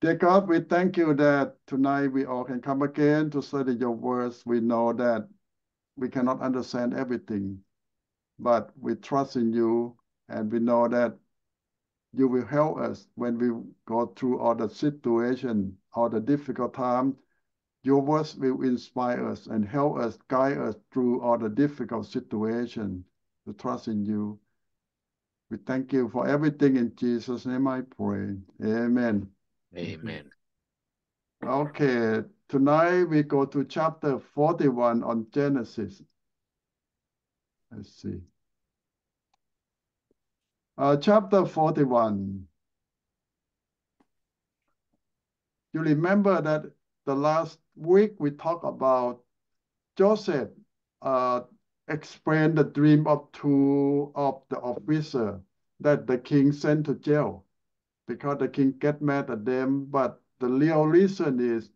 Dear God, we thank you that tonight we all can come again to study your words. We know that we cannot understand everything, but we trust in you, and we know that you will help us when we go through all the situation, all the difficult time. Your words will inspire us and help us, guide us through all the difficult situation to trust in you. We thank you for everything. In Jesus' name I pray. Amen. Amen. Okay, tonight we go to chapter 41 on Genesis. Let's see. Chapter 41. You remember that the last week we talked about Joseph explained the dream of two of the officers that the king sent to jail because the king get mad at them. But the real reason is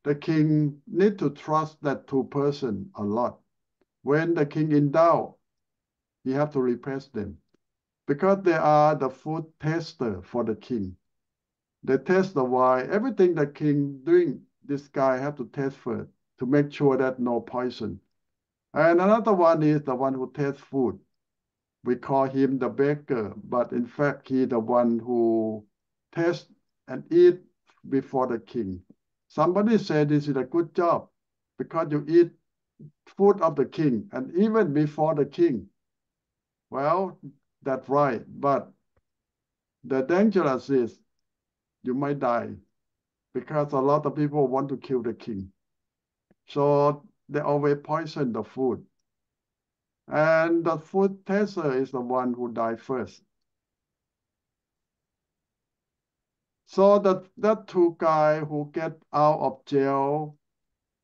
the king need to trust that two person a lot. When the king in doubt, he have to replace them because they are the food tester for the king. They test the wine. Everything the king doing, this guy have to test first to make sure that no poison. And another one is the one who tests food. We call him the baker, but in fact, he the one who tests and eat before the king. Somebody said this is a good job because you eat food of the king and even before the king. Well, that's right, but the dangerous is you might die because a lot of people want to kill the king. So they always poison the food. And the food tester is the one who died first. So that two guy who get out of jail,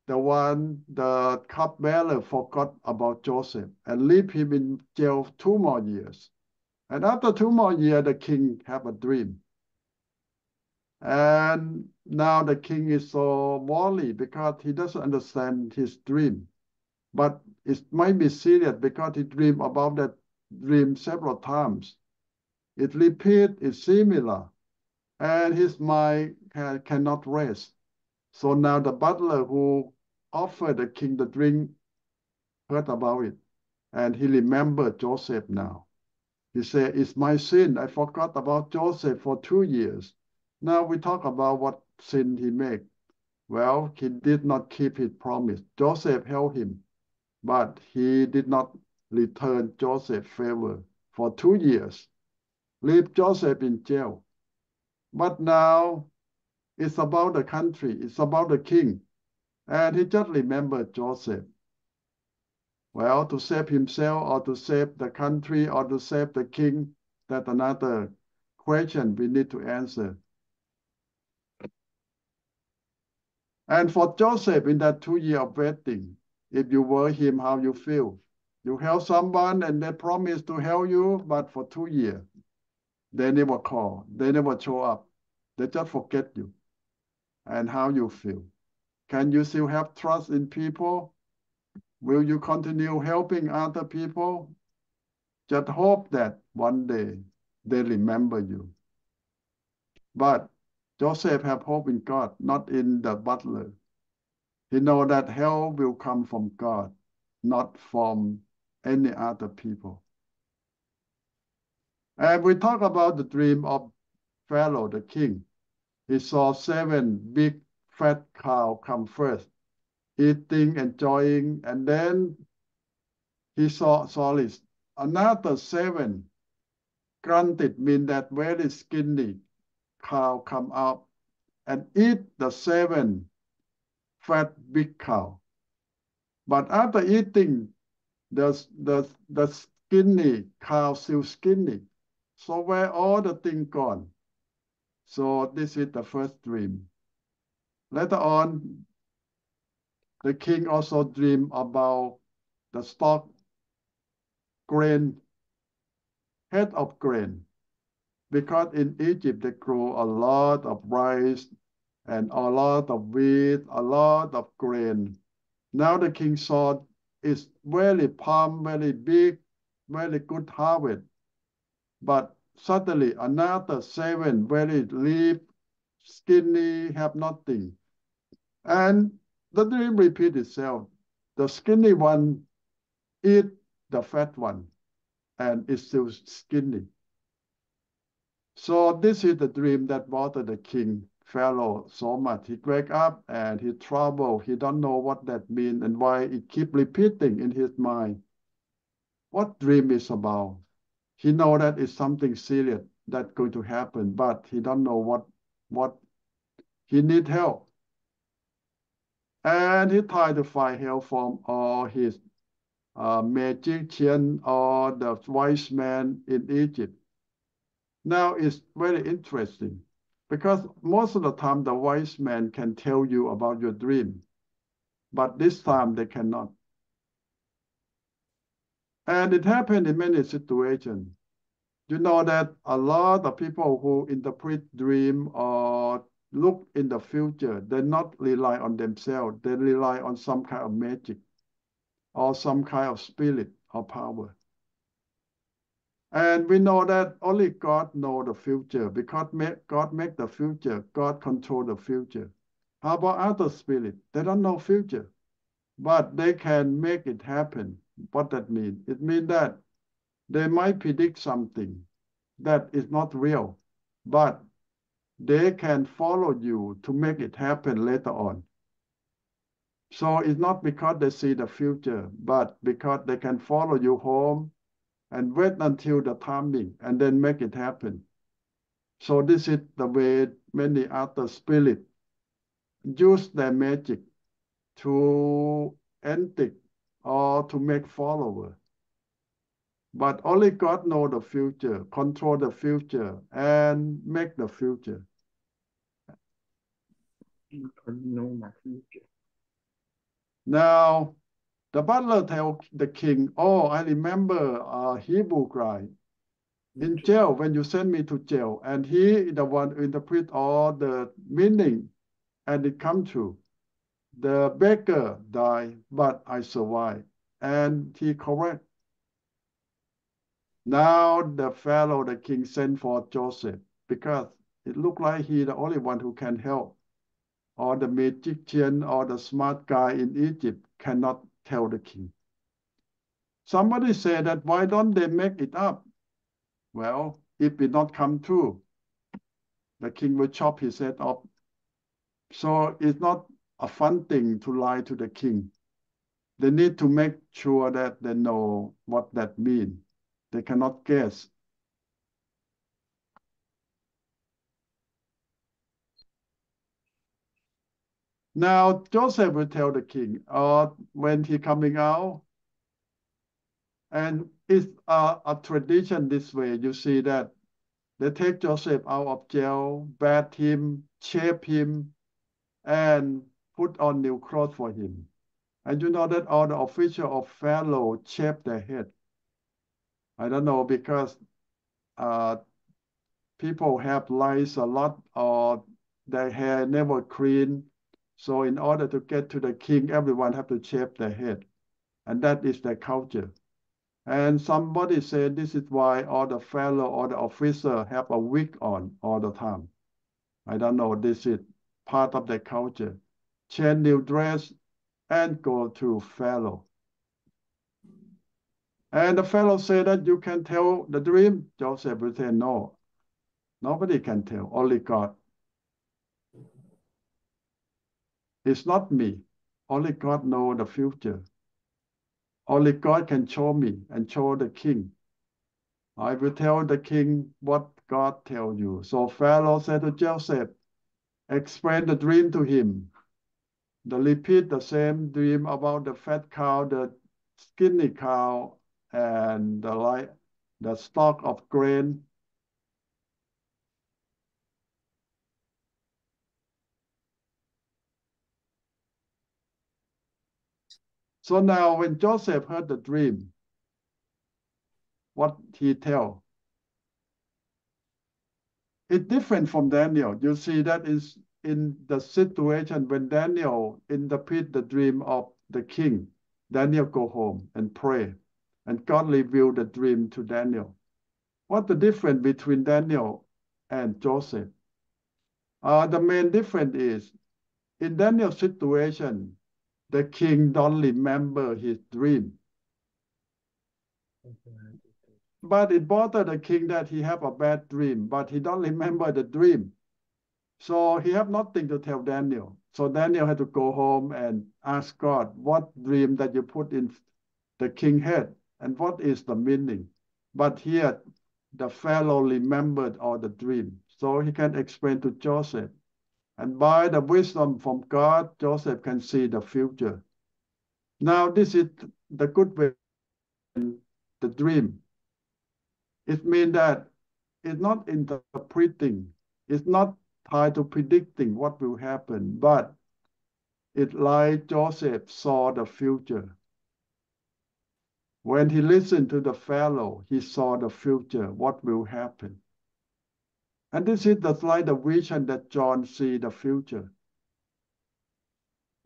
the cupbearer forgot about Joseph and leave him in jail 2 more years. And after 2 more years, the king have a dream. And now the king is so worried because he doesn't understand his dream. But it might be serious because he dreamed about that dream several times. It repeats, it's similar, and his mind cannot rest. So now the butler who offered the king the drink heard about it, and he remembered Joseph now. He said, it's my sin. I forgot about Joseph for 2 years. Now we talk about what sin he made. Well, he did not keep his promise. Joseph held him, but he did not return Joseph's favor for 2 years. Leave Joseph in jail. But now it's about the country. It's about the king. And he just remembered Joseph. Well, to save himself or to save the country or to save the king, that's another question we need to answer. And for Joseph, in that 2 years of waiting, if you were him, how you feel? You help someone and they promise to help you, but for 2 years, they never call, they never show up. They just forget you. And how you feel? Can you still have trust in people? Will you continue helping other people? Just hope that one day they remember you. But Joseph have hope in God, not in the butler. He know that help will come from God, not from any other people. And we talk about the dream of Pharaoh, the king. He saw 7 big fat cows come first, eating, enjoying, and then he saw another 7 grunted, mean that very skinny cow come out and eat the 7 fat big cow. But after eating, the skinny cow still skinny. So where all the thing gone? So this is the first dream. Later on, the king also dreamed about the stock grain, head of grain, because in Egypt they grow a lot of rice and a lot of wheat, a lot of grain. Now the king saw it's very palm, very big, very good harvest. But suddenly another 7 very leaf, skinny, have nothing. And the dream repeats itself. The skinny one eat the fat one, and is still skinny. So this is the dream that bothered the king Pharaoh so much. He wake up and he troubled. He don't know what that means and why it keep repeating in his mind. What dream is about? He know that it's something serious that's going to happen, but he don't know what he need help. And he tried to find help from all his magician or the wise man in Egypt. Now it's very interesting because most of the time the wise man can tell you about your dream, but this time they cannot. And it happened in many situations. You know that a lot of people who interpret dream or look in the future, they not rely on themselves. They rely on some kind of magic or some kind of spirit or power. And we know that only God knows the future because God make the future. God control the future. How about other spirits? They don't know future, but they can make it happen. What that mean? It means that they might predict something that is not real, but they can follow you to make it happen later on. So it's not because they see the future, but because they can follow you home and wait until the timing and then make it happen. So this is the way many other spirits use their magic to antic or to make followers. But only God knows the future, control the future, and make the future. Now, the butler tells the king, oh, I remember a Hebrew guy in jail when you sent me to jail, and he is the one who interpret all the meaning, and it come true. The beggar died, but I survived, and he correct. Now the Pharaoh, the king, sent for Joseph because it looked like he the only one who can help. Or the magician or the smart guy in Egypt cannot tell the king. Somebody said that why don't they make it up? Well, if it not come true, the king will chop his head off. So it's not a fun thing to lie to the king. They need to make sure that they know what that means. They cannot guess. Now, Joseph will tell the king when he coming out, and it's a tradition this way. You see that they take Joseph out of jail, bathe him, shape him, and put on new clothes for him. And you know that all the officials of Pharaoh shave their head. I don't know because people have lice a lot or their hair never clean. So in order to get to the king, everyone have to shave their head. And that is their culture. And somebody said this is why all the Pharaoh or the officer have a wig on all the time. I don't know, this is part of their culture. Change new dress and go to Pharaoh. And the Pharaoh said that you can tell the dream. Joseph will say, no, nobody can tell, only God. It's not me. Only God knows the future. Only God can show me and show the king. I will tell the king what God tells you. So Pharaoh said to Joseph, explain the dream to him. Repeat the same dream about the fat cow, the skinny cow, and the stalk of grain. So now when Joseph heard the dream, what he tell? It's different from Daniel. You see that is in the situation when Daniel interpret the dream of the king. Daniel go home and pray, and God revealed the dream to Daniel. What's the difference between Daniel and Joseph? The main difference is in Daniel's situation, the king don't remember his dream. But it bothered the king that he have a bad dream, but he don't remember the dream. So he have nothing to tell Daniel. So Daniel had to go home and ask God, what dream that you put in the king's head and what is the meaning? But here the Pharaoh remembered all the dream. So he can explain to Joseph. And by the wisdom from God, Joseph can see the future. Now this is the good way, the dream. It means that it's not interpreting, it's not tied to predicting what will happen, but it's like Joseph saw the future. When he listened to the Pharaoh, he saw the future, what will happen. And this is like the vision that John see the future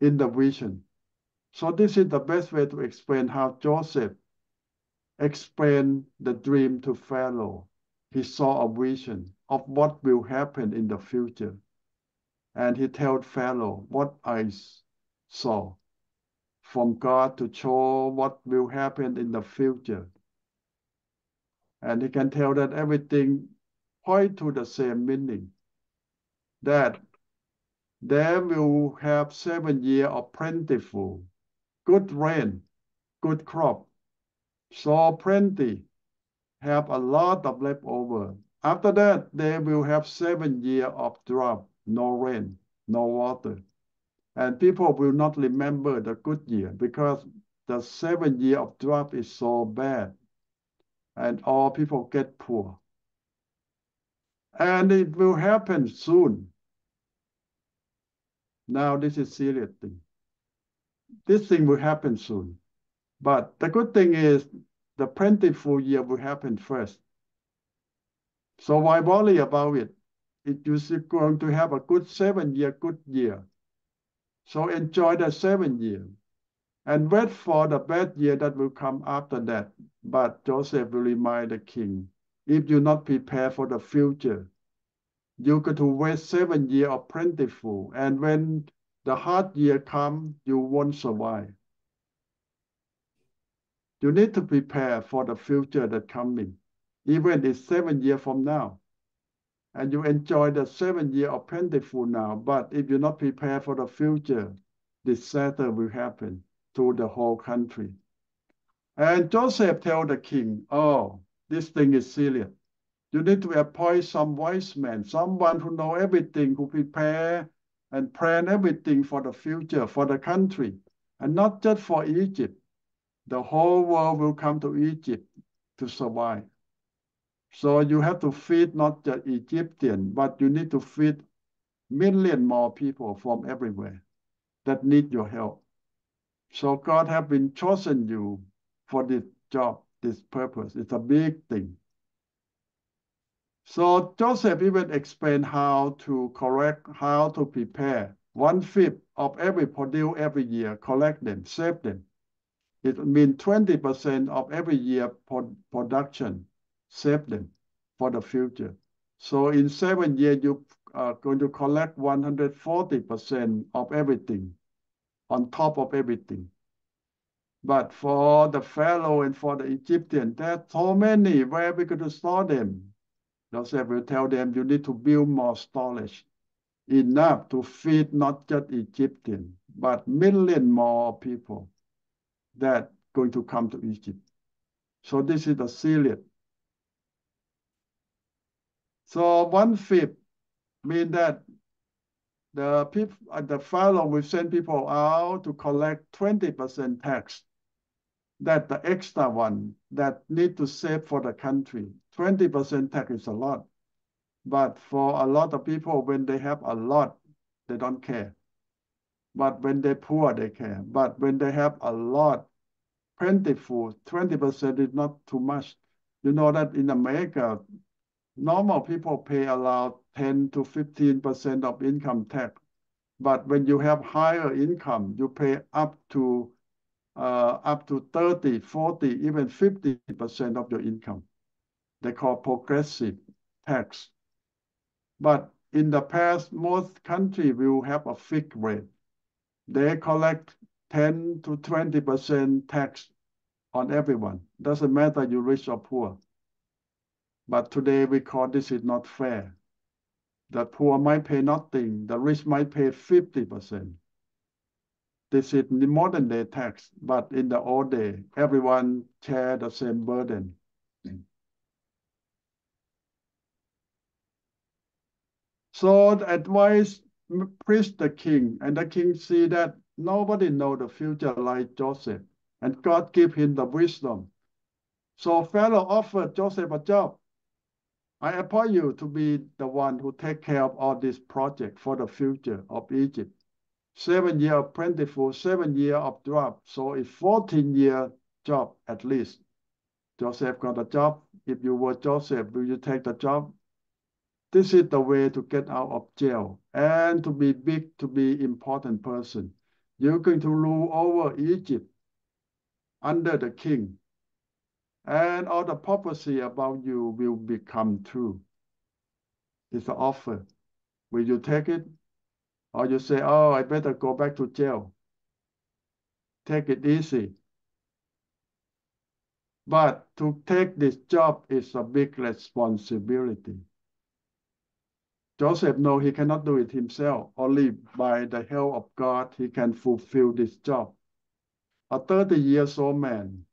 in the vision. So this is the best way to explain how Joseph explained the dream to Pharaoh. He saw a vision of what will happen in the future. And he told Pharaoh what I saw from God to show what will happen in the future. And he can tell that everything point to the same meaning, that there will have 7 years of plentiful, good rain, good crop. So plenty, have a lot of leftover. After that, they will have 7 years of drought, no rain, no water. And people will not remember the good year because the 7 years of drought is so bad. And all people get poor. And it will happen soon. Now this is serious thing. This thing will happen soon. But the good thing is the plentiful year will happen first. So why worry about it? It is going to have a good 7 year, good year. So enjoy the 7 years and wait for the bad year that will come after that. But Joseph will remind the king, if you not prepare for the future, you got to wait 7 years of plentiful. And when the hard year come, you won't survive. You need to prepare for the future that's coming, even if it's 7 years from now. And you enjoy the 7 years of plentiful now. But if you're not prepared for the future, disaster will happen to the whole country. And Joseph told the king, oh, this thing is serious. You need to appoint some wise man, someone who know everything, who prepare and plan everything for the future, for the country, and not just for Egypt. The whole world will come to Egypt to survive. So you have to feed not just Egyptian, but you need to feed million more people from everywhere that need your help. So God have been chosen you for this job, this purpose. It's a big thing. So Joseph even explained how to correct, how to prepare 1/5 of every produce every year, collect them, save them. It means 20% of every year production, save them for the future. So in 7 years, you are going to collect 140% of everything on top of everything. But for the Pharaoh and for the Egyptian, there's so many, where are we going to store them? Joseph will tell them, you need to build more storage, enough to feed not just Egyptian, but million more people that going to come to Egypt. So this is the serious. So 1/5 means that the Pharaoh will send people out to collect 20% tax. That the extra one that need to save for the country. 20% tax is a lot. But for a lot of people, when they have a lot, they don't care. But when they're poor, they care. But when they have a lot, plentiful, 20% is not too much. You know that in America, normal people pay around 10 to 15% of income tax. But when you have higher income, you pay up to 30, 40, even 50% of your income. They call progressive tax. But in the past, most countries will have a fixed rate. They collect 10 to 20% tax on everyone. Doesn't matter you rich or poor. But today we call this is not fair. The poor might pay nothing. The rich might pay 50%. This is the modern day tax, but in the old day, everyone share the same burden. So the advice pleased the king, and the king see that nobody know the future like Joseph, and God give him the wisdom. So Pharaoh offered Joseph a job. I appoint you to be the one who take care of all this project for the future of Egypt. 7 years of plentiful, 7 years of drought. So it's 14-year job at least. Joseph got a job. If you were Joseph, will you take the job? This is the way to get out of jail and to be big, to be important person. You're going to rule over Egypt under the king. And all the prophecy about you will become true. It's an offer. Will you take it? Or you say, oh, I better go back to jail. Take it easy. But to take this job is a big responsibility. Joseph knows he cannot do it himself. Only by the help of God he can fulfill this job. A 30-year-old man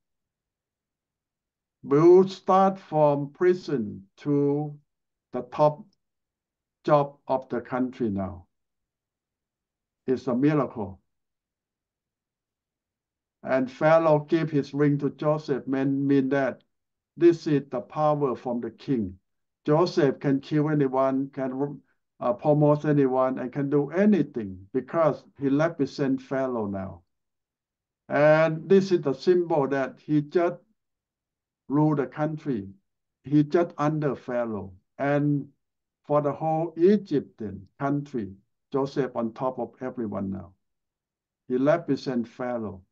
will start from prison to the top job of the country now. It's a miracle. And Pharaoh gave his ring to Joseph, mean that this is the power from the king. Joseph can kill anyone, can promote anyone, and can do anything because he represents Pharaoh now. And this is the symbol that he just ruled the country. He just under Pharaoh. And for the whole Egyptian country, Joseph on top of everyone now. He represents Pharaoh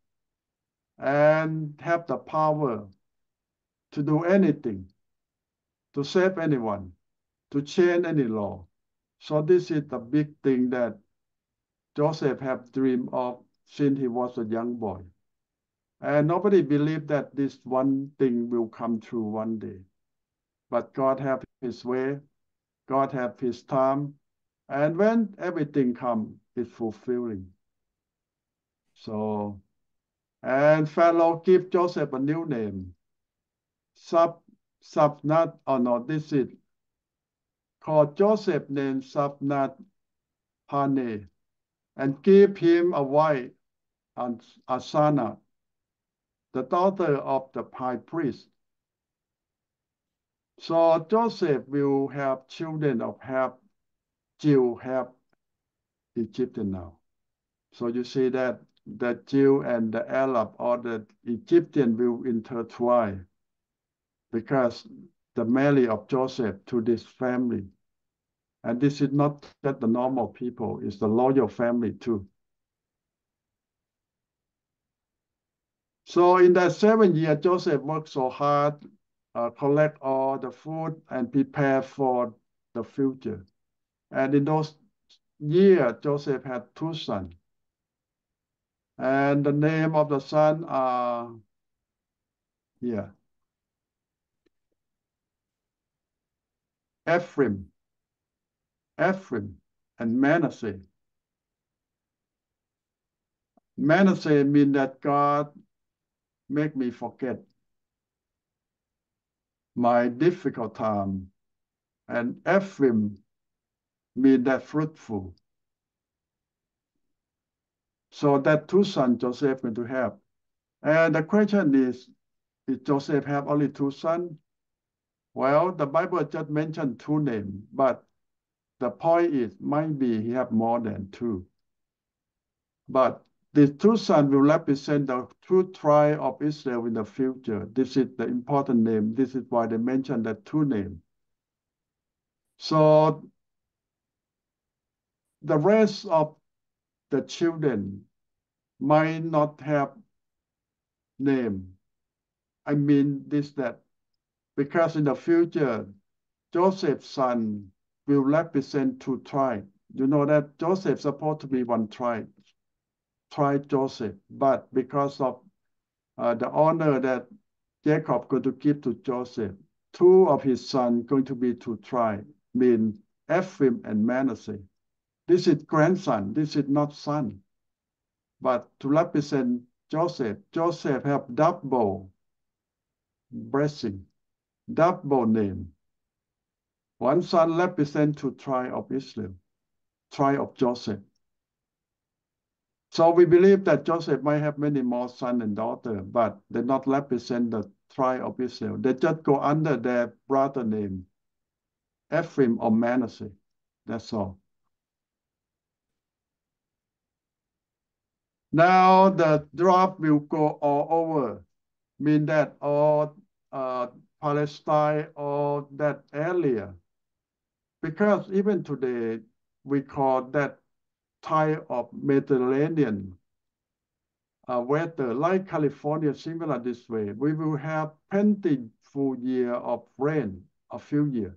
and have the power to do anything, to save anyone, to change any law. So this is the big thing that Joseph have dreamed of since he was a young boy. And nobody believed that this one thing will come true one day. But God have his way, God have his time, and when everything comes, it's fulfilling. So, and Pharaoh give Joseph a new name. Sabnat, or no, this is called Joseph named Sabnat Pane, and give him a wife, Asana, the daughter of the high priest. So Joseph will have children of half Jew, half Egyptian now. So you see that the Jew and the Arab or the Egyptian will intertwine because the marriage of Joseph to this family. And this is not just the normal people, it's the loyal family too. So in that 7 years, Joseph worked so hard, collect all the food and prepare for the future. And in those years, Joseph had 2 sons. And the name of the son are here. Ephraim, and Manasseh. Manasseh means that God make me forget my difficult time. And Ephraim means that fruitful. So that 2 sons Joseph going to have. And the question is, did Joseph have only 2 sons? Well, the Bible just mentioned 2 names, but the point is, might be he have more than 2. But these 2 sons will represent the 2 tribes of Israel in the future. This is the important name. This is why they mentioned that 2 names. So the rest of the children might not have name. I mean this, that, because in the future, Joseph's son will represent two tribes. You know that Joseph supposed to be one tribe Joseph, but because of the honor that Jacob going to give to Joseph, two of his sons going to be two tribes, mean Ephraim and Manasseh. This is grandson, this is not son. But to represent Joseph have double blessing, double name. One son represents two tribes of Israel, tribe of Joseph. So we believe that Joseph might have many more sons and daughters, but they not represent the tribe of Israel. They just go under their brother name, Ephraim or Manasseh. That's all. Now the draft will go all over, mean that all Palestine or that area. Because even today, we call that type of Mediterranean weather, like California, similar this way. We will have plentiful year of rain, a few years.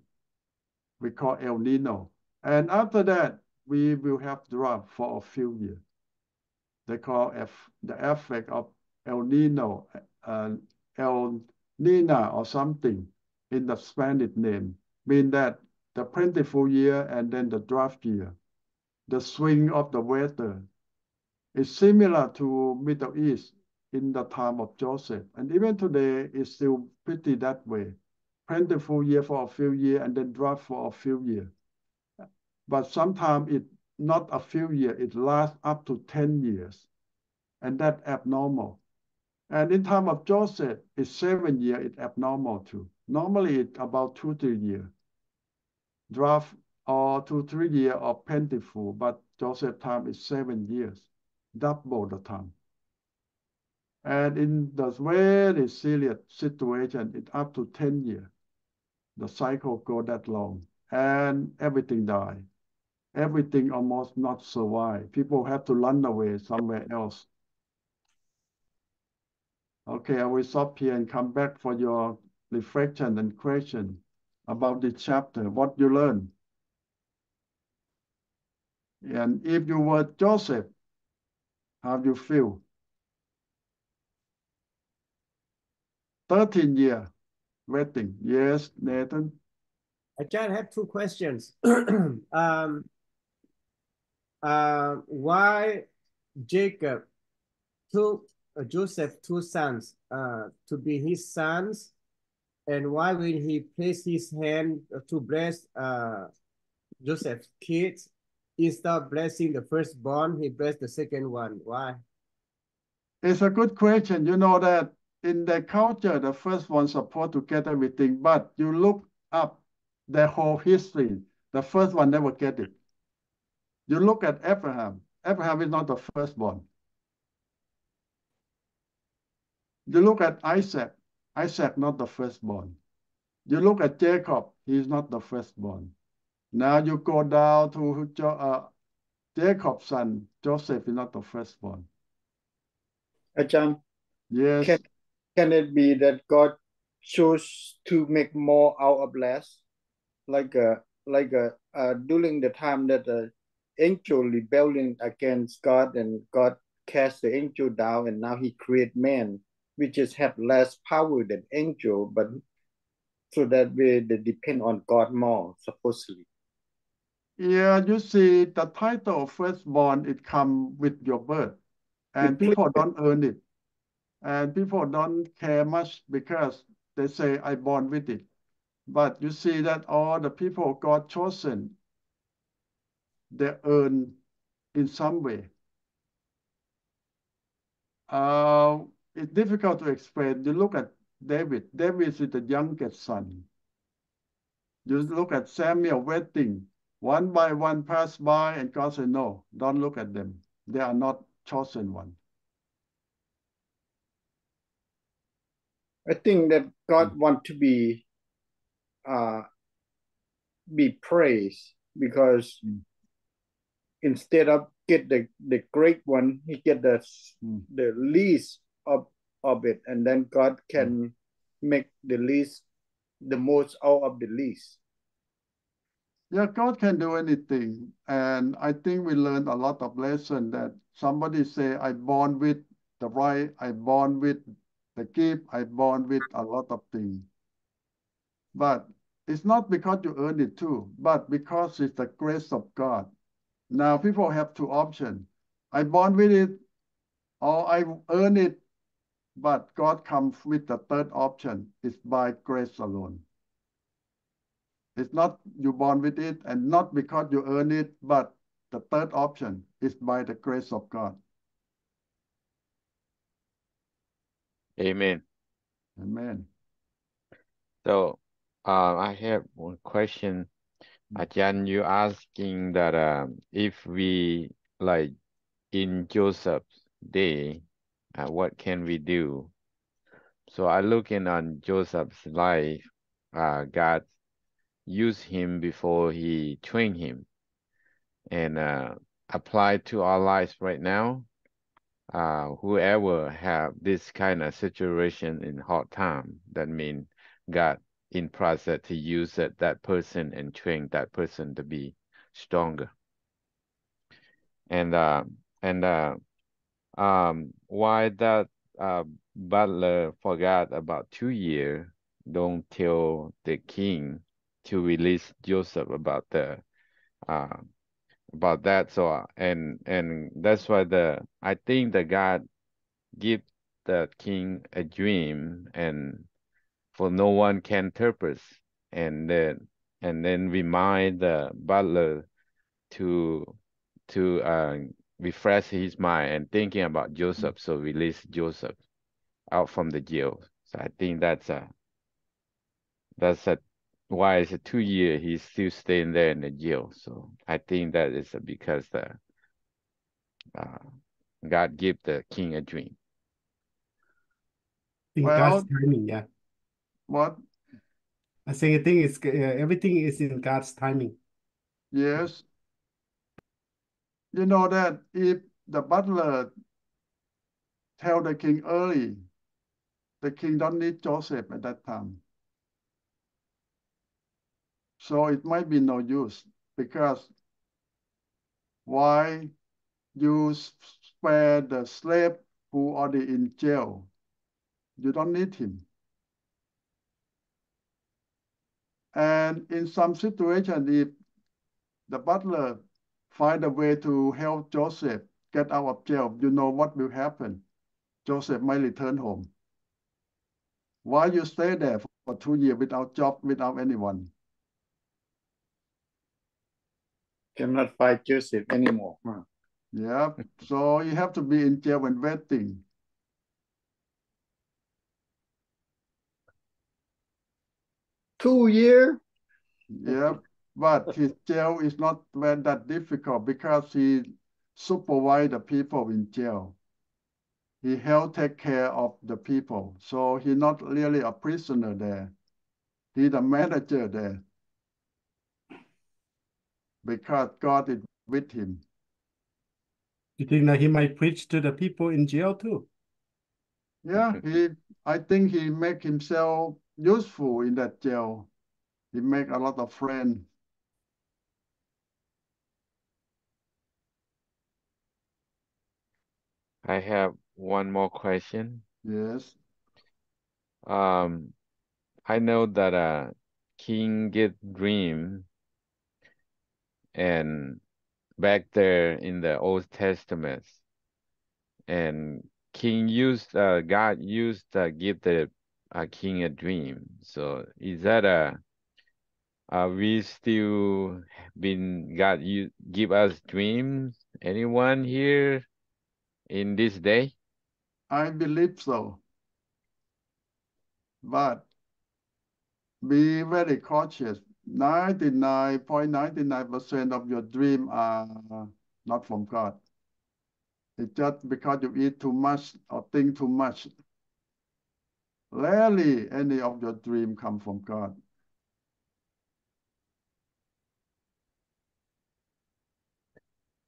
We call El Nino. And after that, we will have drought for a few years. They call the effect of El Nino, El Nina or something in the Spanish name, mean that the plentiful year and then the drought year. The swing of the weather is similar to Middle East in the time of Joseph. And even today, it's still pretty that way. Plentiful year for a few years and then drought for a few years. But sometimes it not a few years, it lasts up to 10 years. And that's abnormal. And in time of Joseph, it's 7 years, it's abnormal too. Normally, it's about 2-3 years. Drought or 2-3 years of plentiful, but Joseph time is 7 years, double the time. And in the very serious situation, it's up to 10 years. The cycle go that long, and everything die. Everything almost not survive. People have to run away somewhere else. Okay, I will stop here and come back for your reflection and question about this chapter, what you learn. And if you were Joseph, how do you feel? 13 years waiting. Yes, Nathan? I just have two questions. Why Jacob took Joseph's two sons to be his sons, and why when he placed his hand to bless Joseph's kids, instead of blessing the firstborn, he blessed the second one? Why? It's a good question. You know that in the culture, the first one supposed to get everything, but you look up the whole history, the first one never get it. You look at Abraham. Abraham is not the firstborn. You look at Isaac. Isaac not the firstborn. You look at Jacob. He is not the firstborn. Now you go down to Jacob's son. Joseph is not the firstborn. Ajahn, Yes. can it be that God chose to make more out of less? Like during the time that the angel rebelling against God and God cast the angel down, and now he create man, which just have less power than angel, but so that way they depend on God more, supposedly. Yeah, you see, the title of firstborn, it come with your birth, and people don't earn it, and people don't care much because they say, I born with it. But you see that all the people God chosen, they earn in some way. It's difficult to explain. You look at David. David is the youngest son. You look at Samuel waiting. One by one pass by, and God said, no, don't look at them. They are not chosen one. I think that God want to be praised, because instead of get the great one, he get the least of it, and then God can make the least the most out of the least. Yeah, God can do anything. And I think we learned a lot of lesson that somebody say, I born with the right, I born with the gift, I born with a lot of things. But it's not because you earn it too, but because it's the grace of God. Now people have two options. I born with it or I earn it, but God comes with the third option. It's by grace alone. It's not you born with it and not because you earn it, but the third option is by the grace of God. Amen. Amen. So, I have one question. Ajahn, you asking that if we like in Joseph's day, what can we do? So I looking on Joseph's life, God used him before he trained him, and applied to our lives right now. Whoever have this kind of situation in hard time, that means God in process to use that person and train that person to be stronger. And why that butler forgot about 2 years, don't tell the king to release Joseph about that. So and that's why I think that God give the king a dream, and for no one can interpret, and then remind the butler to refresh his mind and thinking about Joseph, so release Joseph out from the jail. So I think that's why it's a 2 year he's still staying there in the jail. So I think that is because God gave the king a dream. In Well, God's timing, yeah. what? I think it's everything is in God's timing. Yes. You know that if the butler tell the king early, the king don't need Joseph at that time. So it might be no use, because why you spare the slave who already in jail? You don't need him. And in some situation, if the butler find a way to help Joseph get out of jail, you know what will happen? Joseph might return home. Why you stay there for 2 years without job, without anyone? Cannot find Joseph anymore. Huh? Yeah, so you have to be in jail and waiting. $2 years? Yeah, but his jail is not that difficult because he supervise the people in jail. He help take care of the people. So he's not really a prisoner there. He's the manager there, because God is with him. You think that he might preach to the people in jail too? Yeah, I think he make himself useful in that jail. He make a lot of friends. I have one more question. Yes. I know that king get dream, and back there in the Old Testament, and God used give the king a dream. So is that we still been God you give us dreams? Anyone here in this day? I believe so. But be very cautious. 99.99% of your dream are not from God. It's just because you eat too much or think too much. Rarely any of your dream come from God.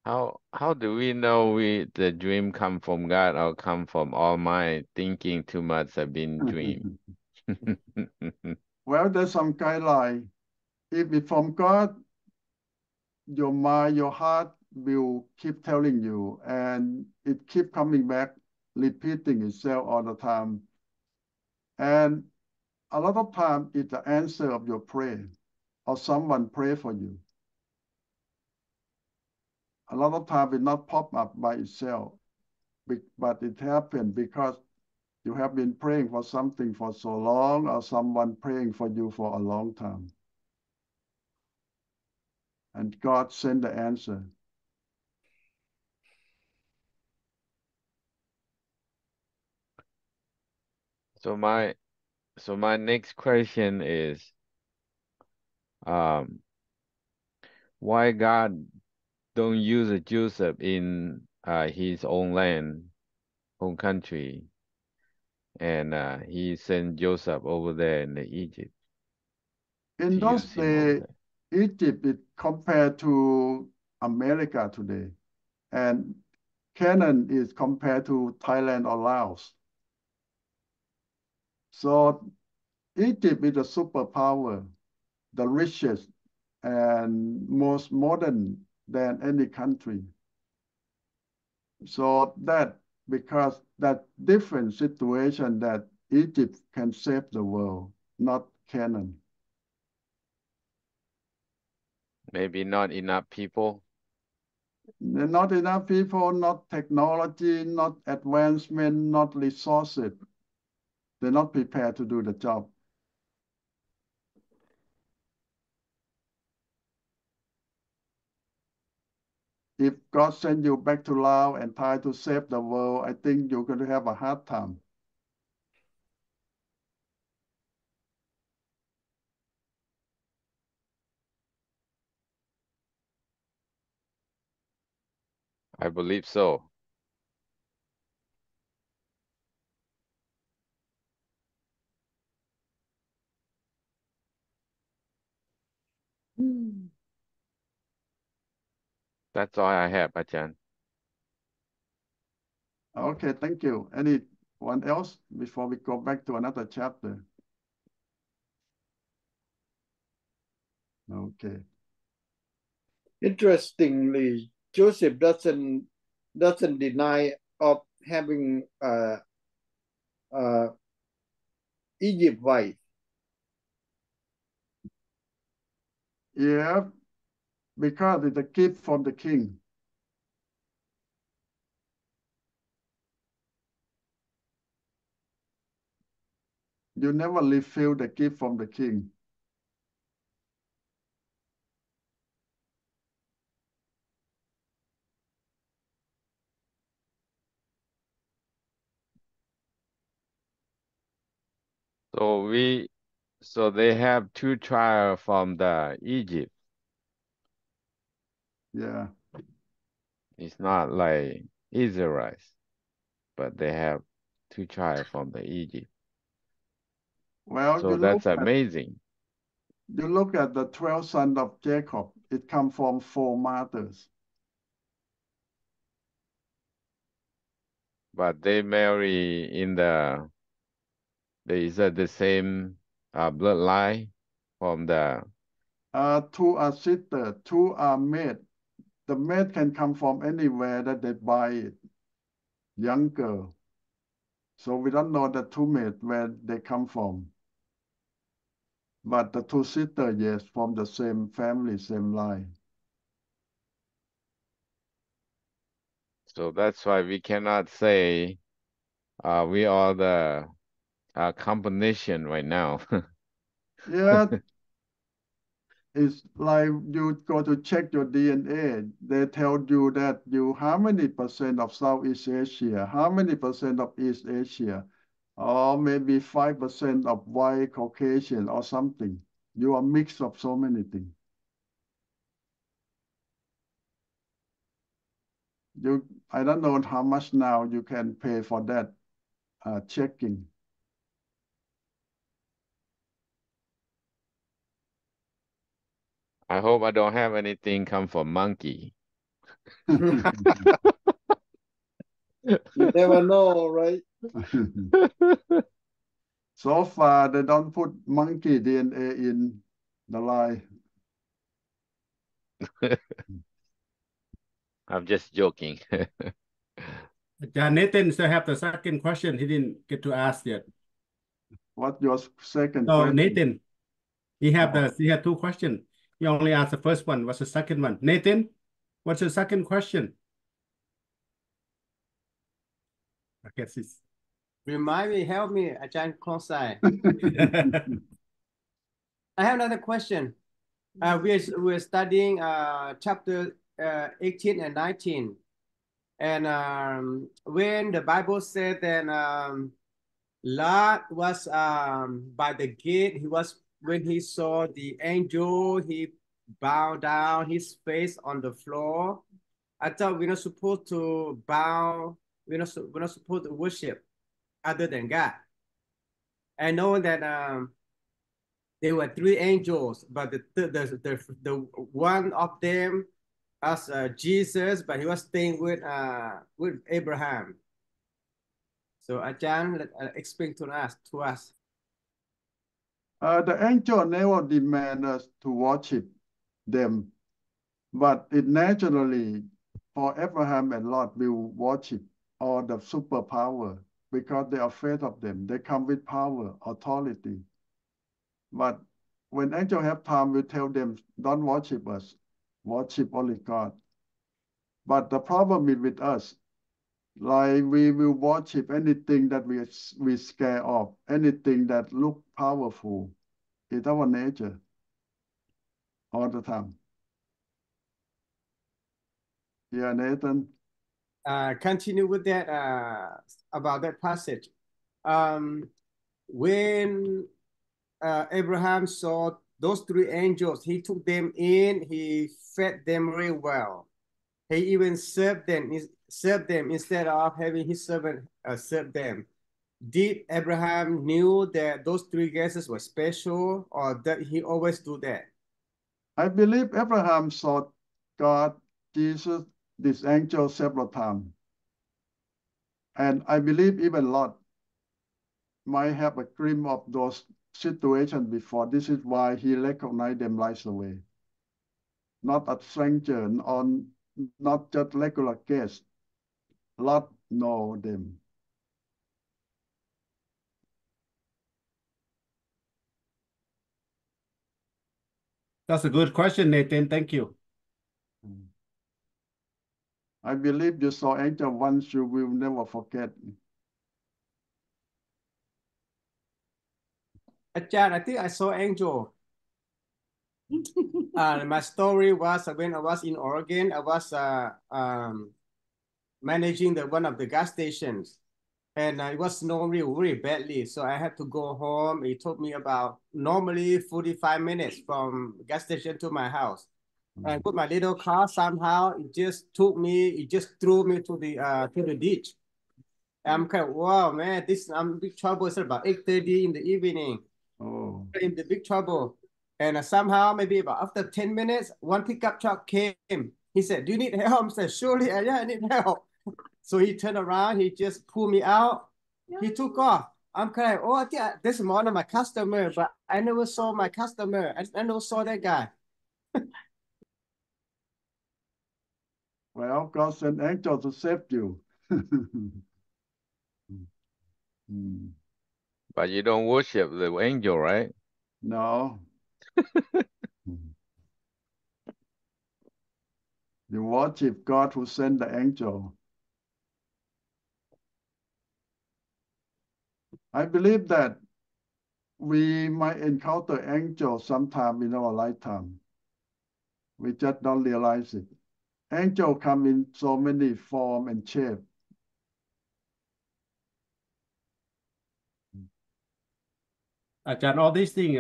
How do we know the dream come from God or come from all my thinking too much have been dream? Well, there's some guideline. If it's from God, your mind, your heart will keep telling you, and it keep coming back, repeating itself all the time. And a lot of time it's the answer of your prayer, or someone pray for you. A lot of time it not pop up by itself, but it happened because you have been praying for something for so long, or someone praying for you for a long time. And God sent the answer. So my next question is, why God don't use Joseph in his own land, home country, and he sent Joseph over there in Egypt In to those use him over days, there? Egypt is compared to America today, and Canaan is compared to Thailand or Laos. So Egypt is a superpower, the richest and most modern than any country. So that because that different situation that Egypt can save the world, not Canaan. Maybe not enough people. Not enough people, not technology, not advancement, not resources. They're not prepared to do the job. If God send you back to Laos and try to save the world, I think you're going to have a hard time. I believe so. That's all I have, Ajahn. Okay, thank you. Anyone else before we go back to another chapter? Okay. Interestingly, Joseph doesn't deny of having Egypt wife. Yeah, because it's a gift from the king. You never refuse the gift from the king. So they have two trials from the Egypt. Yeah. It's not like Israelites, but they have two trials from the Egypt. Well, So that's amazing. You look at the 12 sons of Jacob. It comes from 4 mothers. But they marry in is that the same bloodline from the 2 are sisters, 2 are maid. The maid can come from anywhere that they buy it. Young girl. So we don't know the 2 maids where they come from. But the 2 sisters, yes, from the same family, same line. So that's why we cannot say we are the combination right now. Yeah, it's like you go to check your DNA. They tell you that you how many percent of Southeast Asia, how many percent of East Asia, or maybe 5% of white Caucasian or something. You are a mix of so many things. I don't know how much now you can pay for that checking. I hope I don't have anything come from monkey. You never know, right? So far, they don't put monkey DNA in the line. I'm just joking. Nathan still have the second question he didn't get to ask yet. What's your second So question? Nathan, he had two questions. He only asked the first one. What's the second one? Nathan, what's the second question? I guess it's Remind me, help me, Ajahn Kronsai. I have another question. We're studying chapter 18 and 19. And when the Bible said that Lot was by the gate, when he saw the angel, he bowed down his face on the floor. I thought we're not supposed to bow, we're not supposed to worship other than God. I know that there were three angels, but the one of them as Jesus, but he was staying with Abraham. So Ajahn, explain to us. The angel never demand us to worship them, but it naturally for Abraham and Lot will worship all the superpower because they are afraid of them. They come with power, authority. But when angels have time, we tell them, don't worship us, worship only God. But the problem is with us, like we will worship anything that we scare of, anything that look powerful. It's our nature all the time. Yeah, Nathan. Continue with that about that passage. When Abraham saw those three angels, he took them in, he fed them very well. He even served them instead of having his servant serve them. Did Abraham knew that those three guests were special, or that he always do that? I believe Abraham saw God, Jesus, this angel several times. And I believe even Lot might have a glimpse of those situations before. This is why he recognized them right away. Not a stranger, not just regular guest. Lot know them. That's a good question, Nathan. Thank you. I believe you saw angel once, you will never forget. Ajahn, I think I saw angel. My story was when I was in Oregon, I was managing one of the gas stations, and it was snowing really badly. So I had to go home. It took me about normally 45 minutes from gas station to my house. I put my little car, somehow it just threw me to the ditch. I'm kind of, wow, man, I'm in big trouble. It's about 8:30 in the evening. Oh. In the big trouble. And somehow, maybe about after 10 minutes, one pickup truck came. He said, do you need help? I said, surely, yeah, I need help. So he turned around, he just pulled me out. He took off. I'm kind of, oh, I think this is one of my customers, but I never saw my customer. I never saw that guy. Well, God sent angel to save you. But you don't worship the angel, right? No. You worship God who sent the angel. I believe that we might encounter angels sometime in our lifetime. We just don't realize it. Angels come in so many form and shape. Ajahn, all these things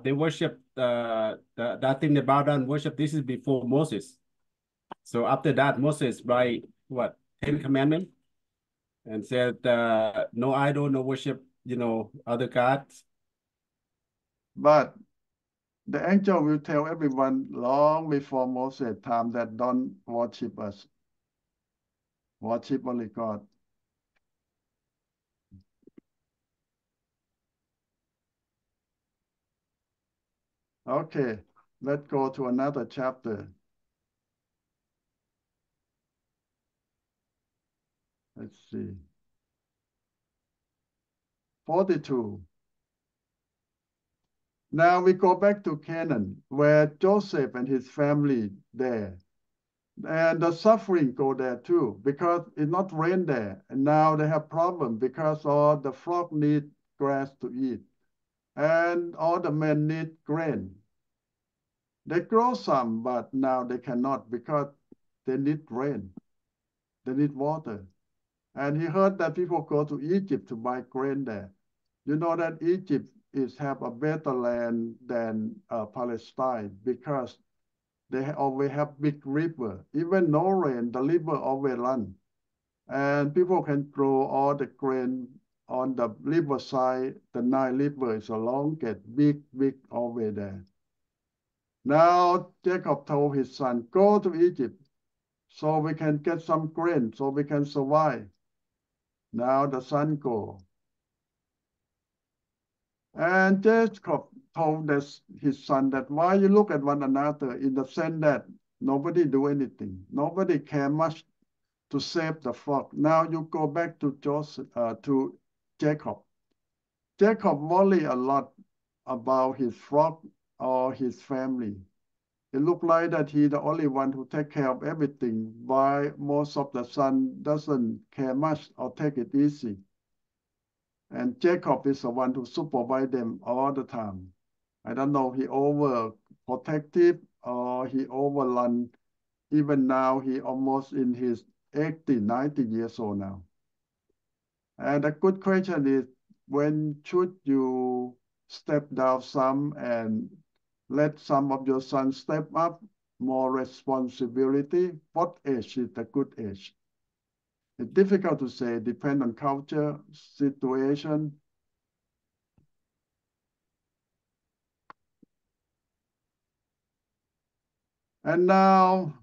they worship that thing they bow down worship. This is before Moses. So after that, Moses write what 10 Commandments and said no idol, no worship, other gods. But the angel will tell everyone long before Moses' time that don't worship us. Worship only God. Okay, let's go to another chapter. Let's see. 42. Now we go back to Canaan, where Joseph and his family there. And the suffering go there too, because it not rain there. And now they have problem because all the frog need grass to eat. And all the men need grain. They grow some, but now they cannot because they need rain. They need water. And he heard that people go to Egypt to buy grain there. You know that Egypt have a better land than Palestine because they always have big river. Even no rain, the river always run. And people can grow all the grain on the riverside. The Nile River is a long, get big always there. Now Jacob told his son, go to Egypt so we can get some grain, so we can survive. Now the son go. And Jacob told his son that why you look at one another in the sense that nobody do anything. Nobody care much to save the flock. Now you go back to to Jacob. Jacob worry a lot about his flock or his family. It looked like that he the only one who take care of everything, while most of the son doesn't care much or take it easy. And Jacob is the one who supervise them all the time. I don't know, he overprotective or he overrun. Even now, he almost in his 80, 90 years old now. And a good question is, when should you step down some and let some of your sons step up, more responsibility? What age is a good age? It's difficult to say, depend on culture, situation. And now,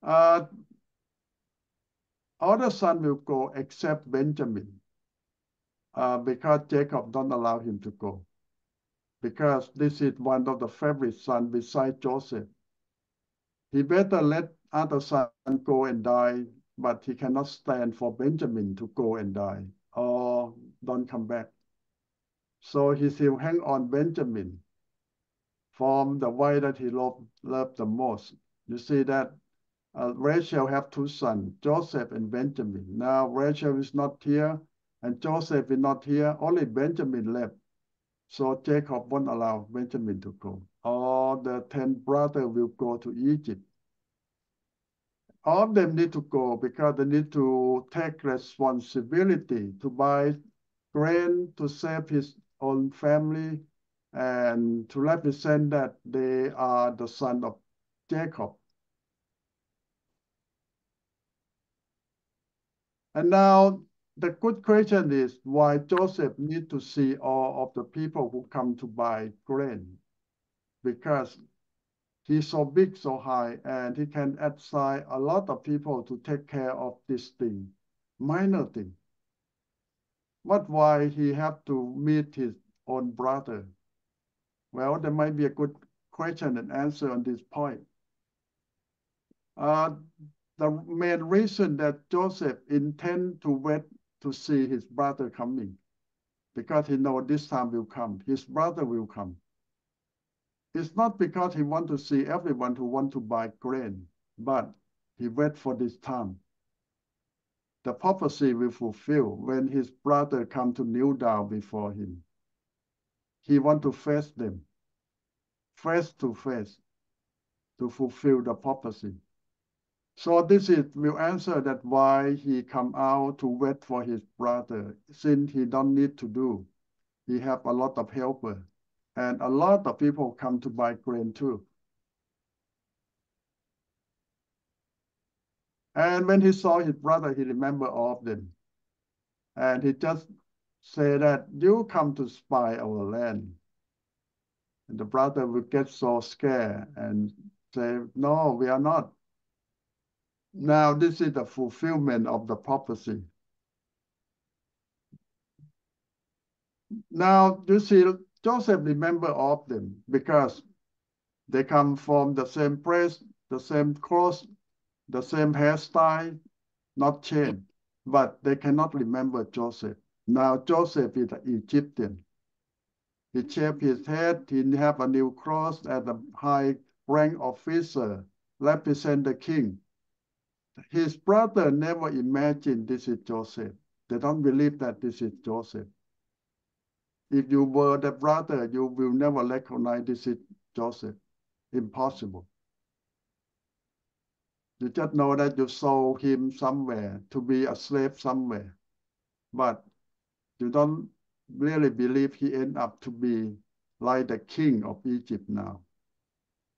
other son will go except Benjamin, because Jacob don't allow him to go. Because this is one of the favorite sons beside Joseph. He better let other son go and die, but he cannot stand for Benjamin to go and die or don't come back. So he still hang on Benjamin from the way that he loved the most. You see that Rachel have two sons, Joseph and Benjamin. Now Rachel is not here and Joseph is not here, only Benjamin left. So Jacob won't allow Benjamin to go. All the 10 brothers will go to Egypt. All of them need to go because they need to take responsibility to buy grain to save his own family and to represent that they are the son of Jacob. And now the good question is why Joseph need to see all of the people who come to buy grain, because he's so big, so high, and he can assign a lot of people to take care of this thing, minor thing. But why he have to meet his own brother? Well, there might be a good question and answer on this point. The main reason that Joseph intend to wait to see his brother coming, because he know this time will come, his brother will come. It's not because he want to see everyone who want to buy grain, but he wait for this time. The prophecy will fulfill when his brother come to kneel down before him. He want to face them, face to face, to fulfill the prophecy. So this will answer that why he come out to wait for his brother, since he don't need to do. He have a lot of helper, and a lot of people come to buy grain too. And when he saw his brother, he remembered all of them. And he just said that you come to spy our land. And the brother will get so scared and say, no, we are not. Now, this is the fulfillment of the prophecy. Now, you see, Joseph remember all of them because they come from the same place, the same clothes, the same hairstyle, not changed, but they cannot remember Joseph. Now Joseph is an Egyptian. He shaved his head, he have a new cross as a high rank officer, represent the king. His brother never imagined this is Joseph. They don't believe that this is Joseph. If you were the brother, you will never recognize this is Joseph. Impossible. You just know that you saw him somewhere to be a slave somewhere. But you don't really believe he ended up to be like the king of Egypt now.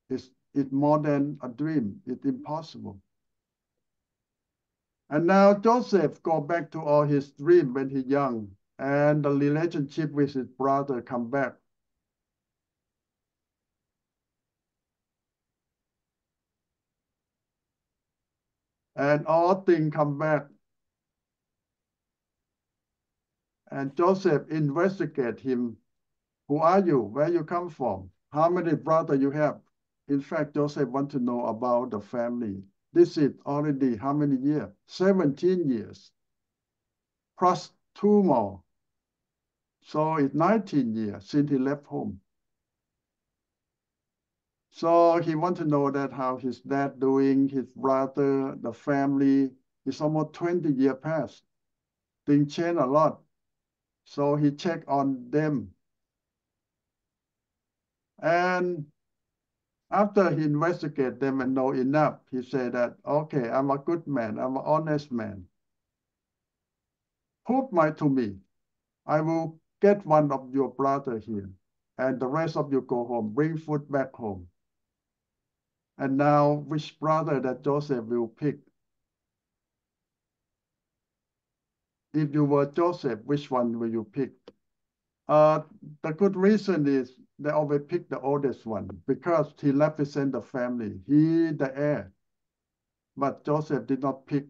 It's more than a dream. It's impossible. And now Joseph go back to all his dream when he's young, and the relationship with his brother come back. And all things come back. And Joseph investigate him. Who are you? Where you come from? How many brothers you have? In fact, Joseph want to know about the family. This is already how many years? 17 years. Plus 2 more. So it's 19 years since he left home. So he want to know that how his dad doing, his brother, the family. It's almost 20 years past. Things change a lot. So he checked on them. And after he investigated them and know enough, he said that, okay, I'm a good man, I'm an honest man. Prove to me. I will get one of your brother here, and the rest of you go home, bring food back home. And now, which brother that Joseph will pick? If you were Joseph, which one will you pick? The good reason is they always pick the oldest one because he represents the family. He the heir. But Joseph did not pick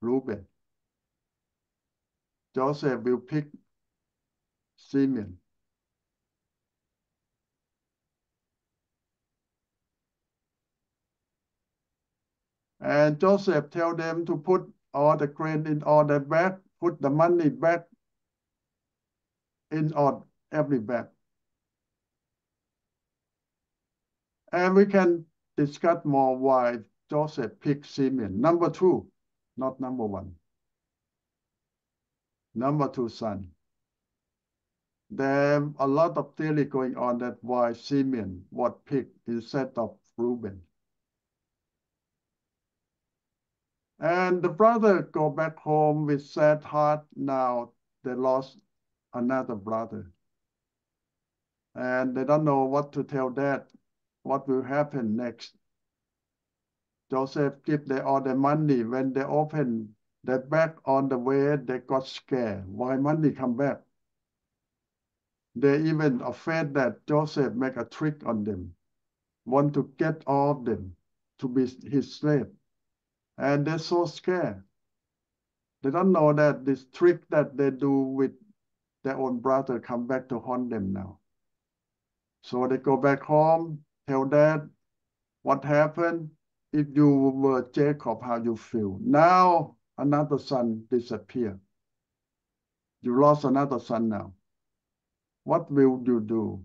Reuben. Joseph will pick Simeon. And Joseph tell them to put all the grain in all the bag, put the money back in all every bag. And we can discuss more why Joseph picked Simeon. Number 2, not number 1. Number 2 son. There are a lot of theory going on that why Simeon was picked instead of Reuben. And the brother go back home with sad heart. Now they lost another brother. And they don't know what to tell dad, what will happen next. Joseph give them all the money. When they open the bag on the way, they got scared. Why money come back? They even afraid that Joseph make a trick on them, want to get all of them to be his slave. And they're so scared. They don't know that this trick that they do with their own brother come back to haunt them now. So they go back home, tell dad what happened. If you were Jacob, how you feel. Now another son disappeared. You lost another son now. What will you do?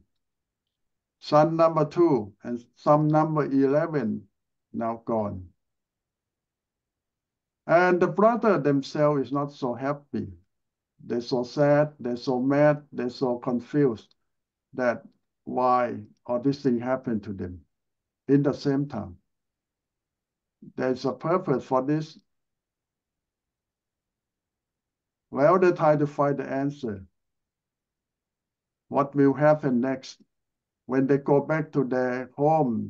Son number 2 and son number 11 now gone. And the brother themselves is not so happy. They're so sad, they're so mad, they're so confused that why all this thing happened to them in the same time. There's a purpose for this. Well, they try to find the answer. What will happen next when they go back to their home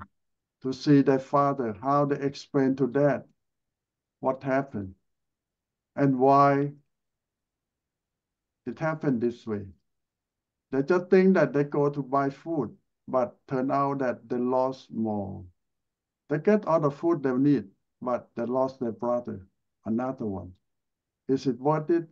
to see their father, how they explain to dad what happened and why it happened this way. They just think that they go to buy food, but turn out that they lost more. They get all the food they need, but they lost their brother, another one. Is it worth it?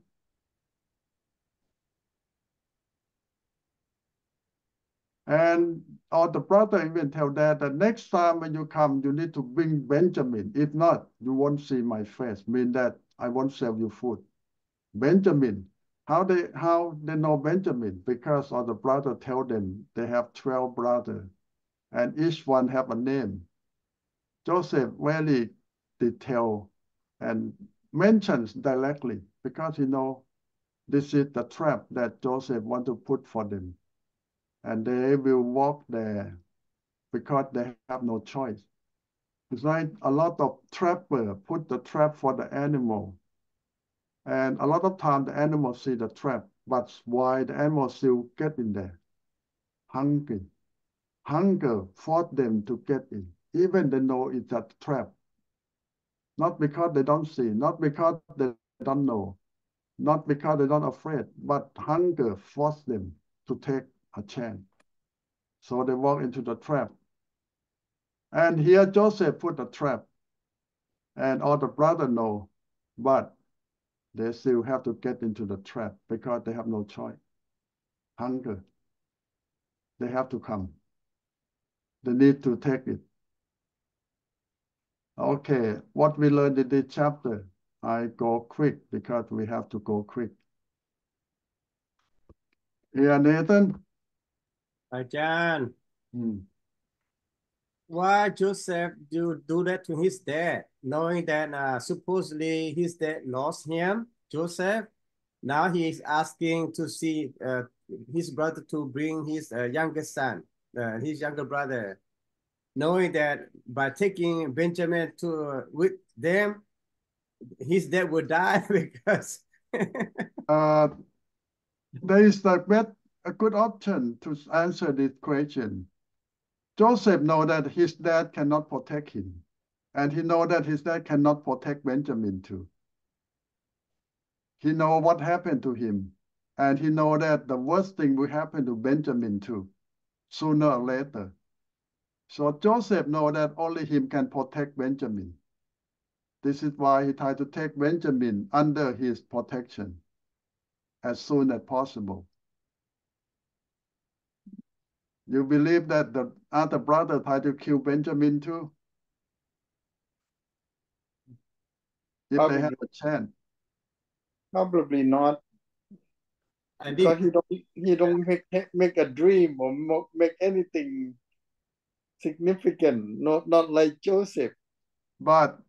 And all the brother even tell Dad that next time when you come, you need to bring Benjamin. If not, you won't see my face. Mean that I won't serve you food. Benjamin. How they know Benjamin? Because all the brother tell them they have 12 brothers, and each one have a name. Joseph very detailed and mentions directly because he know this is the trap that Joseph want to put for them. And they will walk there because they have no choice. It's like a lot of trapper put the trap for the animal. And a lot of time the animal see the trap, but why the animal still get in there? Hungry. Hunger forced them to get in, even they know it's a trap. Not because they don't see, not because they don't know, not because they're not afraid, but hunger forced them to take a chance. So they walk into the trap. And here Joseph put a trap. And all the brothers know, but they still have to get into the trap because they have no choice. Hunger. They have to come. They need to take it. Okay, what we learned in this chapter, I go quick because we have to go quick. Yeah, Nathan? อาจารย์ Hmm. why Joseph do that to his dad, knowing that supposedly his dad lost him, Joseph. Now he is asking to see his brother to bring his younger son, his younger brother, knowing that by taking Benjamin to with them, his dad would die because There is a good option to answer this question. Joseph know that his dad cannot protect him, and he know that his dad cannot protect Benjamin too. He know what happened to him, and he know that the worst thing will happen to Benjamin too, sooner or later. So Joseph know that only him can protect Benjamin. This is why he tried to take Benjamin under his protection as soon as possible. You believe that the other brother tried to kill Benjamin too? If they had a chance. Probably not. I Because did. he don't make a dream or make anything significant. Not like Joseph. But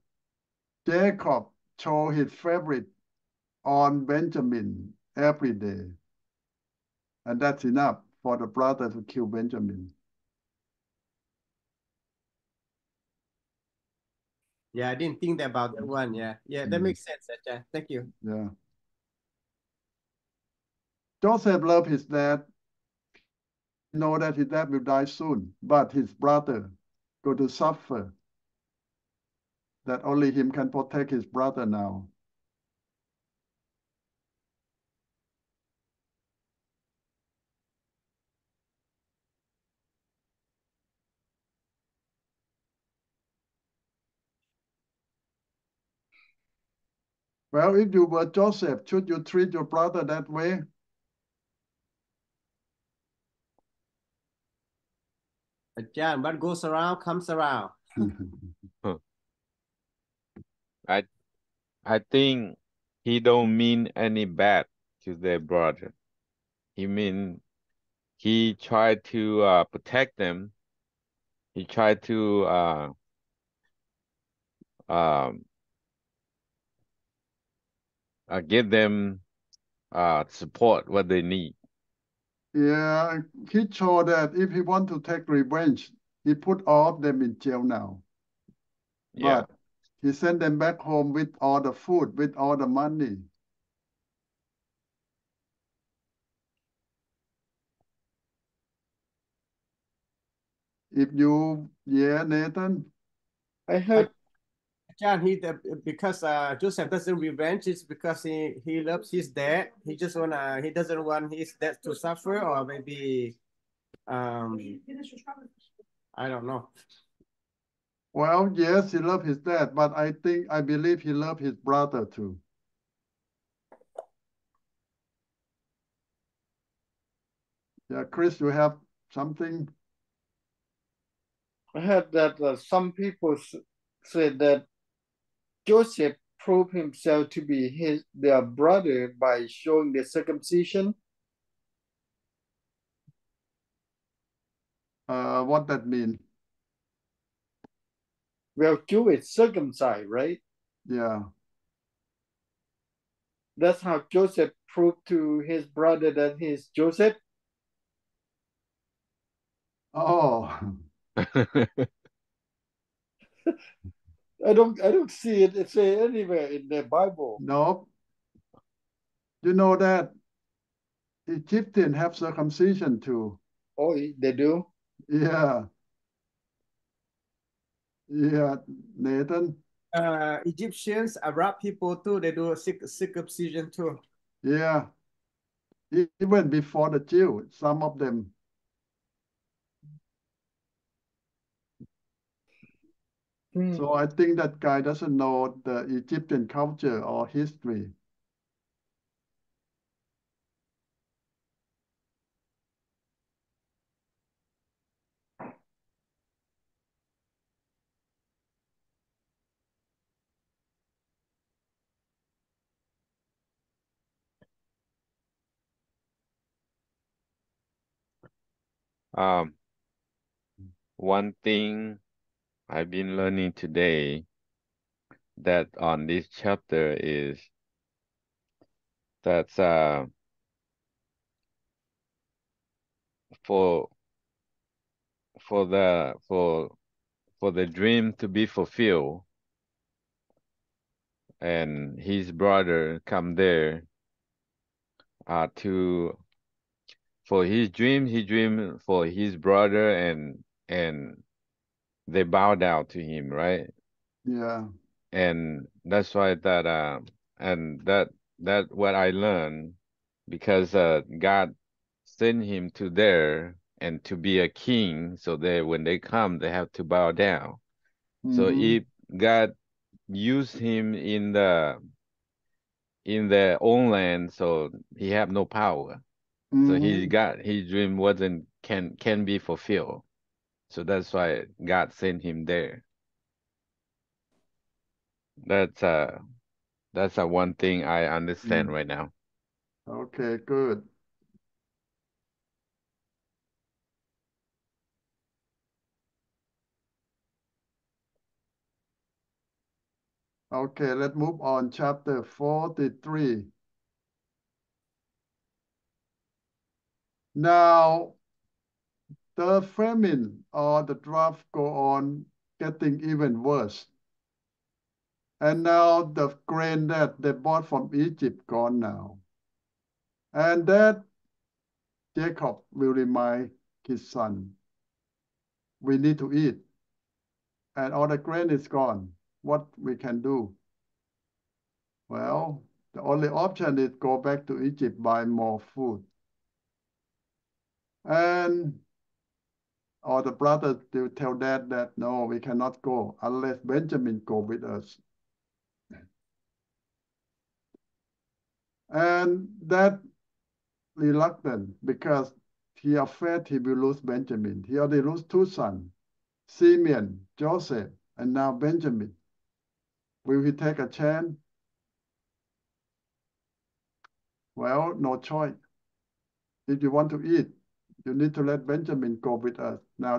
Jacob showed his favorite on Benjamin every day. And that's enough for the brother to kill Benjamin. Yeah, I didn't think about that one. Yeah, that makes sense, Ajahn. Thank you. Yeah. Joseph loved his dad. He know that his dad will die soon, but his brother go to suffer. That only him can protect his brother now. Well, if you were Joseph, should you treat your brother that way? Ajahn, what goes around comes around. I think he don't mean any bad to their brother. He mean he tried to protect them. He tried to give them support what they need. Yeah, he showed that if he want to take revenge, he put all of them in jail now. Yeah. But he sent them back home with all the food, with all the money. If you, yeah, Nathan? I heard Ajahn, because Joseph doesn't revenge, it's because he loves his dad. He doesn't want his dad to suffer, or maybe I don't know. Well, yes, he loved his dad, but I believe he loved his brother too. Yeah, Chris, you have something? I heard that some people said that Joseph proved himself to be their brother by showing the circumcision. What that mean? Well, Jewish circumcised, right? Yeah. That's how Joseph proved to his brother that he's Joseph. Oh, I don't see it say anywhere in the Bible. no. You know that Egyptian have circumcision too. Oh, they do? Yeah. Yeah, Nathan. Egyptians, Arab people too, they do circumcision too. Yeah. Even before the Jew, some of them. So I think that guy doesn't know the Egyptian culture or history. One thing I've been learning today that on this chapter is that for the dream to be fulfilled and his brother come there for his dream, he dreamed for his brother and they bow down to him, right? Yeah. And that's why that what I learned because God sent him to there and to be a king, so that when they come, they have to bow down. So if God used him in their own land, so he have no power. So his dream can be fulfilled. So that's why God sent him there. That's one thing I understand right now. Okay, good. Okay, let's move on. Chapter 43. Now, the famine or the drought go on getting even worse. And now the grain that they bought from Egypt gone now. And that Jacob will remind his son, we need to eat. And all the grain is gone. What we can do? Well, the only option is go back to Egypt, buy more food. And or the brothers will tell dad that, no, we cannot go unless Benjamin go with us. And that reluctant because he afraid he will lose Benjamin. He already lost two sons, Simeon, Joseph, and now Benjamin. Will he take a chance? Well, no choice. If you want to eat, you need to let Benjamin go with us. Now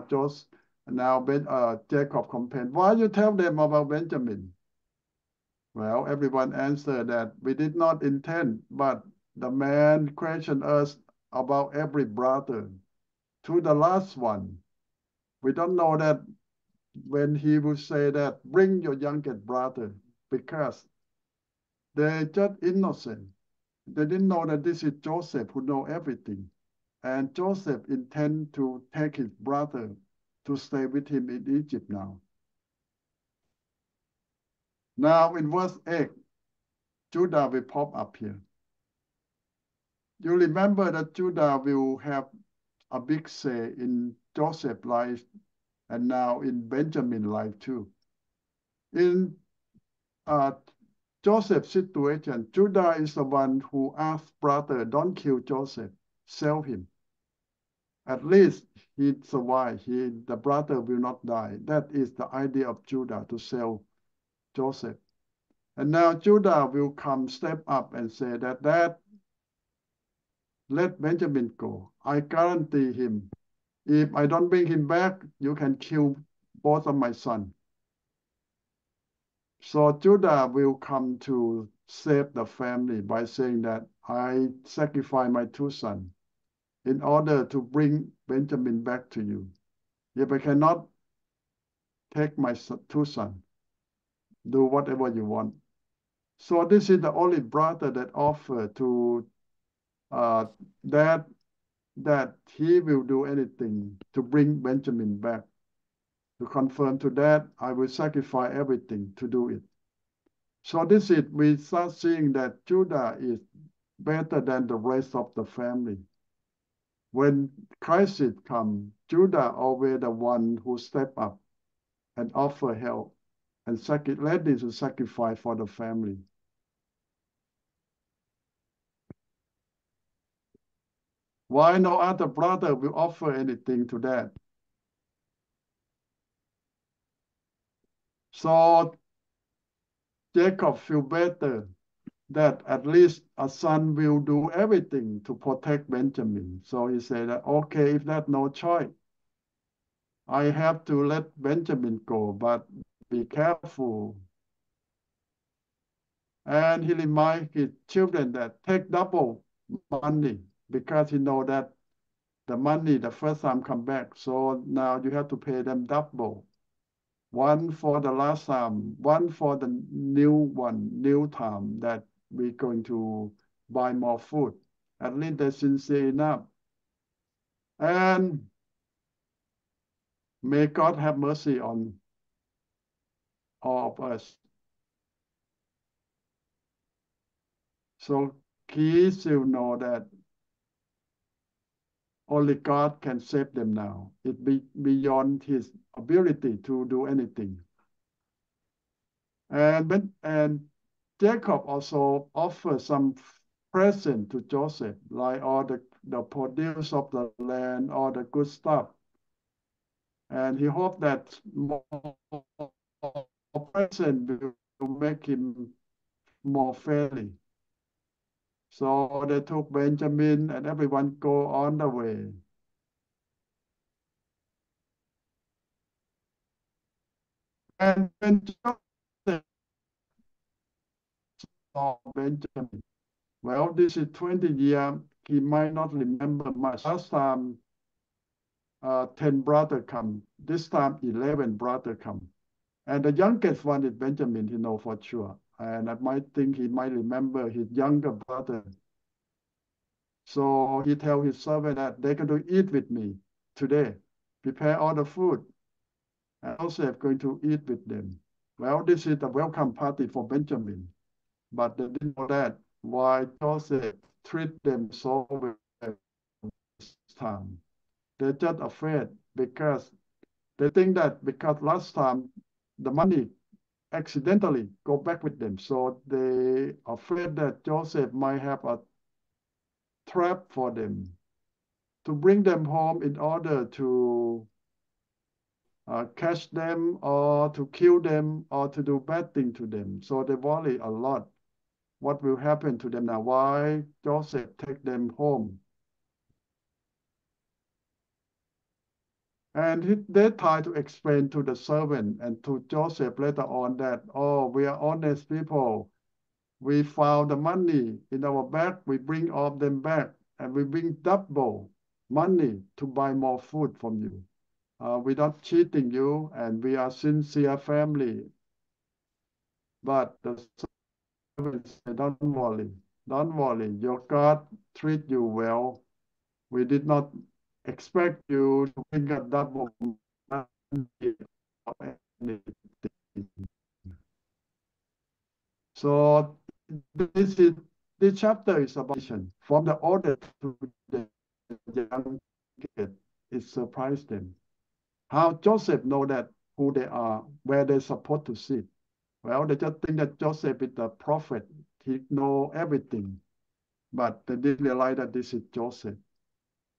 Jacob complained, why you tell them about Benjamin? Well, everyone answered that we did not intend, but the man questioned us about every brother to the last one. We don't know that when he would say that, bring your youngest brother, because they're just innocent. They didn't know that this is Joseph who know everything. And Joseph intend to take his brother to stay with him in Egypt now. Now in verse 8, Judah will pop up here. You remember that Judah will have a big say in Joseph's life and now in Benjamin's life too. In Joseph's situation, Judah is the one who asked brother, don't kill Joseph, sell him. At least he survived. The brother will not die. That is the idea of Judah to sell Joseph. And now Judah will come, step up and say that let Benjamin go. I guarantee him. If I don't bring him back, you can kill both of my sons. So Judah will come to save the family by saying that I sacrifice my two sons in order to bring Benjamin back to you. If I cannot take my two sons, do whatever you want. So this is the only brother that offered to that he will do anything to bring Benjamin back. To confirm to that, I will sacrifice everything to do it. So this is, we start seeing that Judah is better than the rest of the family. When crisis comes, Judah always the one who step up and offer help and ready to sacrifice for the family. Why no other brother will offer anything to that? So Jacob feel better that at least a son will do everything to protect Benjamin. So he said, okay, if that's no choice, I have to let Benjamin go, but be careful. And he reminds his children that take double money because he know that the money the first time come back. So now you have to pay them double. One for the last time, one for the new time that we're going to buy more food. At least they're sincere enough. And may God have mercy on all of us. So he still know that only God can save them now. It be beyond his ability to do anything. And Jacob also offered some present to Joseph, like all the produce of the land, all the good stuff. And he hoped that more present will make him more fairly. So they took Benjamin and everyone go on the way. And when Joseph saw Benjamin, well, this is 20 years, he might not remember much. Last time, 10 brothers come. This time, 11 brothers come. And the youngest one is Benjamin, he know for sure. And I might think he might remember his younger brother. So he tell his servant that they're going to eat with me today. Prepare all the food. And Joseph going to eat with them. Well, this is the welcome party for Benjamin. But they didn't know that why Joseph treat them so well this time. They're just afraid because they think that because last time the money accidentally go back with them. So they afraid that Joseph might have a trap for them to bring them home in order to catch them or to kill them or to do bad thing to them. So they worry a lot. What will happen to them now? Why Joseph take them home? And they try to explain to the servant and to Joseph later on that, oh, we are honest people. We found the money in our bag. We bring all of them back and we bring double money to buy more food from you. We're not cheating you and we are sincere family. But the servant said, don't worry. Your God treat you well. We did not expect you to bring a double money or anything. So this chapter is about from the older to the young kid. It surprised them. How Joseph know that who they are, where they're supposed to sit. Well, they just think that Joseph is the prophet. He know everything. But they didn't realize that this is Joseph.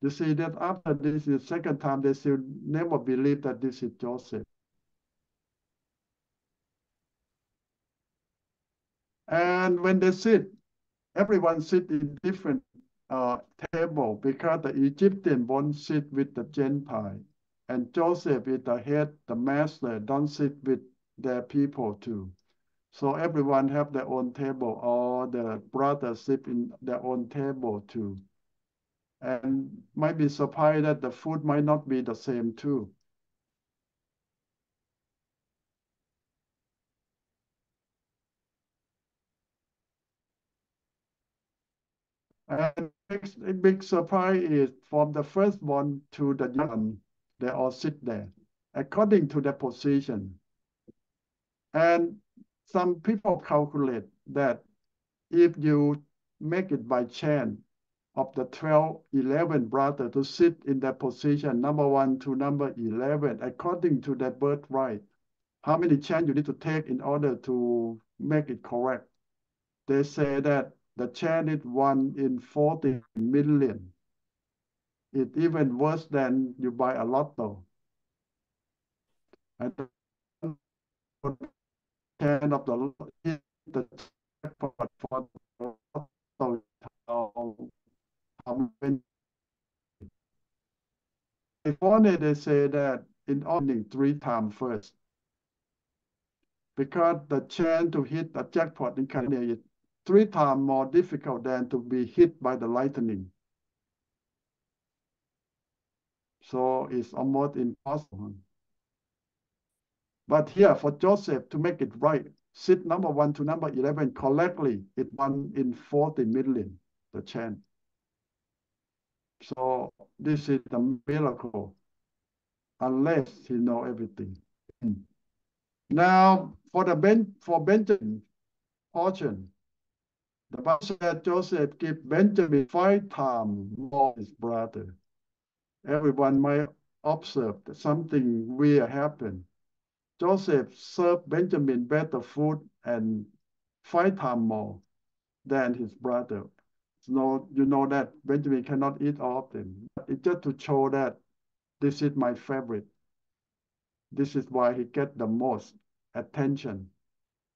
You see that after this is second time, they still never believe that this is Joseph. And when they sit, everyone sit in different table because the Egyptian won't sit with the Gentile. And Joseph is the head, the master, don't sit with their people too. So everyone have their own table, or the brothers sit in their own table too. And might be surprised that the food might not be the same too. And a big surprise is from the firstborn to the young, they all sit there according to their position. And some people calculate that if you make it by chance of the 12, 11 brothers to sit in that position, number 1 to number 11, according to their birthright, how many chance you need to take in order to make it correct? They say that the chance is 1 in 40 million. It's even worse than you buy a lotto. And the chance of the jackpot for the lotto, California, they say that in only 3 times first, because the chance to hit the jackpot in California is 3 times more difficult than to be hit by the lightning. So it's almost impossible. But here for Joseph to make it right, sit number 1 to number 11 correctly, it's 1 in 40 million, the chance. So this is the miracle, unless he know everything. Now for Benjamin portion, the Bible said Joseph gave Benjamin 5 times more his brother. Everyone might observe that something weird happened. Joseph served Benjamin better food and 5 times more than his brother. So you know that Benjamin cannot eat all of them. It's just to show that this is my favorite. This is why he get the most attention,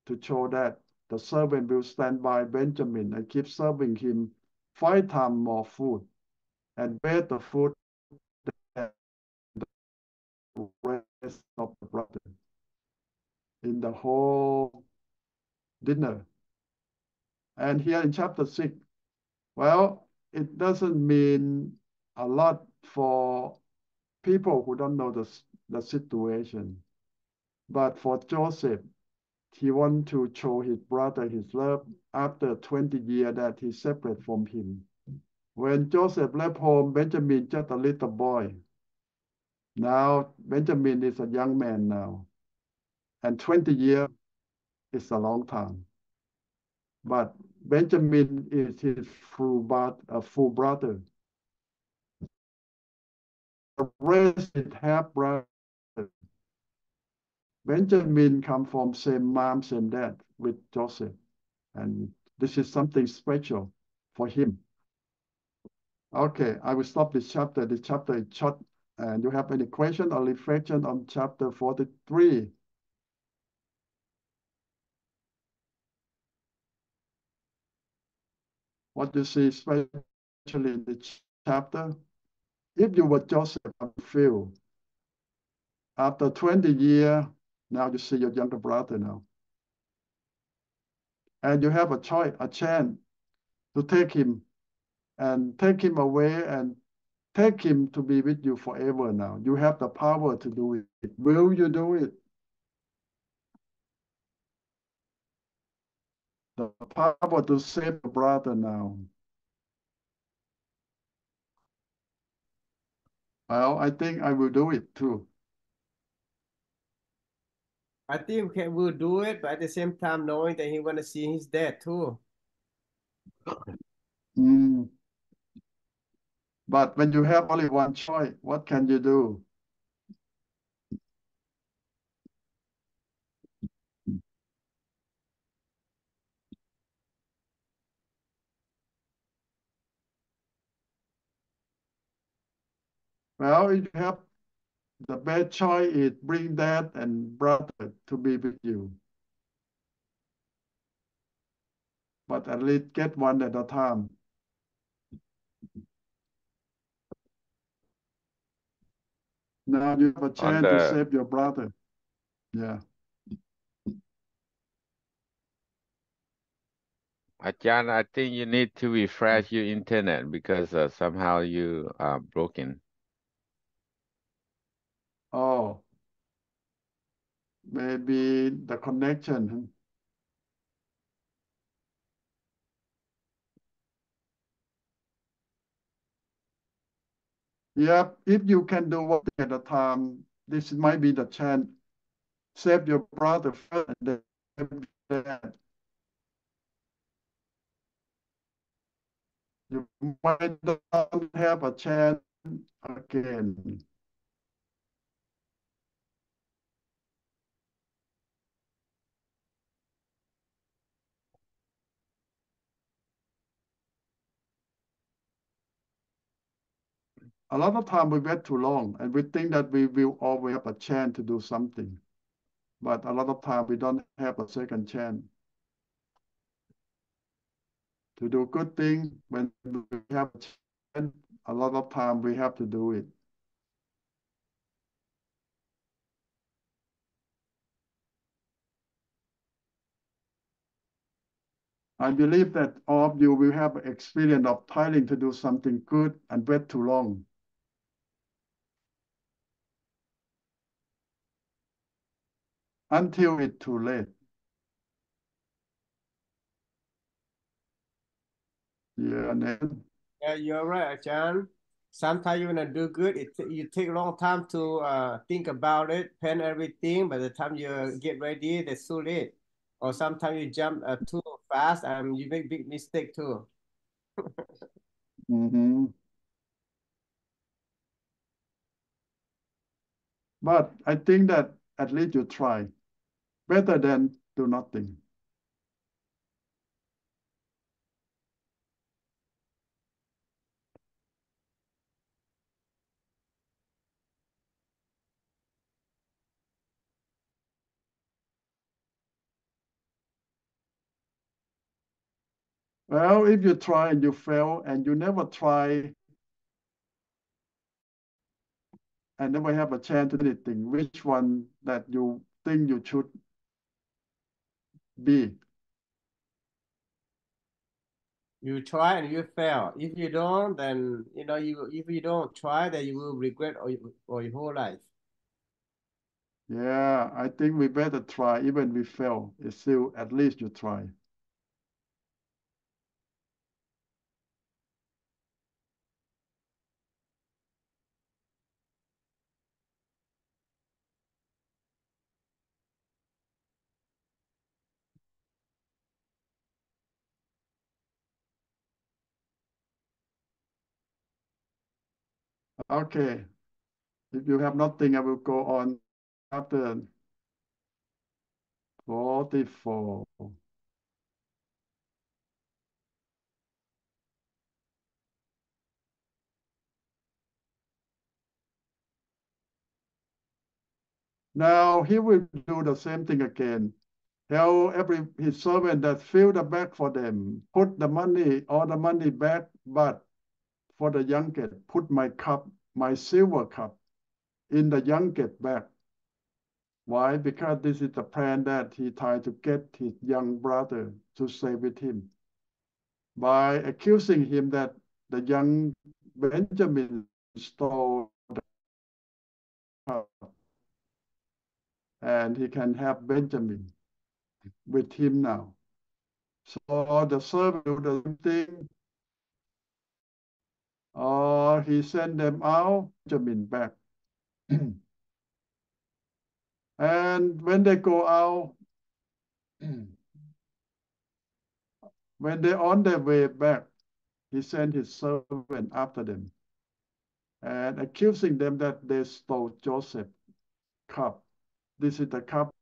to show that the servant will stand by Benjamin and keep serving him 5 times more food and better food than the rest of the brothers in the whole dinner. And here in chapter 6, well, it doesn't mean a lot for people who don't know the situation. But for Joseph, he wanted to show his brother his love after 20 years that he separated from him. When Joseph left home, Benjamin just a little boy. Now Benjamin is a young man now. And 20 years is a long time. But Benjamin is his full brother. The rest is half brother. Benjamin come from same mom, same dad with Joseph. And this is something special for him. Okay, I will stop this chapter. This chapter is short. And you have any question or reflection on chapter 43? What you see, especially in the chapter? If you were Joseph, I feel after 20 years, now you see your younger brother now. And you have a choice, a chance to take him and take him away and take him to be with you forever now. You have the power to do it. Will you do it? The power to save your brother now. Well, I think I will do it too. I think he will do it, but at the same time knowing that he want to see his dad too. Mm. But when you have only one choice, what can you do? Well, if you have the best choice is bring dad and brother to be with you. But at least get one at a time. Now you have a chance to save your brother. Yeah. อาจารย์ I think you need to refresh your internet because somehow you are broken. Oh, maybe the connection. Yeah, if you can do one at a time, this might be the chance. Save your brother first and then save dad. You might not have a chance again. A lot of time we wait too long and we think that we will always have a chance to do something. But a lot of time we don't have a second chance to do good thing. When we have a chance, a lot of time we have to do it. I believe that all of you will have experience of trying to do something good and wait too long. Until it's too late. Yeah, Yeah, you're right, Achan. Sometimes you wanna do good, you take a long time to think about it, plan everything. By the time you get ready, it's too late. Or sometimes you jump too fast and you make big mistake too. But I think that at least you try. Better than do nothing. Well, if you try and you fail and you never try and never have a chance to do anything, which one that you think you should be? You try and you fail. If you don't, then if you don't try, then you will regret all your whole life. Yeah, I think we better try. Even we fail, it's still at least you try. Okay. If you have nothing, I will go on chapter 44. Now he will do the same thing again. Tell his servant that fill the bag for them, put the money, all the money back, but for the youngest, put my cup, my silver cup, in the youngest bag. Why? Because this is the plan that he tried to get his young brother to stay with him. By accusing him that the young Benjamin stole the cup, and he can have Benjamin with him now. So the servant do the same thing. He sent them out, Benjamin back. And when they go out, when they're on their way back, he sent his servant after them and accusing them that they stole Joseph's cup. This is the cup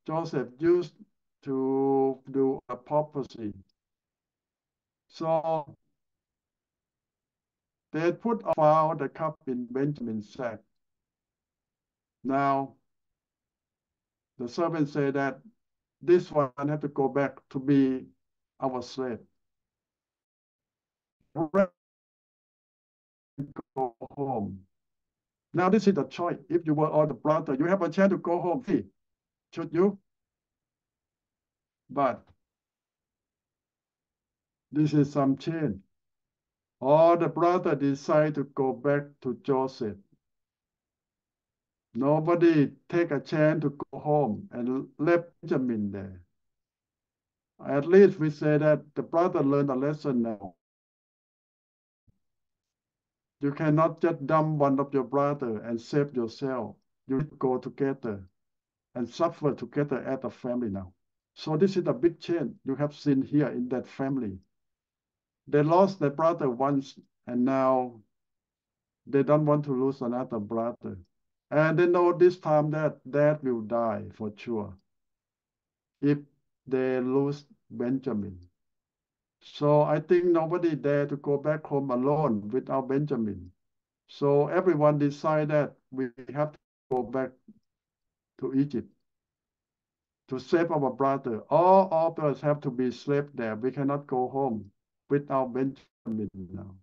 Joseph used to do a prophecy. So They found the cup in Benjamin's sack. Now, the servant said that this one had to go back to be our slave. Go home. Now, this is the choice. If you were all the brother, you have a chance to go home. See, should you? But this is some change. All the brother decide to go back to Joseph. Nobody take a chance to go home and left Benjamin there. At least we say that the brother learned a lesson now. You cannot just dump one of your brother and save yourself. You need to go together and suffer together as a family now. So this is a big change you have seen here in that family. They lost their brother once, and now they don't want to lose another brother. And they know this time that dad will die for sure if they lose Benjamin. So I think nobody dare to go back home alone without Benjamin. So everyone decided that we have to go back to Egypt to save our brother. All of us have to be slaves there. We cannot go home without Benjamin now.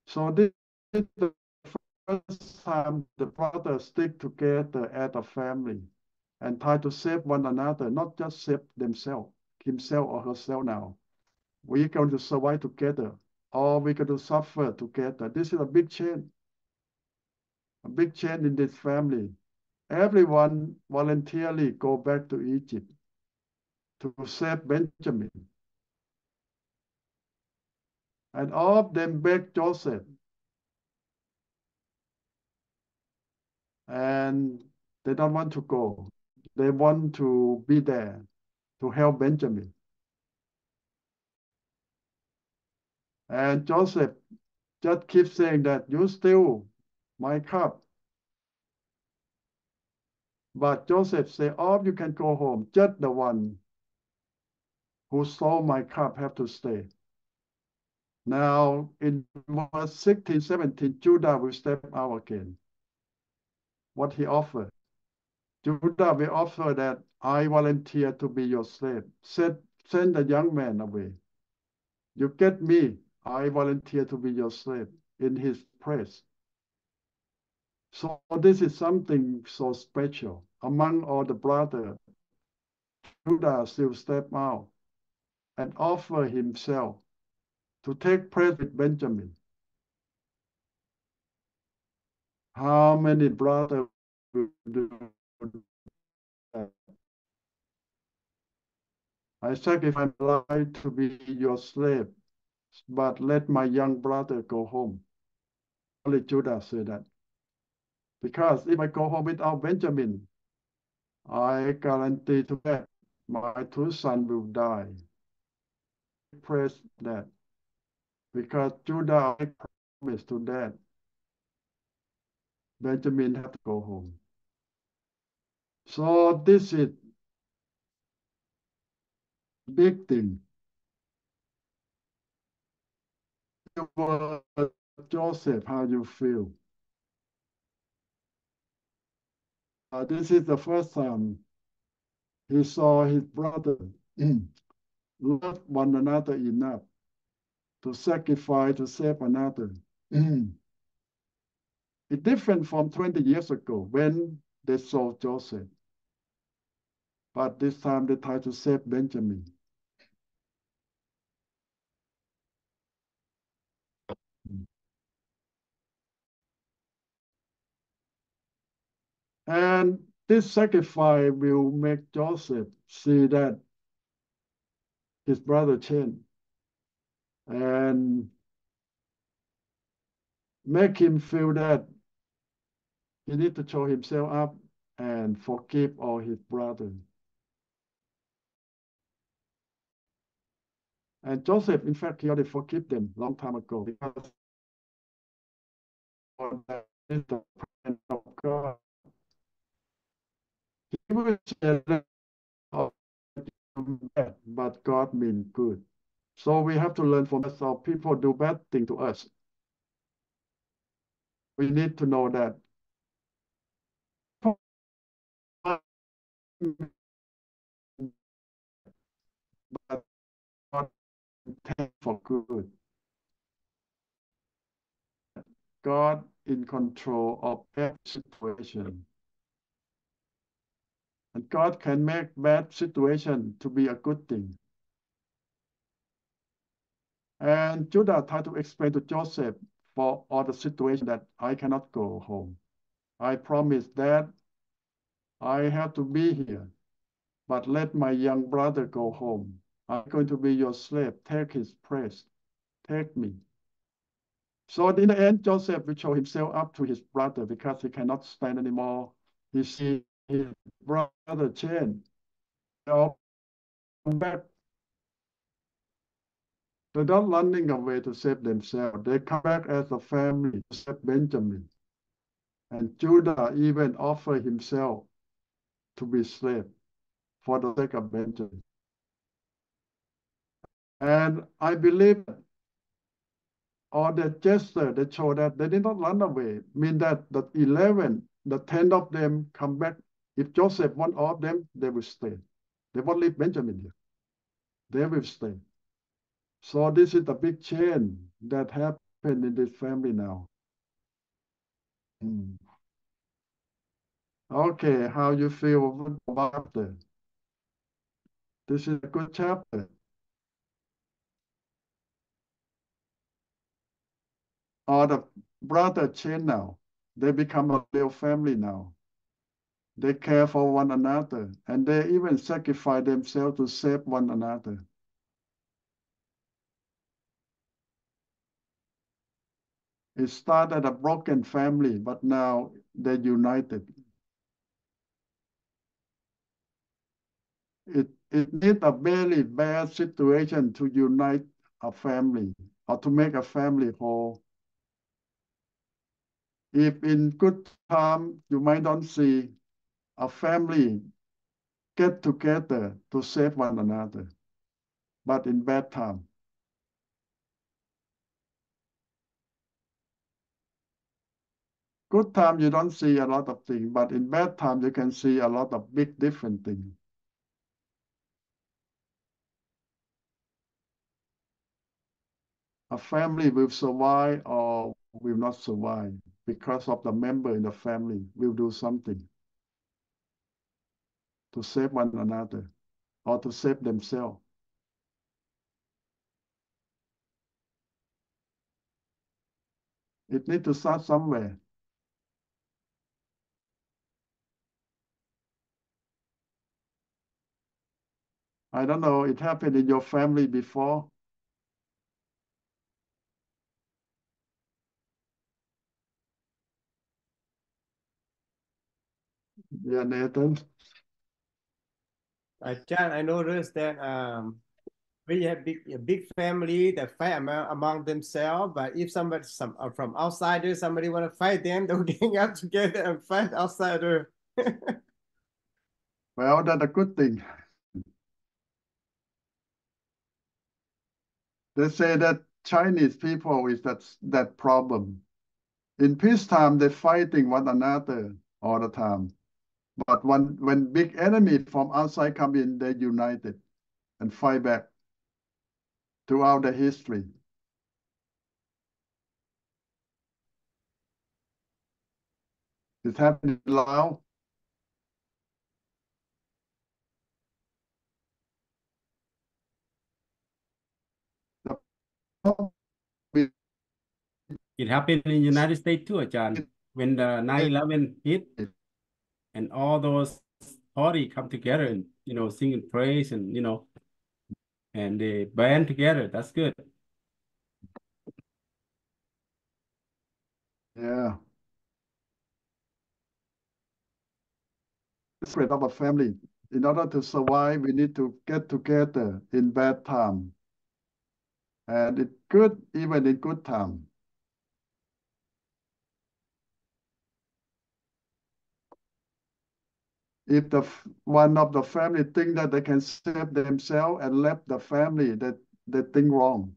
So this is the first time the brothers stick together as a family and try to save one another, not just save themselves, himself or herself now. We're going to survive together, or we're going to suffer together. This is a big change in this family. Everyone voluntarily go back to Egypt to save Benjamin. And all of them beg Joseph. And they don't want to go. They want to be there to help Benjamin. And Joseph just keeps saying that you steal my cup. But Joseph said, all of you can go home. Just the one who stole my cup have to stay. Now, in verse 16, 17, Judah will step out again. What he offered. Judah will offer that I volunteer to be your slave. Send the young man away. You get me, I volunteer to be your slave in his praise. So this is something so special. Among all the brothers, Judah still step out and offer himself to take praise with Benjamin. How many brothers will do that? I sacrifice my life to be your slave, but let my young brother go home. Only Judah said that. Because if I go home without Benjamin, I guarantee to that my two sons will die. Praise that. Because Judah promised to that Benjamin had to go home. So this is big thing. You were Joseph, how you feel? This is the first time he saw his brother love one another enough to sacrifice to save another. It's different from 20 years ago when they saw Joseph. But this time they tried to save Benjamin. And this sacrifice will make Joseph see that his brother changed and make him feel that he needs to show himself up and forgive all his brothers. And Joseph, in fact, he already forgave them long time ago because that is the plan of God. He will say that, oh, bad, but God means good. So we have to learn from us. So people do bad thing to us. we need to know that but God intends for good. God in control of every situation. And God can make bad situation to be a good thing. And Judah tried to explain to Joseph for all the situation that I cannot go home. I promise that I have to be here, but let my young brother go home. I'm going to be your slave. Take his place. Take me. So in the end, Joseph will show himself up to his brother because he cannot stand anymore. He sees his brother chained. They all come back. They're not running away to save themselves. They come back as a family to save Benjamin. And Judah even offered himself to be slave for the sake of Benjamin. And I believe or the gesture that show that they did not run away, mean that the 11, the 10 of them come back. If Joseph want all of them, they will stay. They won't leave Benjamin here. They will stay. So this is the big change that happened in this family now. Okay, how you feel about that? This is a good chapter. Or the brother change now. They become a real family now. They care for one another, and they even sacrifice themselves to save one another. It started a broken family, but now they're united. It needs a very bad situation to unite a family or to make a family whole. If in good time, you might not see a family get together to save one another, but in bad time. Good time, you don't see a lot of things, but in bad time, you can see a lot of big different things. A family will survive or will not survive because of the member in the family will do something to save one another or to save themselves. It needs to start somewhere. I don't know, it happened in your family before. Yeah, Nathan. John, I noticed that when you have a big family that fight among themselves, but if somebody from outsider, somebody want to fight them, they'll gang up together and fight outsider. Well, that's a good thing. They say that Chinese people is that problem. In peacetime, they're fighting one another all the time. But when big enemy from outside come in, they united and fight back throughout the history. It's happening in Laos. It happened in the United States too, Ajahn, when the 9/11 hit and all those parties come together and, singing praise and, and they band together. That's good. Yeah. The spirit of a family. In order to survive, we need to get together in bad time. And it's good even in good time. If one of the family think that they can save themselves and left the family, that they think wrong.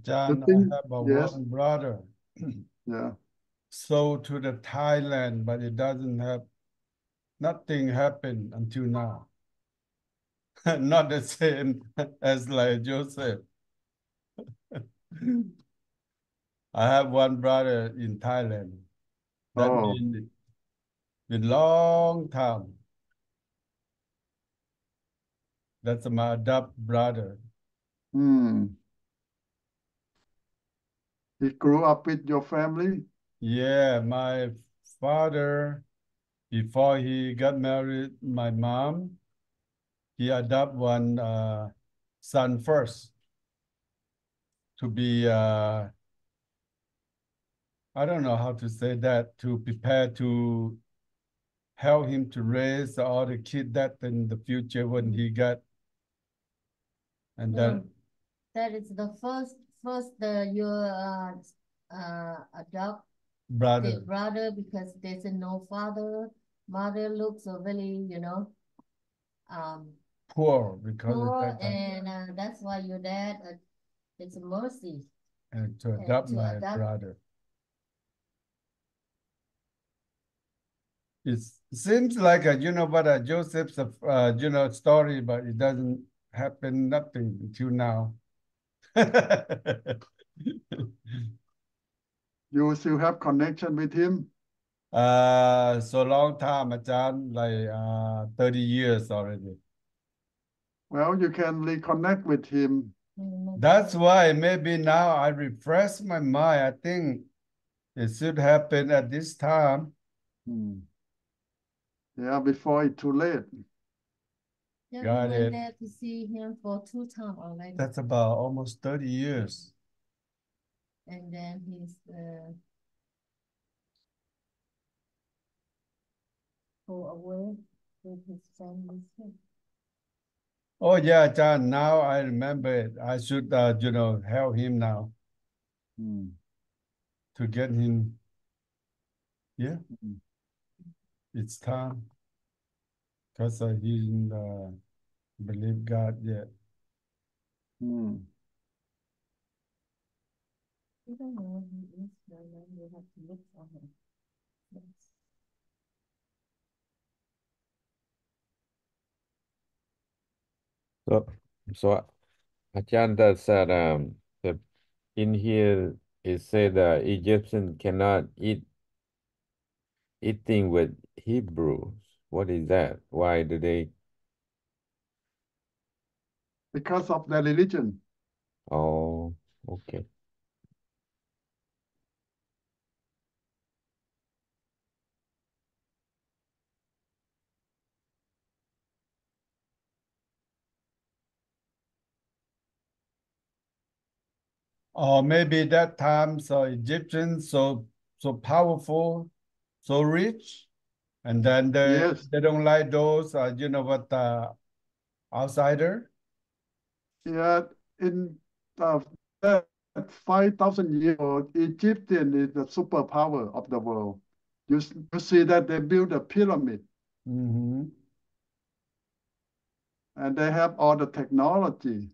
John, I thing, have yes, one brother yeah. sold to the Thailand, but it doesn't have, nothing happened until now. Not the same as like Joseph. I have one brother in Thailand. That Oh, been long time. That's my adopted brother. He grew up with your family? Yeah, my father, before he got married, my mom, he adopted one son first to be, I don't know how to say that, to prepare to help him to raise all the kids that in the future when he got, and No, then that is the first your adopt the brother, brother because there's no father. Mother looks so very, poor because of poor, that time, and that's why your dad it's a mercy and to adopt to my adopt. brother. It seems like Joseph's story, but it doesn't happen nothing until now. You still have connection with him? So long time, Ajahn, like 30 years already. Well, you can reconnect with him. That's why maybe now I refresh my mind. I think it should happen at this time. Yeah, before it's too late. Yeah, Got we went it. there to see him for 2 times already, That's about almost 30 years. and then he's go away with his family. Oh yeah, John, now I remember it. I should, help him now to get him. Yeah, it's time because he didn't believe God yet. Hmm. We don't know who he is, so then we have to look for him. Yes. So Ajahn, that said the in here it said Egyptian cannot eating with Hebrews. What is that? Why do they? Because of their religion. Oh, okay. Or maybe that time, so Egyptians so powerful, so rich, and then Yes. they don't like those, outsider. Yeah, in that 5,000 years old, Egyptian is the superpower of the world. You see that they build a pyramid Mm-hmm. and they have all the technology.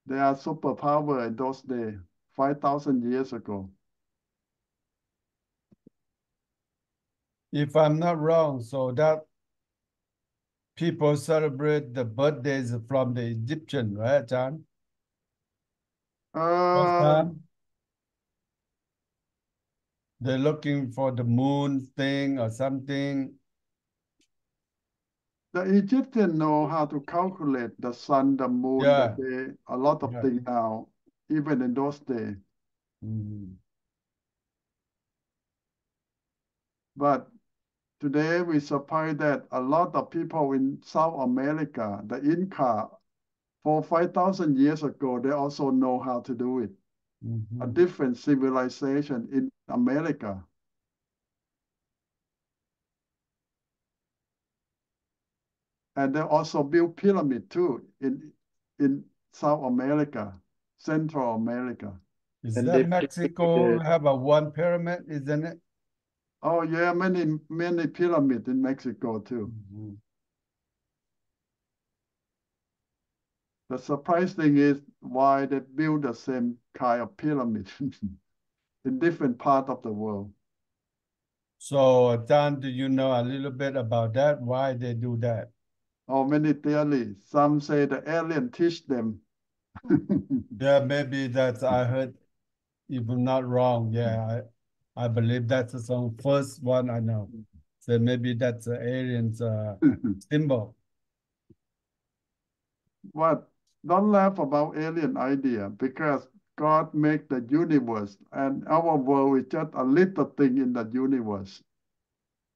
They are superpower in those days, 5,000 years ago. If I'm not wrong, so that people celebrate the birthdays from the Egyptian, right, John? First time they're looking for the moon thing or something. The Egyptians know how to calculate the sun, the moon, Yeah. the day, a lot of Yeah. things now, even in those days. Mm-hmm. But today we surprised that a lot of people in South America, the Inca, for 5,000 years ago, they also know how to do it. Mm-hmm. A different civilization in America. And they also built pyramid too in South America, Central America. Is And that they Mexico have a one pyramid, isn't it? Oh yeah, many pyramid in Mexico too. Mm-hmm. The surprise thing is why they build the same kind of pyramid in different parts of the world. So, John, do you know a little bit about that? Why they do that? Oh, many theories. Some say the alien teach them. Yeah, maybe that's I heard. If I'm not wrong, yeah, I believe that's the first one I know. So maybe that's the alien's symbol. What? Don't laugh about alien idea because God made the universe and our world is just a little thing in the universe.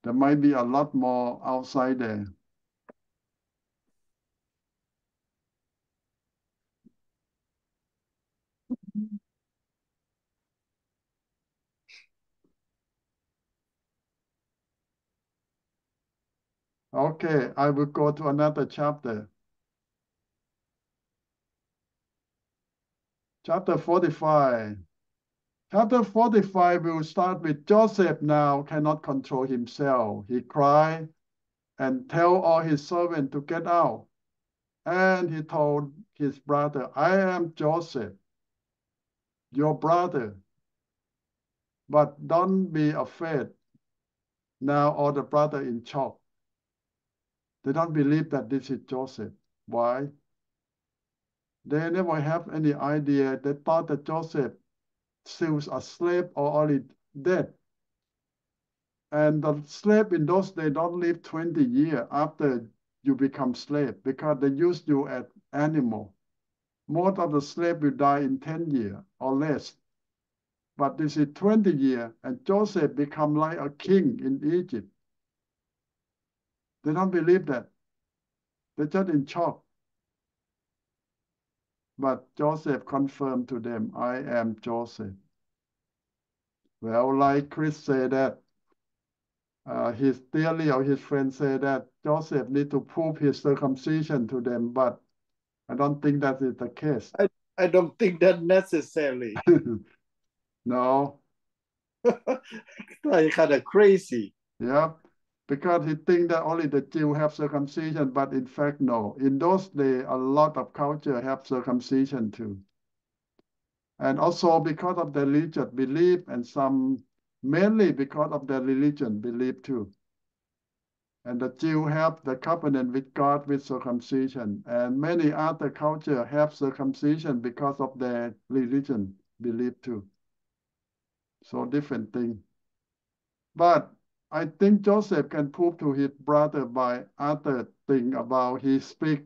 There might be a lot more outside there. Okay, I will go to another chapter. Chapter 45. Chapter 45 will start with Joseph now cannot control himself. He cried and tell all his servants to get out. And he told his brother, I am Joseph, your brother. But don't be afraid. Now all the brothers in shock. They don't believe that this is Joseph. Why? They never have any idea. They thought that Joseph still a slave or already dead. And the slave in those days don't live 20 years after you become slave because they use you as animal. Most of the slave will die in 10 years or less. But this is 20 years, and Joseph become like a king in Egypt. They don't believe that. They're just in shock. But Joseph confirmed to them, I am Joseph. Well, like Chris said that, his theory or his friend said that Joseph need to prove his circumcision to them, but I don't think that is the case. I don't think that necessarily. No. Like kind of crazy. Yeah, because he think that only the Jew have circumcision, but in fact, no. In those days, a lot of culture have circumcision too. And also because of their religious belief, and some mainly because of their religion belief too. And the Jew have the covenant with God with circumcision, and many other culture have circumcision because of their religion belief too. So different thing. But I think Joseph can prove to his brother by other thing about he speak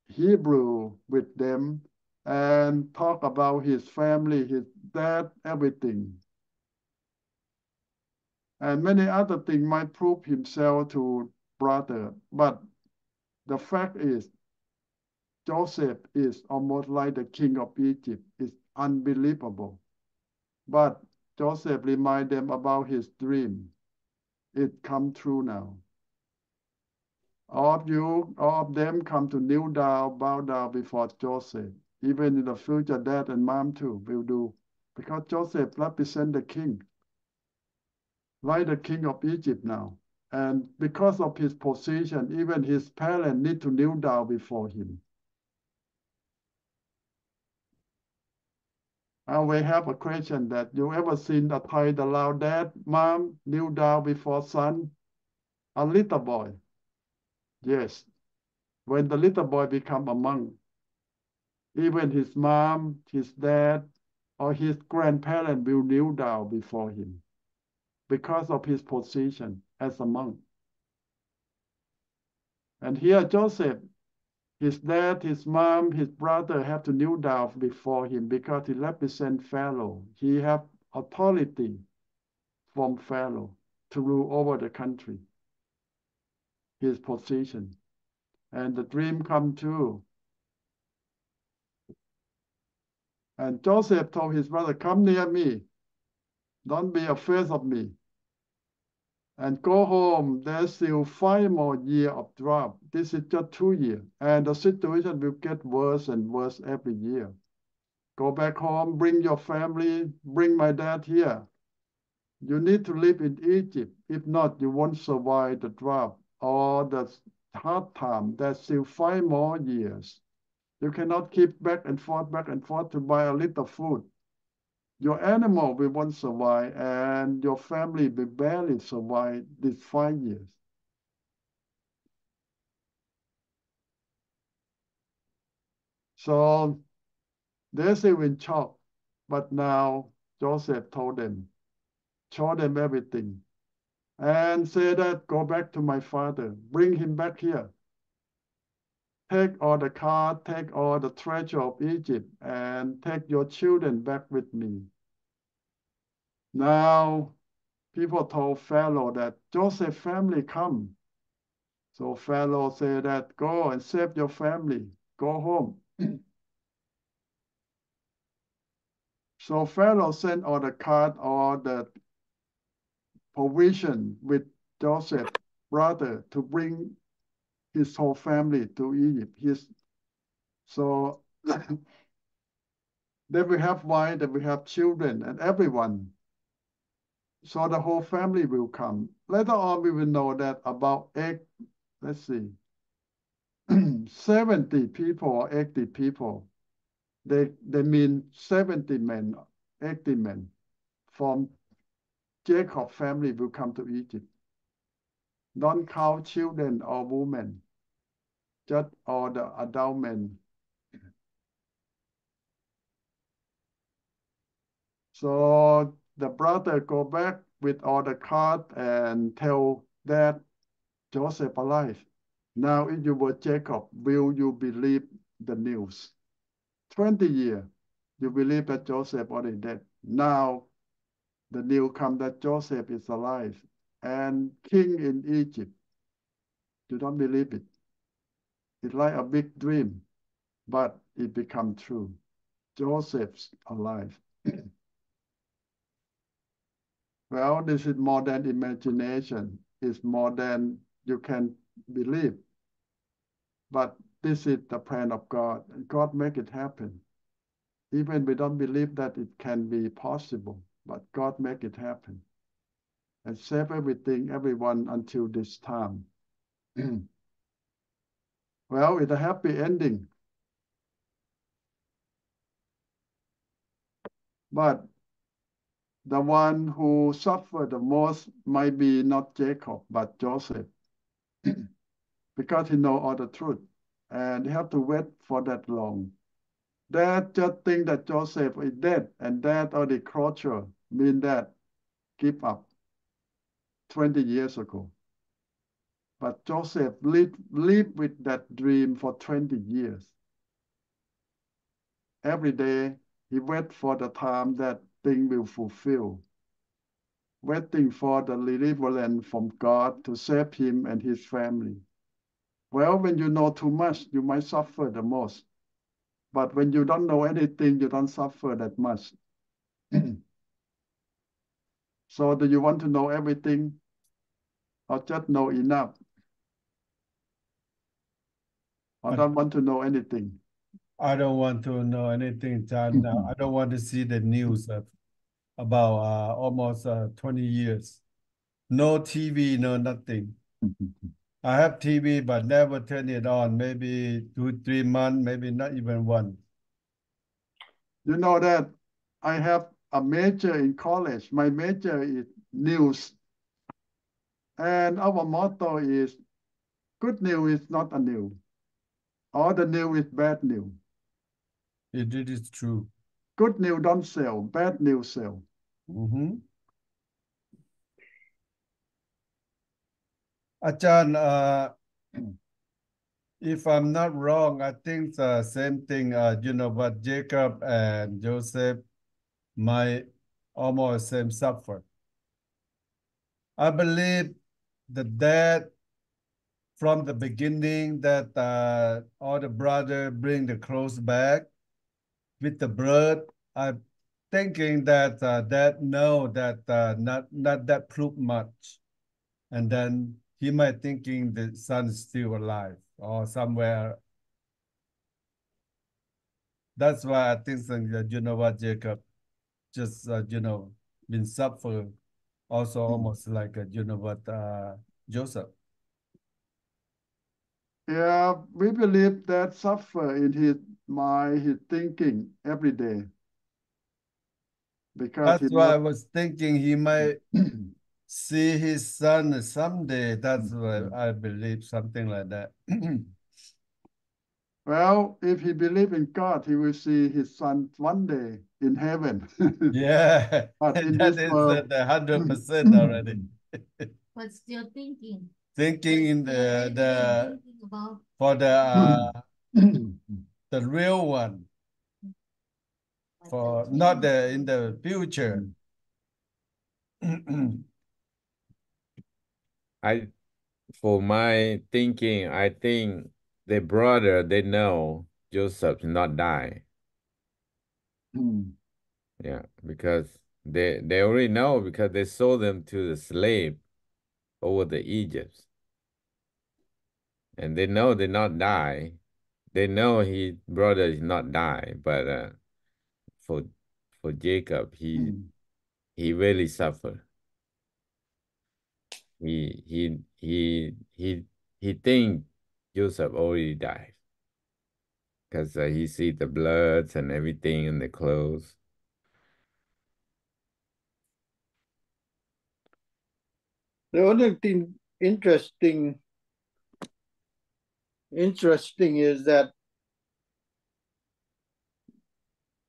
Hebrew with them and talk about his family, his dad, everything. And many other things might prove himself to brother. But the fact is, Joseph is almost like the king of Egypt. It's unbelievable. But Joseph remind them about his dream. It come true now. All of them come to kneel down, bow down before Joseph. Even in the future, dad and mom too will do. Because Joseph represents the king, like the king of Egypt now. And because of his position, even his parents need to kneel down before him. We have a question that you ever seen a Thai-Lao dad, mom kneel down before son? A little boy. Yes. When the little boy become a monk, even his mom, his dad, or his grandparents will kneel down before him because of his position as a monk. And here Joseph, his dad, his mom, his brother have to kneel down before him because he represents Pharaoh. He have authority from Pharaoh to rule over the country, his position. And the dream come true. And Joseph told his brother, come near me. Don't be afraid of me. And go home. There's still 5 more years of drought. This is just 2 years. And the situation will get worse and worse every year. Go back home, bring your family, bring my dad here. You need to live in Egypt. If not, you won't survive the drought or the hard time, that's still 5 more years. You cannot keep back and forth to buy a little food. Your animal will won't survive, and your family will barely survive these 5 years. So they're still in shock, but now Joseph told them, show them everything, and say that, go back to my father, bring him back here. Take all the card, take all the treasure of Egypt, and take your children back with me. Now, people told Pharaoh that Joseph's family come. So Pharaoh said that, go and save your family, go home. So Pharaoh sent all the card, all the provision with Joseph's brother to bring his whole family to Egypt. So they will have wife, they will have children, and everyone. So the whole family will come. Later on, we will know that about 70 people or 80 people. They mean 70 men, 80 men from Jacob's family will come to Egypt. Don't count children or women, just all the adult men. So the brother go back with all the card and tell that Joseph alive. Now, if you were Jacob, will you believe the news? 20 years, you believe that Joseph already dead. Now, the news comes that Joseph is alive and king in Egypt. You don't believe it. It's like a big dream, but it becomes true. Joseph's alive. Well, this is more than imagination. It's more than you can believe. But this is the plan of God, and God make it happen. Even we don't believe that it can be possible, but God make it happen and save everything, everyone until this time. Well, it's a happy ending. But the one who suffered the most might be not Jacob, but Joseph, because he know all the truth, and he have to wait for that long. That just think that Joseph is dead, and that already closure mean that give up 20 years ago. But Joseph lived with that dream for 20 years. Every day, he wait for the time that thing will fulfill, waiting for the deliverance from God to save him and his family. Well, when you know too much, you might suffer the most. But when you don't know anything, you don't suffer that much. So do you want to know everything or just know enough? Or don't want to know anything? I don't want to know anything, John. I don't want to see the news about almost 20 years. No TV, no nothing. I have TV, but never turn it on. Maybe 2-3 months, maybe not even one. You know that I have a major in college. My major is news. And our motto is, good news is not a news. All the news is bad news. It is true. Good news don't sell, bad news sell. Achan, if I'm not wrong, I think the same thing, but Jacob and Joseph might almost same suffer. I believe the dad from the beginning that all the brother bring the clothes back with the blood. I'm thinking that dad know that not that proof much, and then he might thinking the son is still alive or somewhere. That's why I think that Jacob just been suffer also almost like Joseph. Yeah, we believe that suffer in his mind, his thinking every day. Because That's he why I not was thinking he might see his son someday. That's what I believe, something like that. well, if he believe in God, he will see his son one day in heaven. Yeah, But in that this is world, the 100% already. What's still thinking? Thinking in the thinking about for the real one, for not the in the future. For my thinking, I think their brother, they know Joseph not die. Yeah, because they already know because they sold them to the slave over the Egypt. And they know they not die. They know his brother is not die, but for Jacob, he really suffered. He think Joseph already died because he see the bloods and everything in the clothes. The only thing interesting is that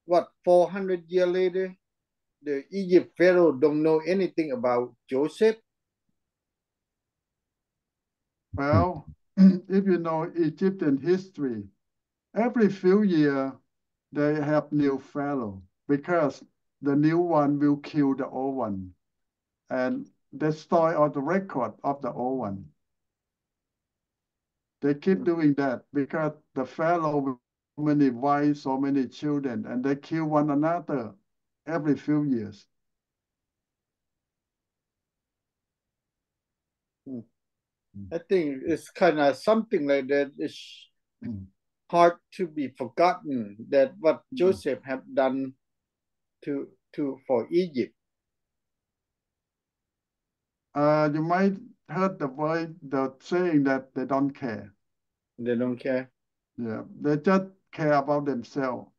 what 400 years later, the Egypt Pharaoh don't know anything about Joseph. well, if you know Egyptian history, every few years they have new pharaoh because the new one will kill the old one and destroy all the record of the old one. They keep doing that because the pharaoh with so many wives, so many children, and they kill one another every few years. I think it's kind of something like that. It's hard to be forgotten that what Joseph have done to for Egypt. You might heard the saying that they don't care. They don't care. Yeah, they just care about themselves.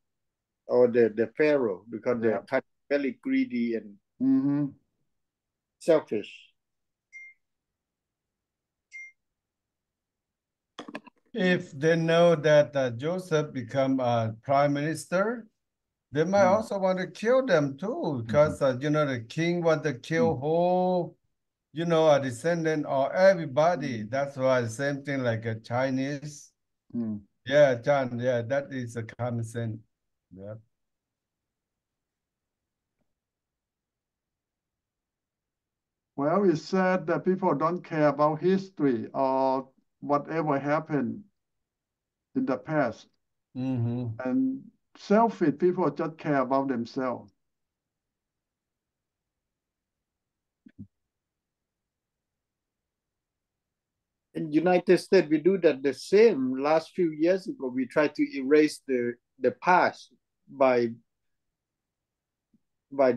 Or the Pharaoh, because Yeah. they're kind of very greedy and selfish. If they know that Joseph become prime minister, they might also want to kill them too, because the king want to kill whole, a descendant or everybody. That's why same thing like a Chinese. Yeah, John. Yeah, that is a common sense. Yeah. Well, it's said that people don't care about history or whatever happened in the past. And selfish people just care about themselves. In United States, we do that the same. Last few years ago, we tried to erase the past by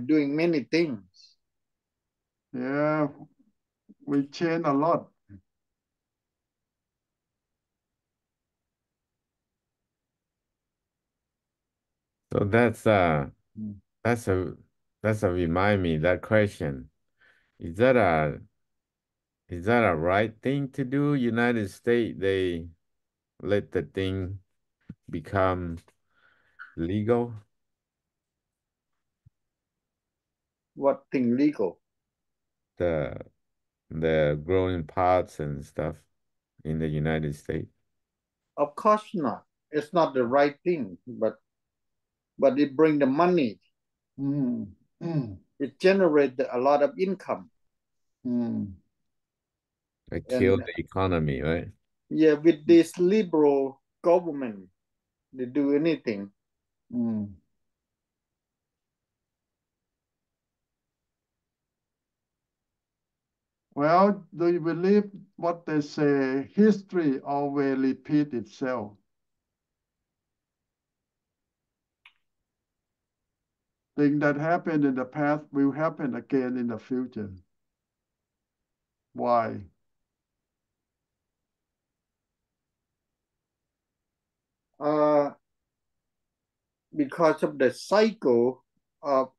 doing many things. Yeah, we change a lot. So that's a remind me that question. Is that a right thing to do? United States, they let the thing become legal? What thing legal? The growing pots and stuff in the United States. Of course not. It's not the right thing, but it bring the money. It generates a lot of income. It killed the economy, right? Yeah, with this liberal government, they do anything. Well, do you believe what they say? History always repeats itself. Things that happened in the past will happen again in the future. Why? because of the cycle of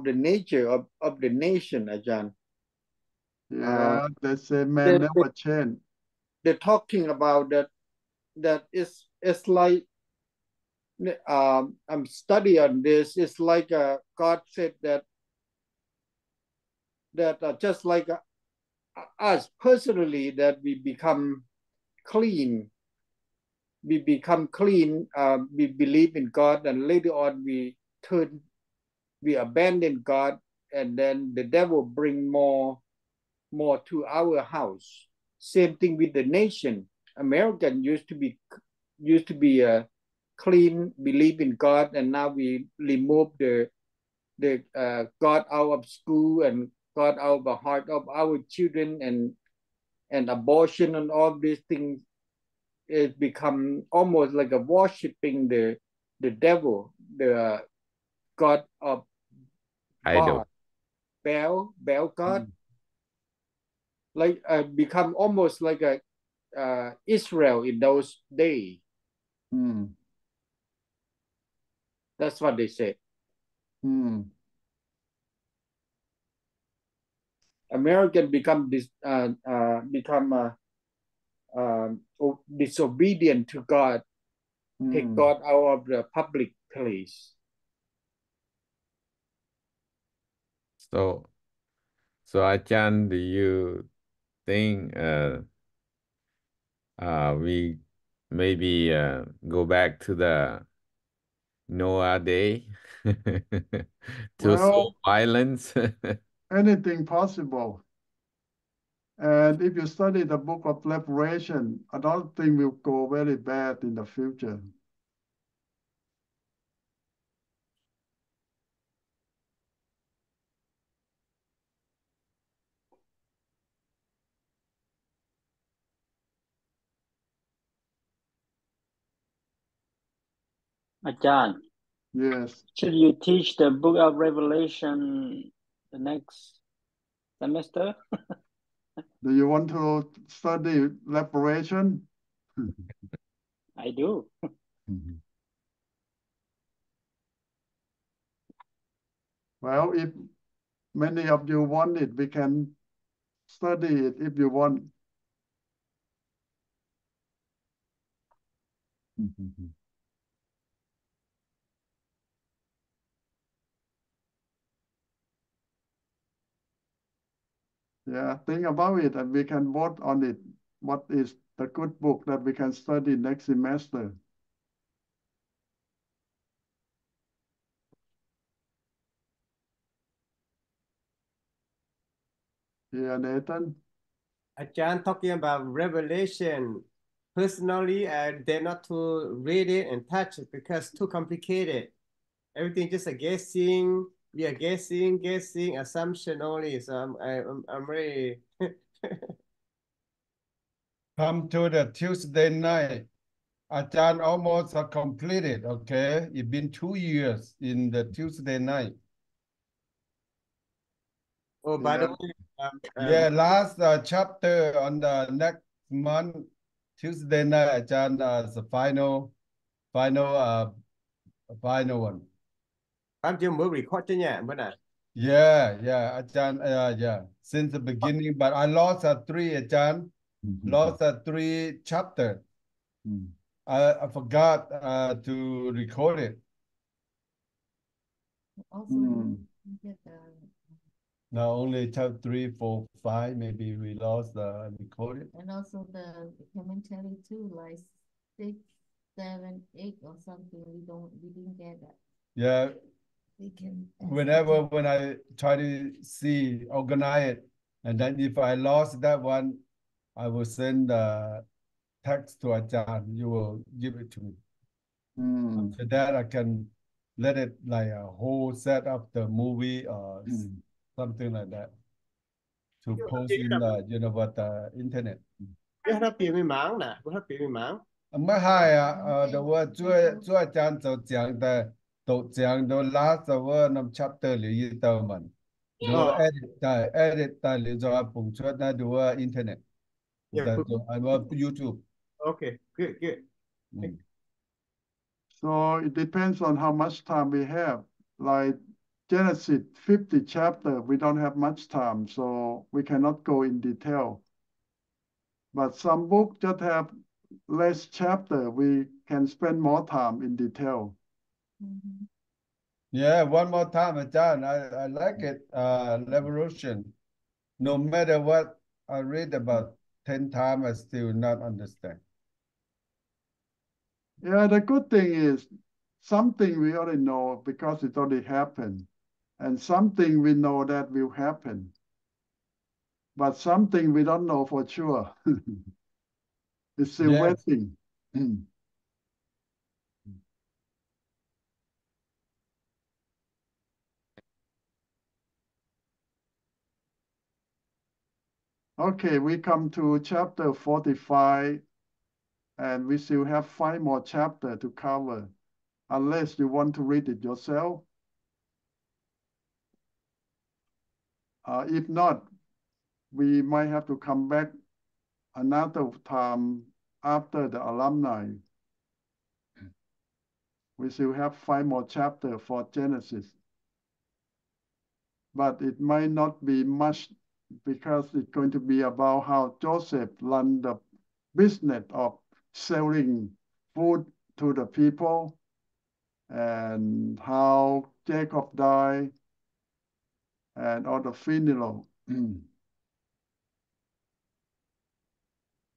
the nature of the nation, Ajahn. Yeah, they say man never change. They're talking about that it's like I'm studying on this. It's like God said that just like us personally, that we become clean. We become clean. We believe in God, and later on we abandon God, and then the devil bring more to our house. Same thing with the nation. American used to be clean, believe in God, and now we remove the God out of school and God out of the heart of our children, and abortion and all these things. It become almost like a worshiping the devil, the God of Idol. Baal God, like become almost like a Israel in those days. That's what they say. American become disobedient to God, take God out of the public place. So Ajahn, do you think we maybe go back to the Noah day to solve violence? Anything possible. And if you study the book of Revelation, I don't think will go very bad in the future. Ajahn, Yes. should you teach the book of Revelation the next semester? Do you want to study Revelation? I do. Well, if many of you want it, we can study it if you want. Yeah, think about it and we can vote on it. What is the good book that we can study next semester? Yeah, Nathan? Ajahn talking about Revelation. Personally, I dare not to read it and touch it because too complicated. Everything just a guessing. We are guessing, assumption only. So I'm really. Come to the Tuesday night. Ajahn almost completed, okay? It's been 2 years in the Tuesday night. Oh, by the way, yeah, last chapter on the next month, Tuesday night, Ajahn, the final one. I'm just mới record chứ nhỉ, bữa nào. Yeah, Ajahn, yeah, since the beginning, but I lost 3, Ajahn, lost 3 chapters. I forgot to record it. Also, you get Now only chapter 3, 4, 5, maybe we lost the recording. and also the commentary too, like 6, 7, 8 or something. We didn't get that. Yeah. We can Whenever when I try to see organize it, and then if I lost that one, I will send the text to Ajahn. You will give it to me. After that, I can let it like a whole set of the movie or something like that to post in the the internet. 不要别没忙呢，不要别没忙。ไม่ให้แต่ว่าช่วยอาจารย์จะ讲的都讲的 last ว่านำ chapter หรือยี่ตัวมันดูว่า edit ได้หรือจะปุ่มช่วยได้ดูว่า internet แต่ตัวอันว่า YouTube. Okay, good. So it depends on how much time we have. Like Genesis 50 chapter, we don't have much time, so we cannot go in detail. But some books just have less chapter. We can spend more time in detail. Yeah, one more time, Ajahn. I like it. Revolution. No matter what I read about 10 times, I still not understand. Yeah, the good thing is something we already know because it already happened. And something we know that will happen. But something we don't know for sure. It's still Yes. waiting. Okay, we come to chapter 45, and we still have 5 more chapters to cover, unless you want to read it yourself. If not, we might have to come back another time after the alumni. We still have 5 more chapters for Genesis. But it might not be much because it's going to be about how Joseph ran the business of selling food to the people and how Jacob died and all the funeral.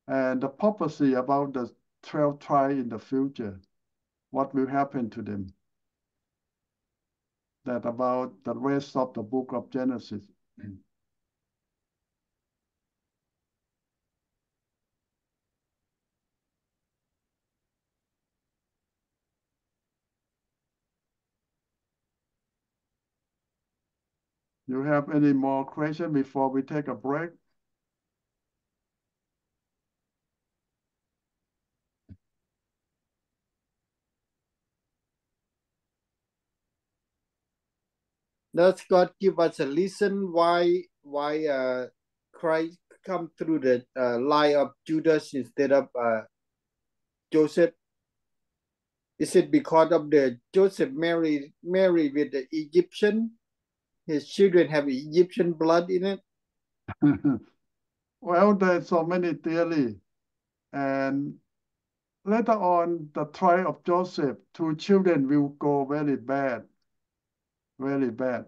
And the prophecy about the 12 tribes in the future, what will happen to them. That about the rest of the book of Genesis. You have any more questions before we take a break? Does God give us a reason why Christ come through the line of Judas instead of Joseph? Is it because of the Joseph married with the Egyptian? His children have Egyptian blood in it? Well, there's so many theories. And later on, the trial of Joseph, 2 children will go very bad. Very bad.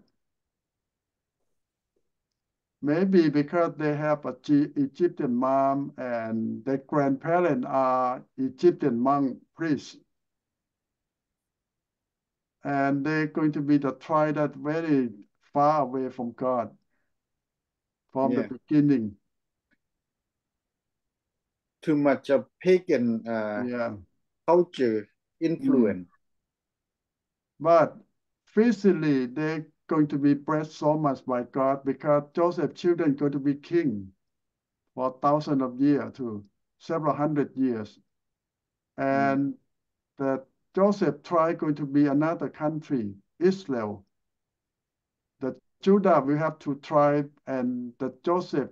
Maybe because they have a Egyptian mom and their grandparents are Egyptian monk priests. And they're going to be the tribe that very far away from God from the beginning. Too much of pagan culture influence. But physically, they're going to be blessed so much by God because Joseph's children going to be king for thousands of years to several hundred years. And that Joseph tried going to be another country, Israel. The Judah will have 2 tribes, and the Joseph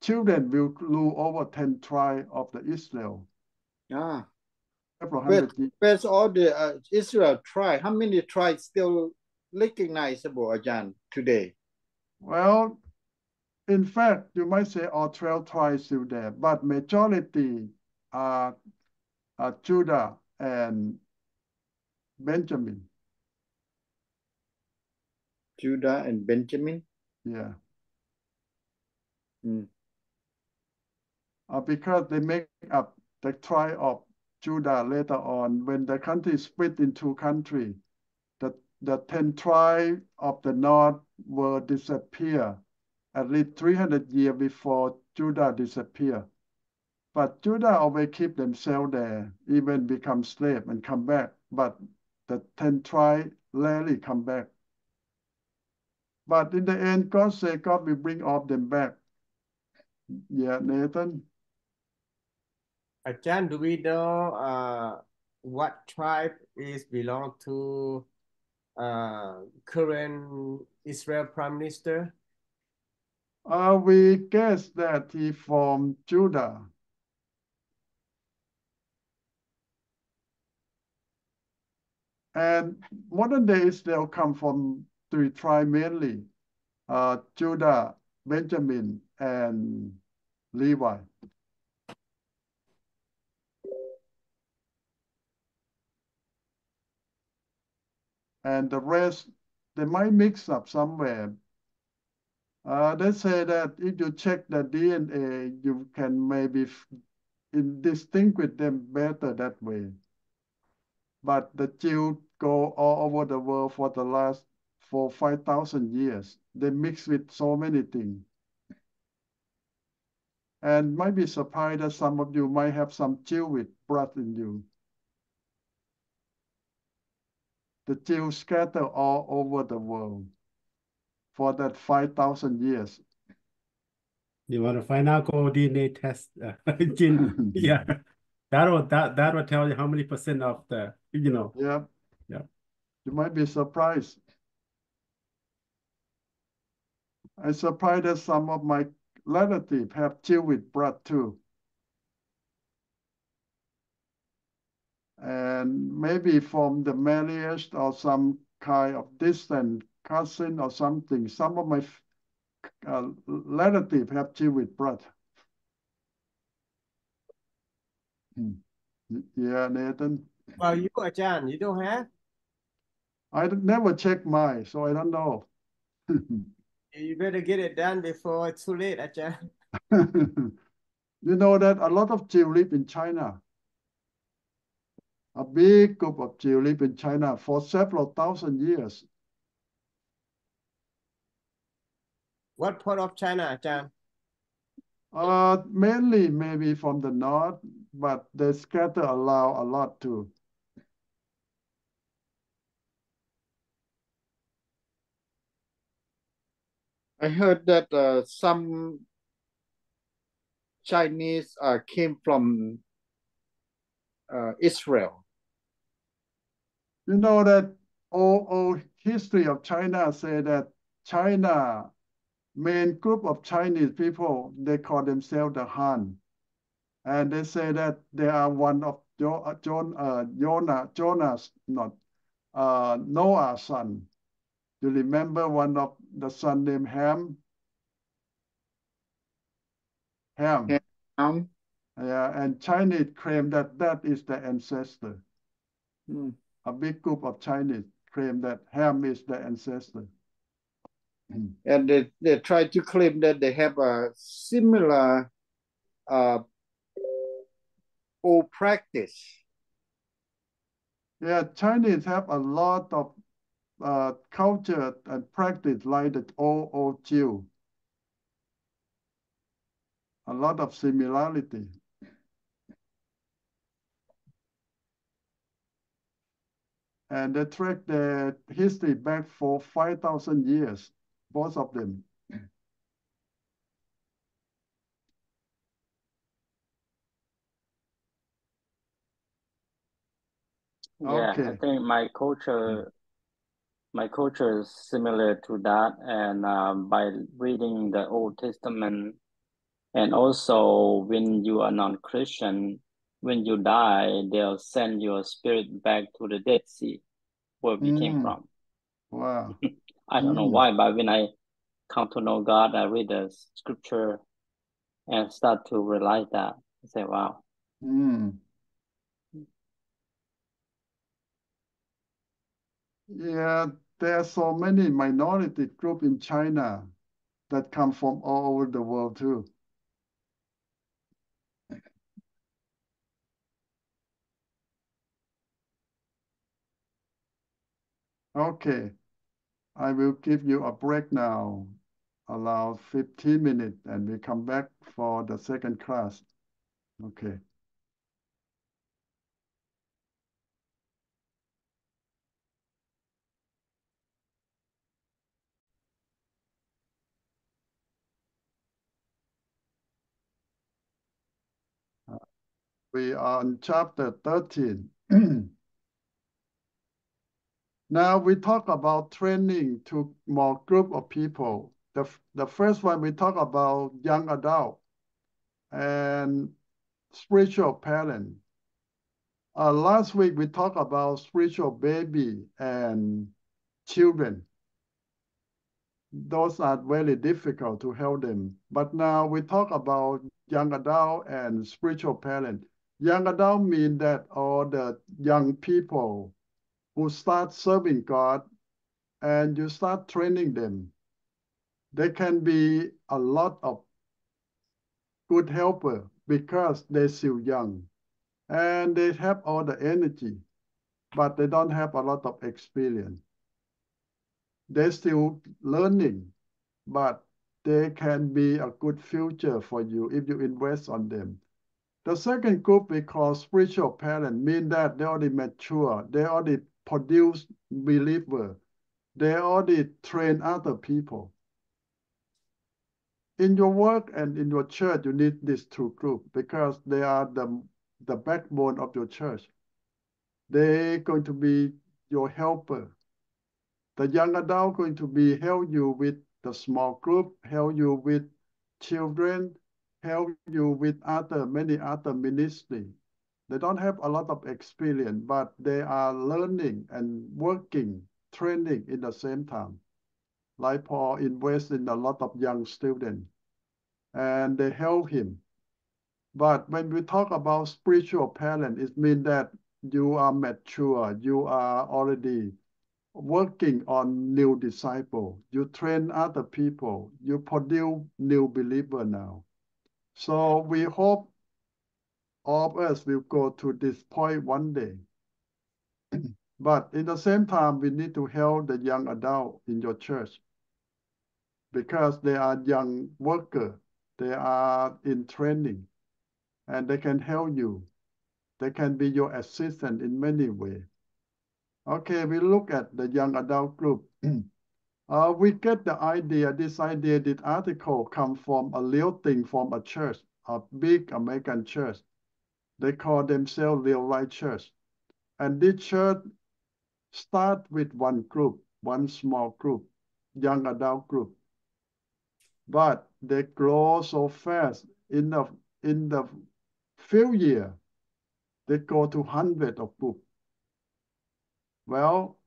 children will rule over 10 tribes of the Israel. Several hundred years. Where's all the Israel tribe? How many tribes still recognizable, Ajahn, today? Well, in fact, you might say all 12 tribes still there, but majority are Judah and Benjamin. Judah and Benjamin? Yeah. Because they make up the tribe of Judah later on. When the country split into 2 countries, the 10 tribes of the north will disappear at least 300 years before Judah disappear. But Judah always keep themselves there, even become slave and come back. But the 10 tribes rarely come back. But in the end, God said God will bring all of them back. Yeah, Nathan? Ajahn, do we know what tribe is belong to current Israel Prime Minister? We guess that he from Judah. And modern day Israel come from 3 tribes mainly, Judah, Benjamin, and Levi. And the rest, they might mix up somewhere. They say that if you check the DNA, you can maybe distinguish them better that way. But the Jews go all over the world for the last 5,000 years. They mix with so many things. And might be surprised that some of you might have some Jewish blood in you. The Jews scatter all over the world for that 5,000 years. You want to find out, go DNA test, Jin, yeah. That will tell you how many percent of the, Yeah. Yeah. You might be surprised. I'm surprised that some of my relatives have Jewish blood too. And maybe from the marriage or some kind of distant cousin or something. Some of my relatives have Jewish blood. Yeah, Nathan. Well, you, Ajahn, you don't have? I never check mine, so I don't know. You better get it done before it's too late, Ajahn. You know that a lot of Jews live in China. A big group of Jews live in China for several thousand years. What part of China, Ajahn? Mainly maybe from the north, but they scatter around a lot too. I heard that some Chinese came from Israel. You know that all history of China say that China, main group of Chinese people, they call themselves the Han. And they say that they are one of Noah's son. You remember one of the son named Ham? Ham. Yeah, and Chinese claim that that is the ancestor. A big group of Chinese claim that Ham is the ancestor. And they try to claim that they have a similar old practice. Yeah, Chinese have a lot of culture and practice like the old Jew. A lot of similarity. And they track their history back for 5,000 years, both of them. Yeah, Okay. I think my culture is similar to that, and by reading the Old Testament, and also when you are non-Christian, when you die, they'll send your spirit back to the Dead Sea, where we came from. Wow. I don't know why, but when I come to know God, I read the scripture and start to realize that. I say, wow. Yeah, there are so many minority groups in China that come from all over the world too. Okay, I will give you a break now, allow 15 minutes, and we come back for the second class. Okay. We are on chapter 13. Now we talk about training to more group of people. The first one we talk about young adult and spiritual parent. Last week we talked about spiritual baby and children. Those are very difficult to help them. But now we talk about young adult and spiritual parent. Young adult mean that all the young people who start serving God and you start training them. They can be a lot of good helper because they're still young and they have all the energy, but they don't have a lot of experience. They're still learning, but they can be a good future for you if you invest on them. The second group we call spiritual parent, mean that they already mature, they already produce believer, they already train other people. In your work and in your church, you need these two groups because they are the backbone of your church. They're going to be your helper. The young adult going to be help you with the small group, help you with children, help you with many other ministry. They don't have a lot of experience, but they are learning and working, training in the same time. Like Paul invests in a lot of young students, and they help him. But when we talk about spiritual parent, it means that you are mature, you are already working on new disciple, you train other people, you produce new believer now. So we hope all of us will go to this point one day. But in the same time, we need to help the young adult in your church because they are young workers, they are in training, and they can help you. They can be your assistant in many ways. Okay, we look at the young adult group. We get the idea, this article come from a real thing from a church, a big American church. They call themselves Real Life Church. And this church start with one group, one small group, young adult group. But they grow so fast in the few years, they go to hundreds of groups. Well,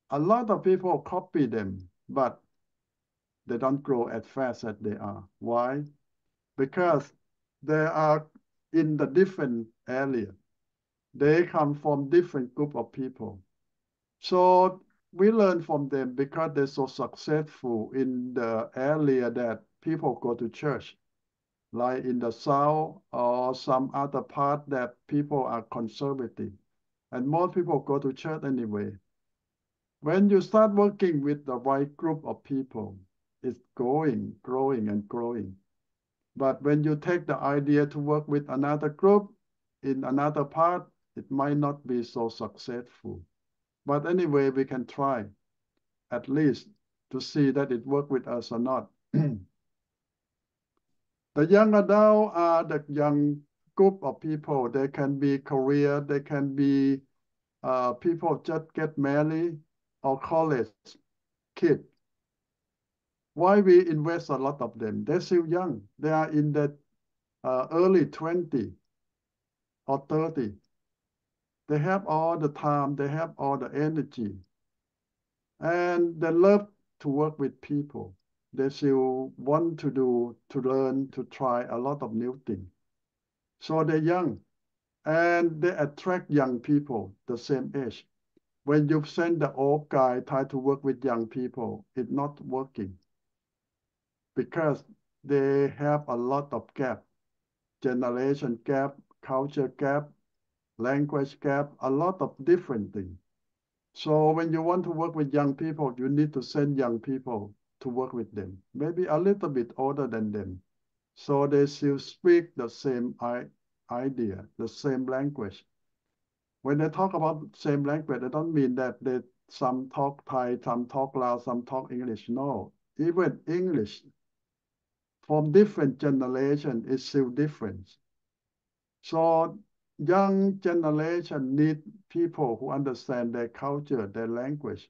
a lot of people copy them, but they don't grow as fast as they are. Why? Because they are in the different area. They come from different group of people. So we learn from them because they're so successful in the area that people go to church, like in the South or some other part that people are conservative. And most people go to church anyway. When you start working with the right group of people, it's growing and growing. But when you take the idea to work with another group in another part, it might not be so successful. But anyway, we can try at least to see that it works with us or not. The young adult are the young group of people. They can be career, they can be people just get married or college kid. Why we invest a lot of them? They're still young. They are in the early 20 or 30. They have all the time, they have all the energy. And they love to work with people. They still want to learn, to try a lot of new things. So they're young and they attract young people the same age. When you send the old guy try to work with young people, it's not working because they have a lot of gap, generation gap, culture gap, language gap, a lot of different things. So when you want to work with young people, you need to send young people to work with them, maybe a little bit older than them. So they still speak the same idea, the same language. When they talk about the same language, they don't mean that some talk Thai, some talk Lao, some talk English. No, even English from different generation is still different. So young generation need people who understand their culture, their language.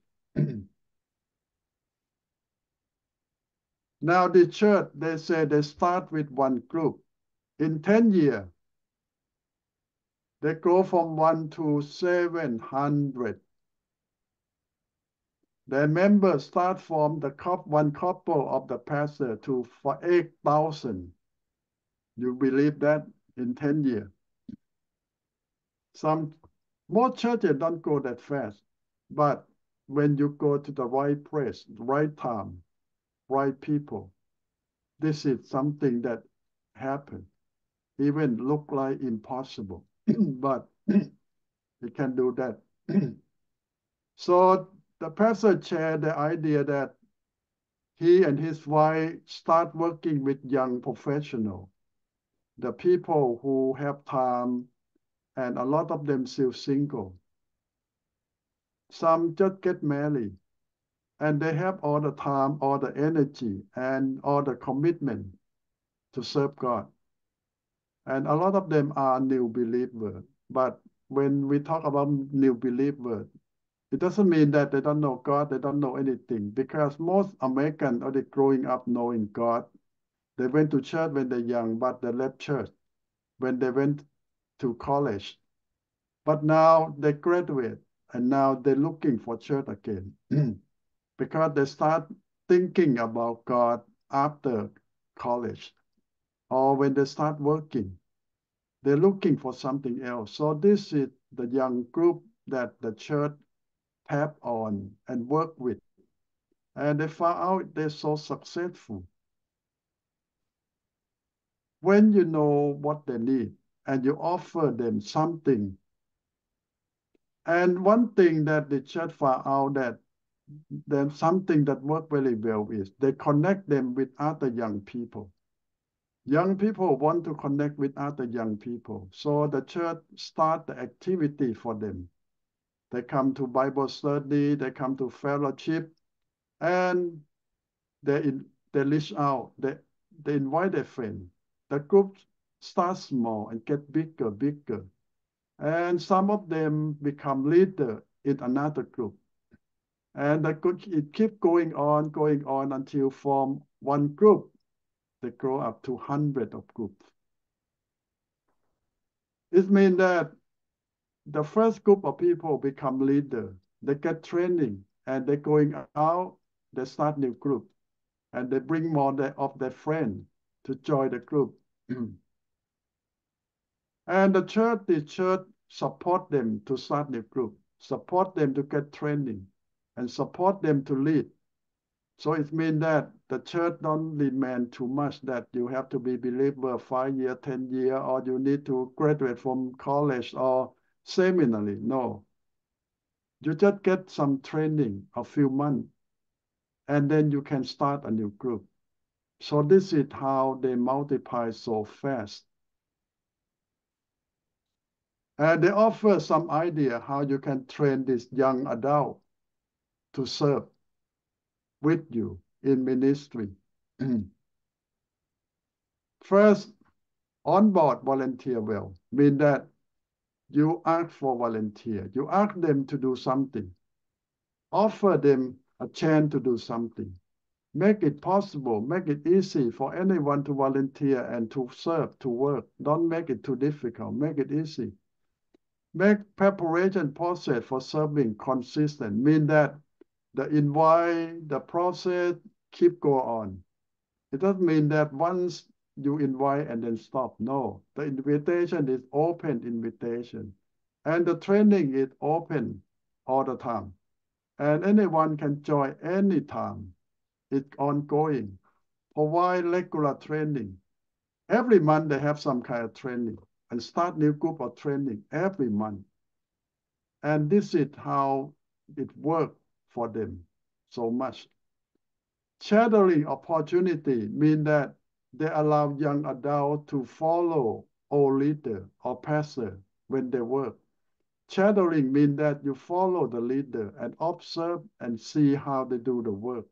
Now the church, they say they start with one group. In 10 years, They grow from 1 to 700. Their members start from the one couple of the pastor to 8,000. You believe that in 10 years? Most churches don't go that fast, but when you go to the right place, right time, right people, this is something that happens. Even look like impossible, but he can do that. So the pastor shared the idea that he and his wife start working with young professionals, the people who have time, and a lot of them still single. Some just get married, and they have all the time, all the energy, and all the commitment to serve God. And a lot of them are new believers. But when we talk about new believers, it doesn't mean that they don't know God, they don't know anything, because most Americans are growing up knowing God. They went to church when they're young, but they left church when they went to college. But now they graduate, and now they're looking for church again because they start thinking about God after college or when they start working. They're looking for something else. So this is the young group that the church tap on and work with. And they found out they're so successful. When you know what they need and you offer them something. And one thing that the church found out that there's something that worked very well is they connect them with other young people. Young people want to connect with other young people. So the church start the activity for them. They come to Bible study, they come to fellowship, and they reach out, they invite their friends. The group starts small and get bigger. And some of them become leader in another group. And it keeps going on until form one group. They grow up to hundreds of groups. It means that the first group of people become leader. They get training and they're going out, they start new group. And they bring more of their friends to join the group. And the church support them to start new group, support them to get training, and support them to lead. So it means that the church don't demand too much that you have to be believer 5 years, 10 years, or you need to graduate from college or seminary. No. You just get some training, a few months, and then you can start a new group. So this is how they multiply so fast. And they offer some idea how you can train this young adult to serve with you in ministry. First, onboard volunteer well, mean that you ask for volunteer. You ask them to do something. Offer them a chance to do something. Make it possible, make it easy for anyone to volunteer and to serve, to work. Don't make it too difficult, make it easy. Make preparation process for serving consistent, mean that the invite, the process keep go on. It doesn't mean that once you invite and then stop. No, the invitation is open invitation. And the training is open all the time. And anyone can join anytime. It's ongoing. Provide regular training. Every month they have some kind of training and start new group of training every month. And this is how it works for them so much. Shadowing opportunity means that they allow young adults to follow old leader or pastor when they work. Shadowing means that you follow the leader and observe and see how they do the work.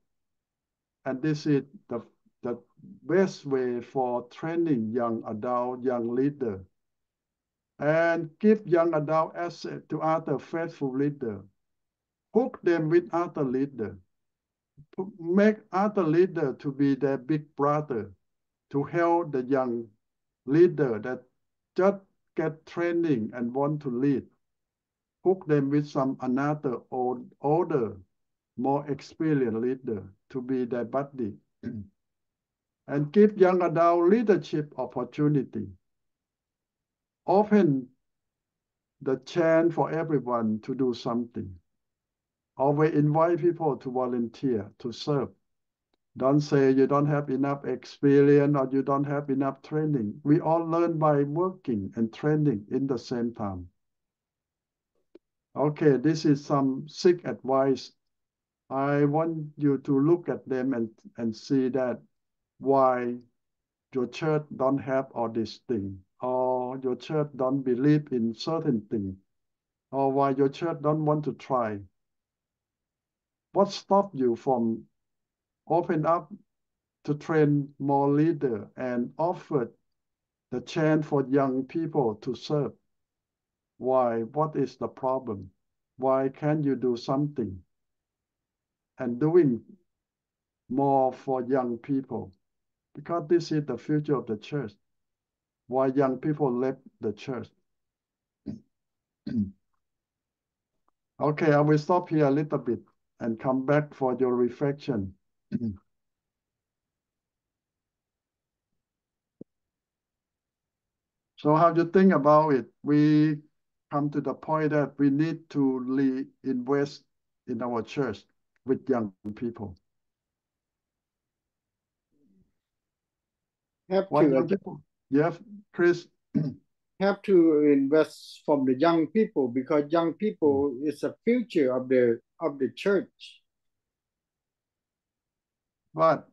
And this is the best way for training young adult, young leader. And give young adult access to other faithful leader. Hook them with other leader. Make other leader to be their big brother, to help the young leader that just get training and want to lead, hook them with some another older, more experienced leader to be their buddy, and give young adult leadership opportunity. Open the chance for everyone to do something. Always invite people to volunteer, to serve. Don't say you don't have enough experience or you don't have enough training. We all learn by working and training in the same time. Okay, this is some sick advice. I want you to look at them and see that why your church don't have all these things, or your church don't believe in certain things, or why your church don't want to try. What stopped you from open up to train more leaders and offer the chance for young people to serve? Why? What is the problem? Why can't you do something and doing more for young people? Because this is the future of the church. Why young people left the church? Okay, I will stop here a little bit and come back for your reflection. So how do you think about it? We come to the point that we need to invest in our church with young people. Have What to young people? Yes, Chris. have to invest from the young people, because young people is the future of the church. But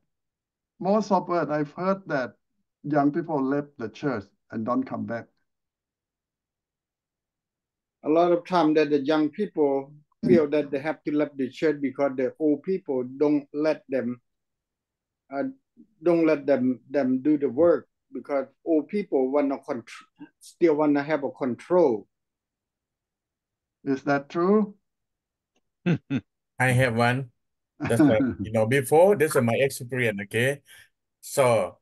most of it, I've heard that young people left the church and don't come back. A lot of time that the young people feel that they have to leave the church because the old people don't let them do the work, because old people still wanna have a control. Is that true? I have one. That's before, this is my experience, okay? So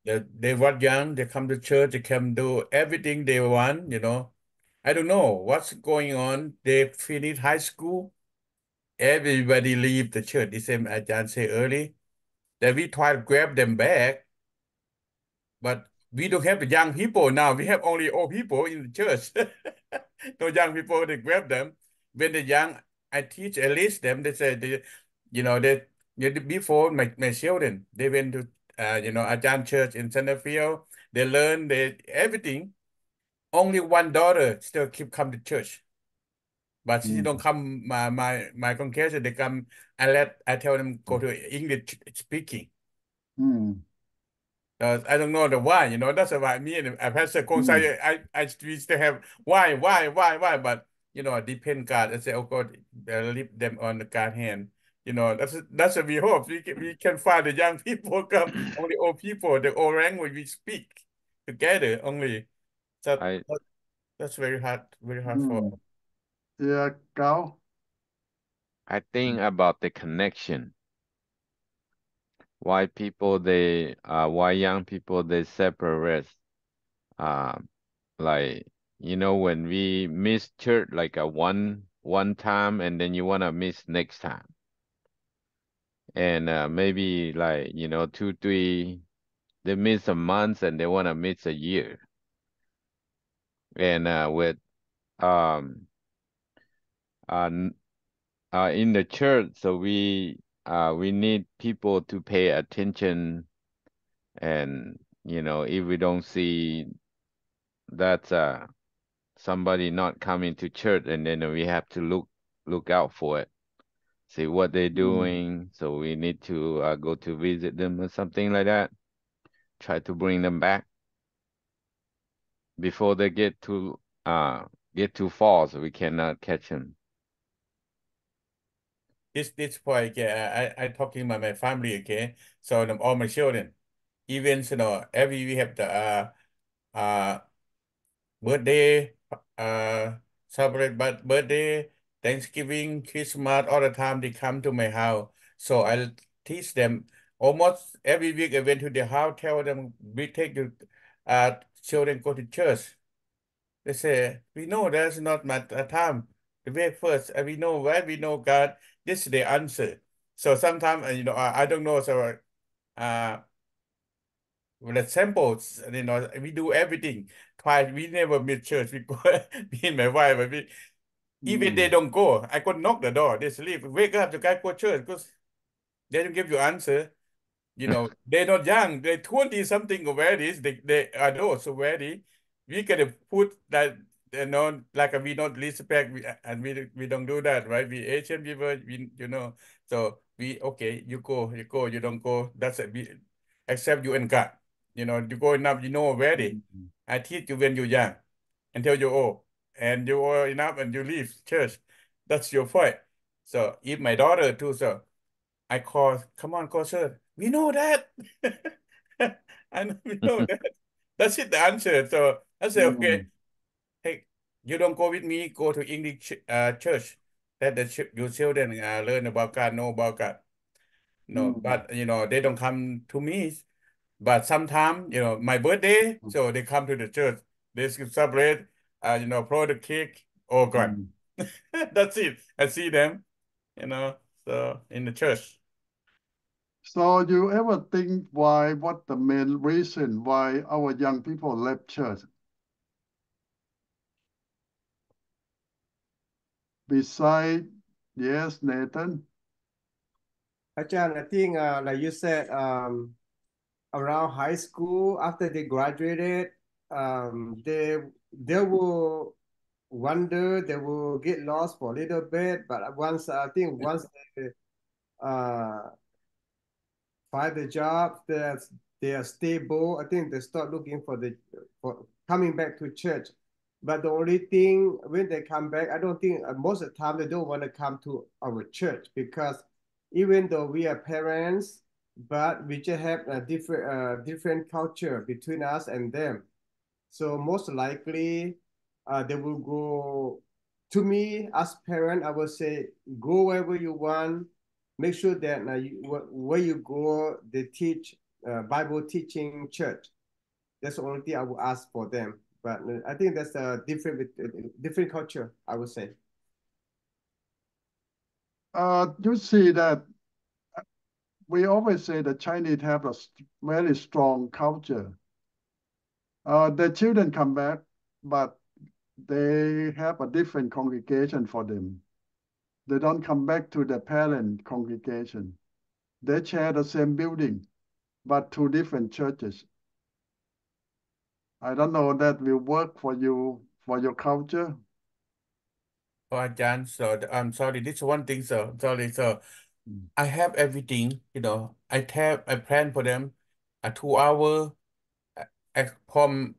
they were young, they come to church, they can do everything they want, I don't know what's going on. They finish high school, everybody leave the church. The same Ajahn said early, that we try to grab them back, but we don't have the young people now. We have only old people in the church. No young people, they grab them. When they're young, I teach, at least them, they say, before my children, they went to, Ajahn church in Centerfield. They learn everything. Only one daughter still keep come to church. But she don't come, my congregation, they come, I tell them go to English speaking. I don't know the why, that's why me and Pastor Kong say, we still have why, but, depend God. I say, oh God, leave them on the God hand. That's what we hope. We can find the young people come, only old people, the old language we speak together only. So that's very hard for. Yeah, Gao. I think about the connection. Why young people they separate. Like when we miss church like a one time, and then you wanna miss next time, and maybe like 2, 3, they miss a month and they wanna miss a year, and with in the church, so we need people to pay attention, and if we don't see that somebody not coming to church, and then we have to look out for it, see what they're doing. So we need to go to visit them or something like that, try to bring them back before they get too far, so we cannot catch them. This point, I talking about my family, okay? So all my children, even every we have the birthday, celebrate birthday, Thanksgiving, Christmas, all the time they come to my house. So I teach them almost every week. I went to their house, tell them we take the children go to church. They say, we know that's not my time. The very first, and we know where we know God. This is the answer. So sometimes, I don't know. So, with the samples, we do everything. We never miss church. We go, me and my wife, even they don't go. I could knock the door. They sleep. Wake up, the guy go church because they don't give you answer. They're not young. They're 20 something already. They are those already. We can put that, like we not respect, and we don't do that, right? We Asian people, so okay, you go, you don't go. That's it. We accept you and God. You go enough, already. I teach you when you're young until you're old, and you are enough and you leave church. That's your point. So if my daughter too, so I call, come on, call sir. We know that. We know that. That's it, the answer. So I say, okay, hey, you don't go with me, go to English church. That your children learn about God, know about God. No, but they don't come to me. But sometimes, my birthday, so they come to the church. They celebrate, throw the cake, oh God. That's it. I see them, so in the church. So you ever think what the main reason why our young people left church? Besides, yes, Nathan. Ajahn, I think like you said, around high school, after they graduated, they will wonder, they will get lost for a little bit, but once they find the job they are stable, I think they start looking for coming back to church. But the only thing when they come back, I don't think most of the time they don't want to come to our church, because even though we are parents, but we just have a different culture between us and them. So most likely they will go. To me as parent, I would say go wherever you want. Make sure that where you go, they teach Bible teaching church. That's the only thing I would ask for them. But I think that's a different culture, I would say. You see that we always say the Chinese have a very strong culture. The children come back, but they have a different congregation for them. They don't come back to the parent congregation. They share the same building, but two different churches. I don't know that will work for you, for your culture. Oh, Ajahn, so I'm sorry. This is one thing, sir. Sorry, sir. I have everything, I plan for them a 2 hour from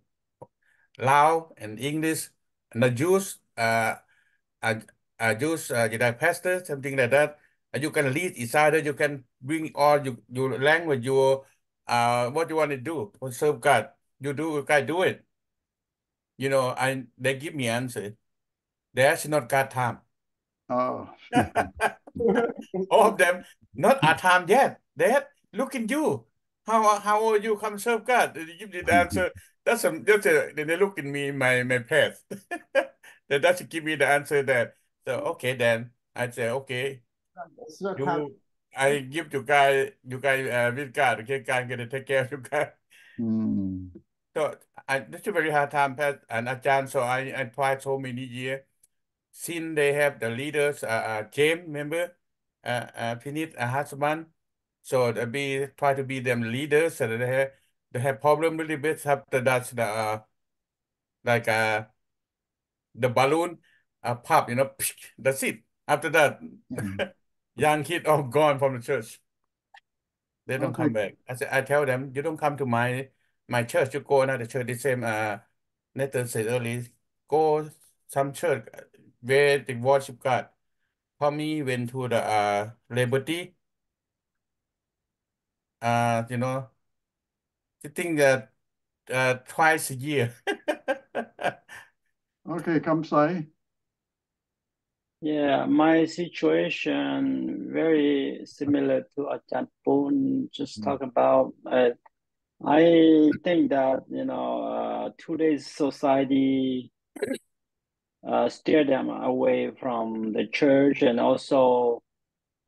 Lao and English and the Jews, Jews, pastor, something like that. And you can lead each other. You can bring all your language, your what you want to do for serve God. You guys do it. They give me answer. That's not God time. Oh. All of them, not our time yet. Dad, look at you. How old you come serve God? They give me the answer. They look at me, my past. They doesn't give me the answer that. So okay, then I say okay. I give you guys with God. Okay, God gonna take care of you guys. So this is a very hard time, Pat and Ajahn. So I tried so many years. Since they have the leaders, James, remember, Pinit, husband. So they try to be them leaders, so they have problem a little bit after that. Like the balloon pop, that's it. After that, young kid all gone from the church. They don't come back. I tell them, you don't come to my church. You go another church. The same. Nathan said earlier, go some church where they worship God. For me, went to the Liberty. I think that twice a year. Okay, Kamsai. Yeah, my situation very similar to Ajahn Poon just talk about. I think that today's society steer them away from the church. And also,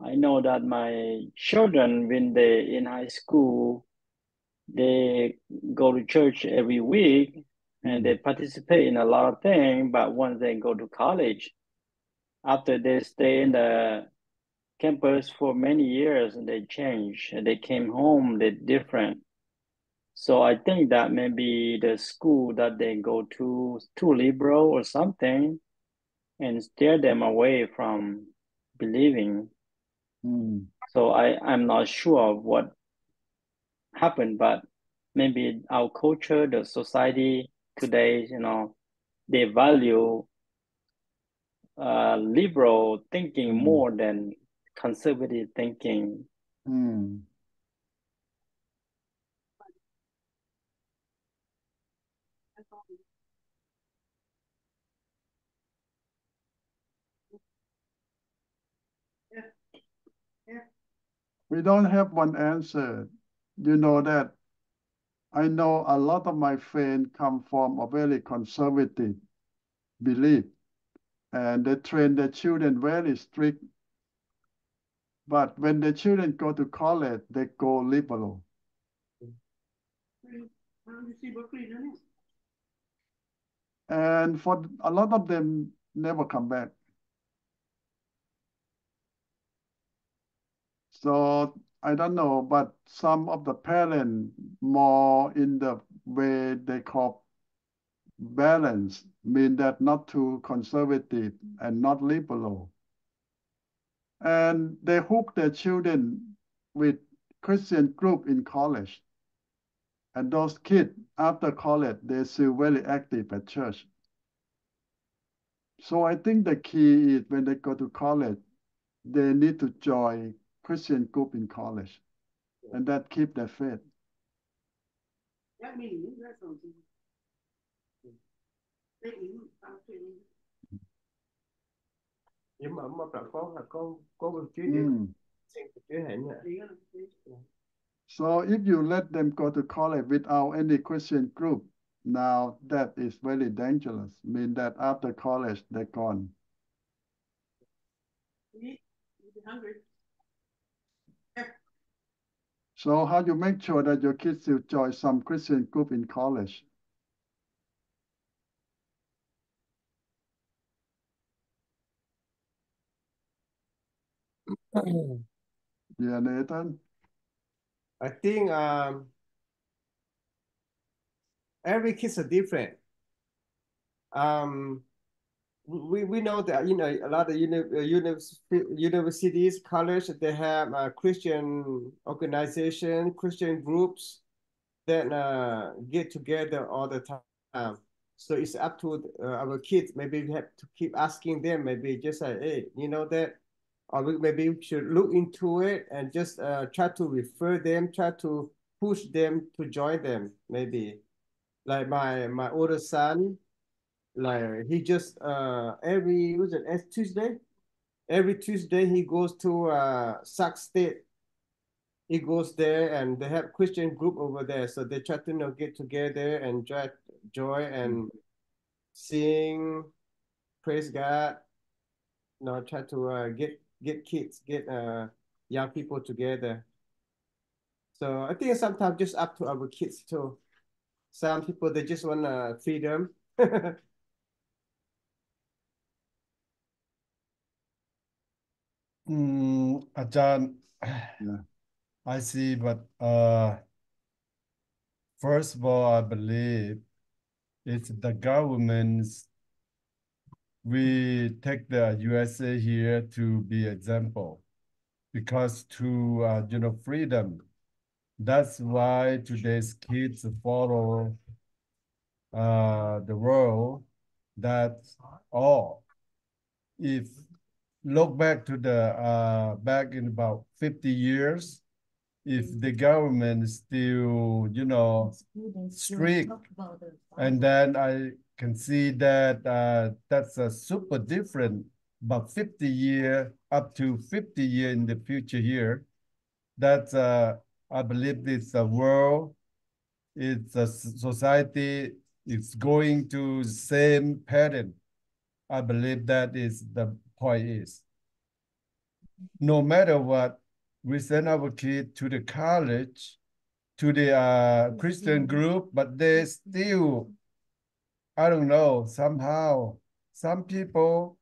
I know that my children, when they in high school, they go to church every week and they participate in a lot of things. But once they go to college, after they stay in the campus for many years, and they change, and they came home, they're different. So I think that maybe the school that they go to too liberal or something, and steer them away from believing. So I'm not sure what happened, but maybe our culture, the society today, they value liberal thinking more than conservative thinking. We don't have one answer. You know that I know a lot of my friends come from a very conservative belief, and they train their children very strict. But when the children go to college, they go liberal. And for a lot of them, never come back. So I don't know, but some of the parents more in the way they call balance, mean that not too conservative and not liberal. And they hook their children with Christian group in college. And those kids, after college, they're still very active at church. So I think the key is when they go to college, they need to join Christian group in college, and that keep their faith. Nhưng mà có So if you let them go to college without any Christian group, now that is very dangerous. Mean that after college they're gone. So how you make sure that your kids will join some Christian group in college? Yeah, Nathan? I think every kids are different. We know that a lot of universities, college, they have Christian organization, Christian groups that get together all the time. So it's up to our kids. Maybe we have to keep asking them. Maybe just say, hey, you know that, or maybe we should look into it and just try to refer them, try to push them to join them. Maybe like my older son. Like he just every Tuesday? Every Tuesday he goes to Sac State. He goes there and they have Christian group over there. So they try to get together and joy and sing, praise God. Try to get kids, get young people together. So I think sometimes just up to our kids too. Some people they just want freedom. Ajahn, Yeah. I see, but first of all, I believe it's the government's. We take the USA here to be example, because to freedom. That's why today's kids follow the world. That's all. If look back to the back in about 50 years, if the government is still strict, and then I can see that that's a super different, about 50 year up to 50 year in the future here. That's I believe it's a world, it's a society, it's going to same pattern. I believe that is the point is. No matter what, we send our kid to the college, to the Christian group, but they still, I don't know, somehow, some people,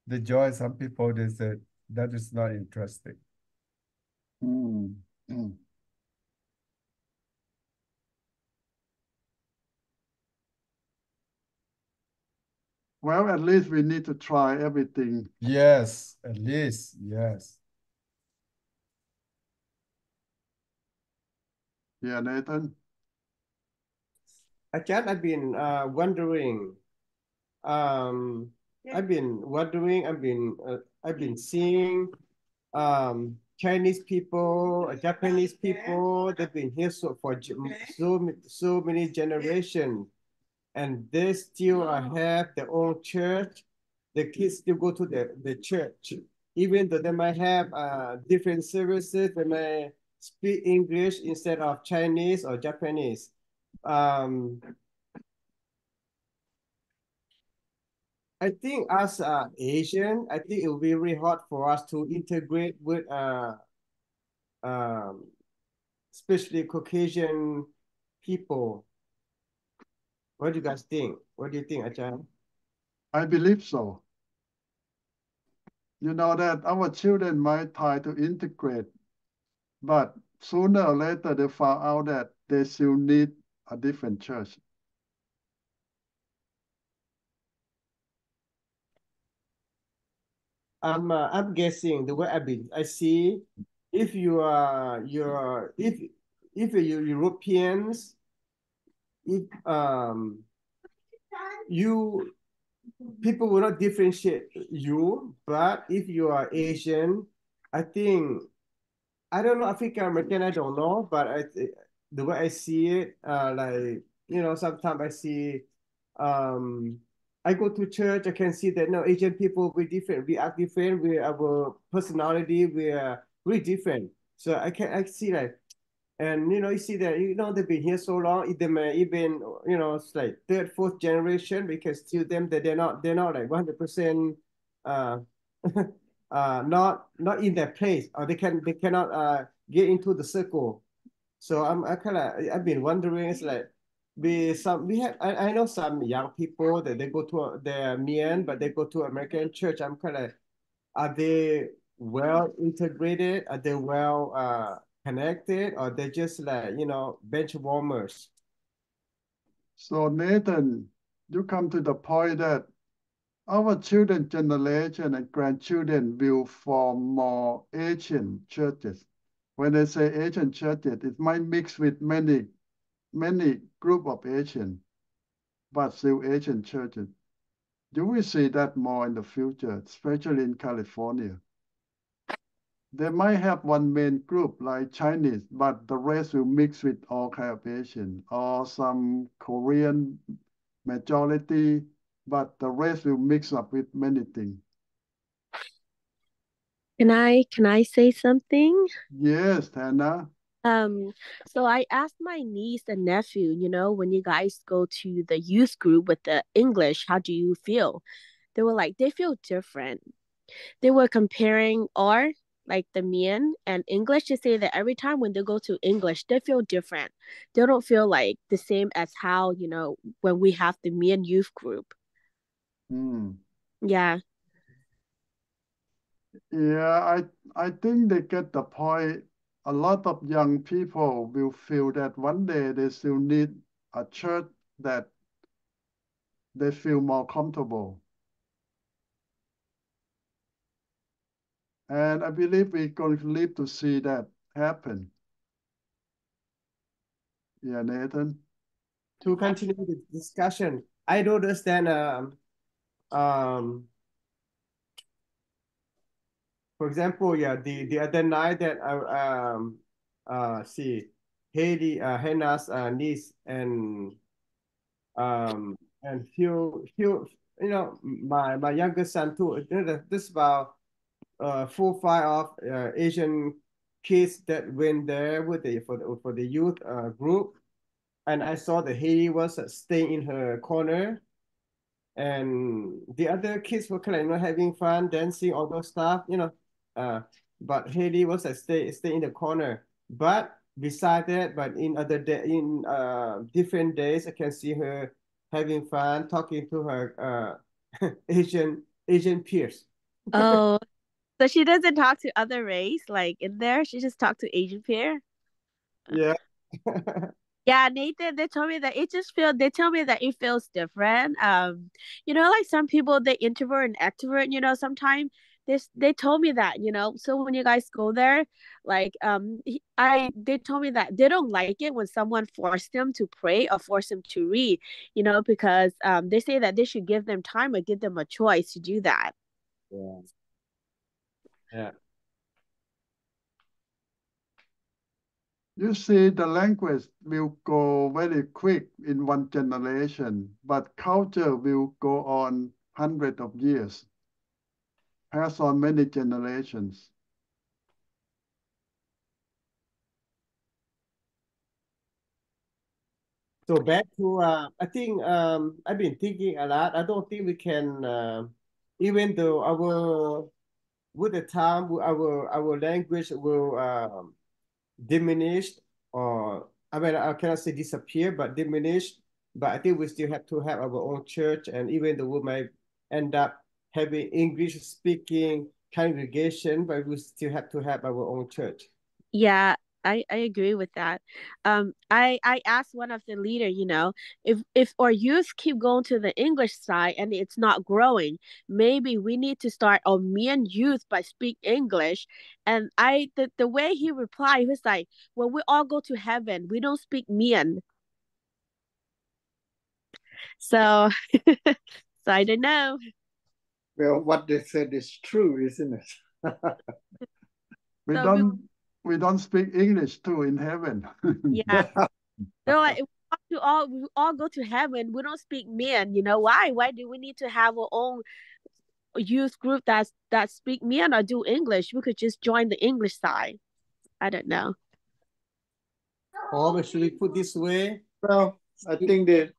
they join, some people, they said, that is not interesting. Well, at least we need to try everything. Yes, at least, yes. Yeah, Nathan? Ajahn, I've been wondering. I've been seeing Chinese people, Japanese people. They've been here for so many generations, and they still have their own church. The kids still go to the church, even though they might have different services. They may speak English instead of Chinese or Japanese. I think as Asian, I think it will be really hard for us to integrate with especially Caucasian people. What do you guys think? What do you think, Ajahn? I believe so. You know that our children might try to integrate, but sooner or later they found out that they still need a different church. I'm guessing the way I see, if you're Europeans, if you people will not differentiate you, but if you are Asian, I think, I don't know, African American, I don't know, but the way I see it, like, you know, sometimes I see, I go to church, I can see that no, Asian people, we're different, we act different, our personality, we are really different. So I see that. And you know, you see that, you know, they've been here so long, they may even, you know, it's like third, fourth generation, because to them that they're not like 100% not in their place, or they cannot get into the circle. So I've been wondering, it's like I know some young people that they go to, they're Mian, but they go to American church. I'm kind of, are they well integrated? Are they well connected, or they're just like, you know, bench warmers? So Nathan, you come to the point that our children generation and grandchildren will form more Asian churches. When I say Asian churches, it might mix with many group of Asian, but still Asian churches. You will see that more in the future, especially in California. They might have one main group like Chinese, but the rest will mix with all kind of Asian, or some Korean majority, but the rest will mix up with many things. Can I say something? Yes, Hannah. So I asked my niece and nephew, you know, when you guys go to the youth group with the English, how do you feel? They were like, they feel different. They were comparing our, like the Mian and English, to say that every time when they go to English, they feel different. They don't feel like the same as how, you know, when we have the Mian youth group. Yeah. Yeah, I think they get the point. A lot of young people will feel that one day they still need a church that they feel more comfortable. And I believe we're going to live to see that happen. Yeah, Nathan. To continue the discussion, I noticed that for example, yeah, the other night that I see Haley, Hannah's niece and Hugh, you know, my younger son too. You know, this about 4 or 5 of Asian kids that went there with for the youth group, and I saw that Haley was staying in her corner, and the other kids were kind of, having fun, dancing, all those stuff, but Haley was like stay in the corner. But beside that, but in different days, I can see her having fun, talking to her Asian peers. Oh, so she doesn't talk to other race like in there. She just talked to Asian peer. Yeah. Yeah, Nathan, they told me that they tell me that it feels different. Like some people they introvert and extrovert, sometimes they told me that, So when you guys go there, like they told me that they don't like it when someone forced them to pray or force them to read, because they say that they should give them time or give them a choice to do that. Yeah. Yeah. You see, the language will go very quick in one generation, but culture will go on hundreds of years, pass on many generations. So back to I think I've been thinking a lot. I don't think we can even though with the time our language will diminish, or I mean I cannot say disappear but diminish, but I think we still have to have our own church, and even though we might end up having English speaking congregation, but we still have to have our own church. Yeah, I agree with that. I asked one of the leader, if our youth keep going to the English side and it's not growing, maybe we need to start our Mian youth by speak English. And the way he replied, he was like, "Well, we all go to heaven. We don't speak Mian." So, so I don't know. Well, what they said is true, isn't it? So we don't speak English too in heaven. Yeah. They're like, we all go to heaven. We don't speak Mian. Why? Why do we need to have our own youth group that speak Mian or do English? We could just join the English side. I don't know. Or should we put this way? Well, I think that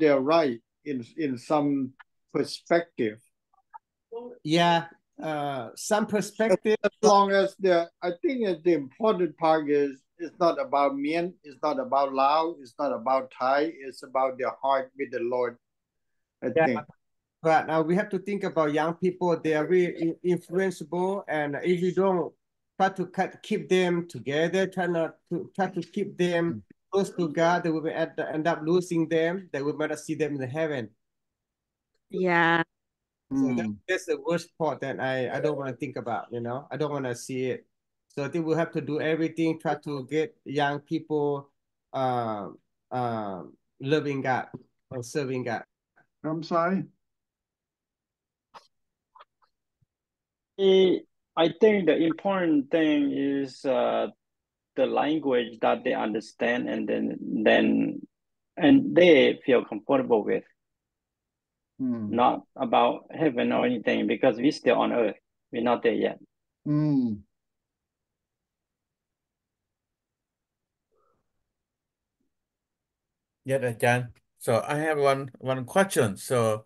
they're right in some perspective. Yeah, some perspective. As long as I think the important part is it's not about Mien, it's not about Lao, it's not about Thai, it's about their heart with the Lord, I think. But we have to think about young people. They are really influenceable, and if you don't try to keep them together, try to keep them close to God, they will end up losing them. They will not see them in heaven. Yeah. So that's the worst part that I don't want to think about, I don't want to see it. So I think we'll have to do everything, try to get young people loving God or serving God. I'm sorry. I think the important thing is the language that they understand, and they feel comfortable with. Not about heaven or anything, because we're still on earth. We're not there yet. Yes, Ajahn. So I have one question. So,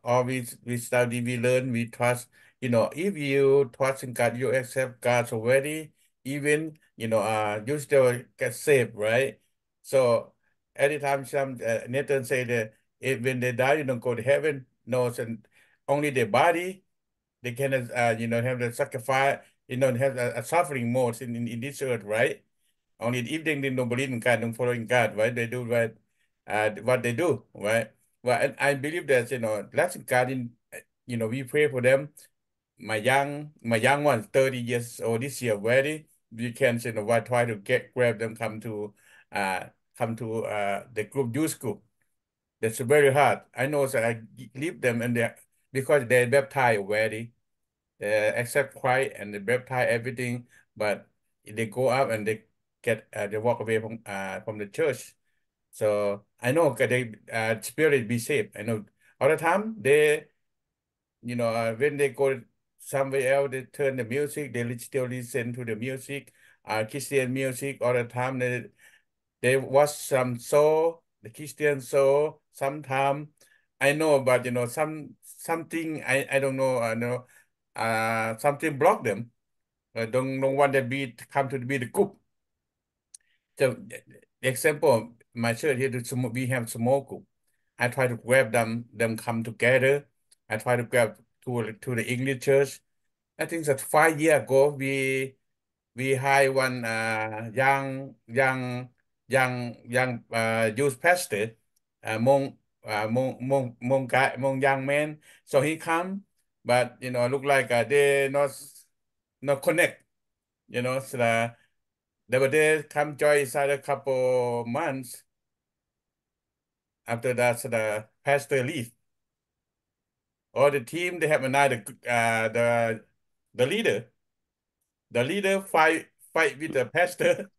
all we study, we learn, we trust. If you trust in God, you accept God already, even, you still get saved, right? So every time Nathan say that when they die, you don't go to heaven. No, so only their body, they can, have the sacrifice, have a suffering mode in this earth, right? Only if they don't believe in God, don't follow in God, right? They do what they do, right? Well, and I believe that, bless God we pray for them. My young ones, 30 years old this year already. We can, try to grab them, come to the group, youth group. That's very hard. I know that I leave them and because they're baptized already, accept Christ and they baptize everything, but they go up and they walk away from the church. So I know they spirit be saved. I know all the time they, when they go somewhere else, they turn the music. They still listen to the music, Christian music all the time. They watch some show, the Christian show. Sometimes I know, but something I don't know. Something block them. Don't want to come to be the group. So example, my church here, we have small group. I try to grab them come together. I try to grab to the English church. I think that 5 years ago we hired one young youth pastor, Hmong young man. So he come, but look like they not connect. So they come join inside a couple months. After that, so the pastor leave. Or the team they have another the leader. The leader fight with the pastor,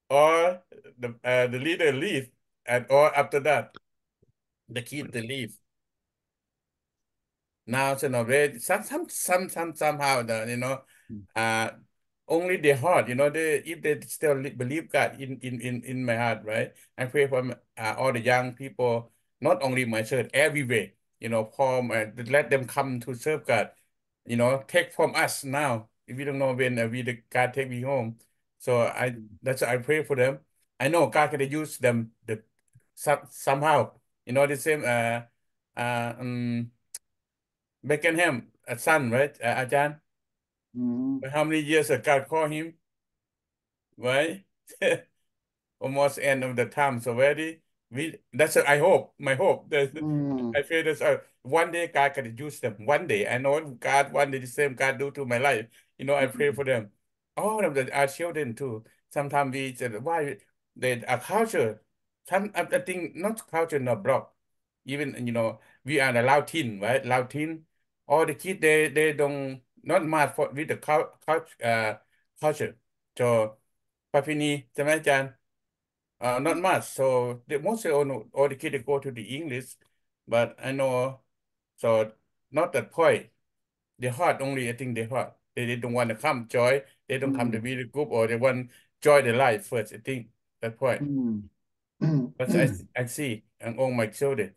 or the leader leave, or after that, the kid they leave. Now, so somehow only their heart, if they still believe God in my heart, right? I pray for all the young people, not only my church, everywhere, let them come to serve God, take from us now. If we don't know when God take me home. So that's I pray for them. I know God can use them somehow, the same, Beckham, a son, right, Ajahn? How many years God called him, right? Almost end of the time. So that's I hope, my hope. I feel that one day God can use them. One day, I know God one day the same God do to my life. I pray for them. All of them are children too. Sometimes we said why they are culture. I think not culture, not block. Even we are the Lao teen, right? Lao teen. All the kids they don't not mad for with the culture. So ประเพณีใช่ไหมอาจารย์ not much. So mostly all the kids they go to the English, but I know so not that point. They hard only I think they hard. They don't want to come joy. They don't come to be the group, or they want joy the life first. I think that point. But I see and on my shoulder.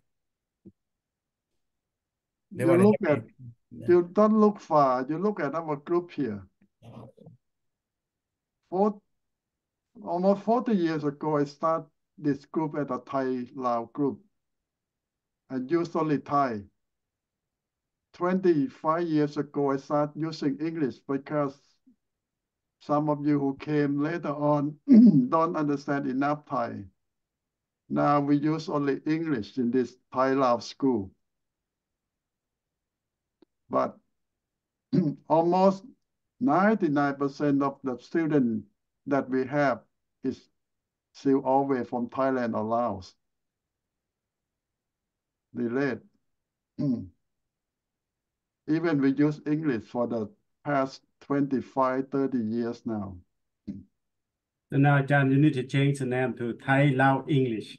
They want to happy. You don't look far. You look at our group here. Almost 40 years ago, I started this group at a Thai-Lao group, and used only Thai. 25 years ago, I started using English because some of you who came later on don't understand enough Thai. Now we use only English in this Thai-Lao school. But almost 99% of the students that we have is still always from Thailand or Laos. Relate. Even we use English for the past 25, 30 years now. So now, John, you need to change the name to Thai-Lao English.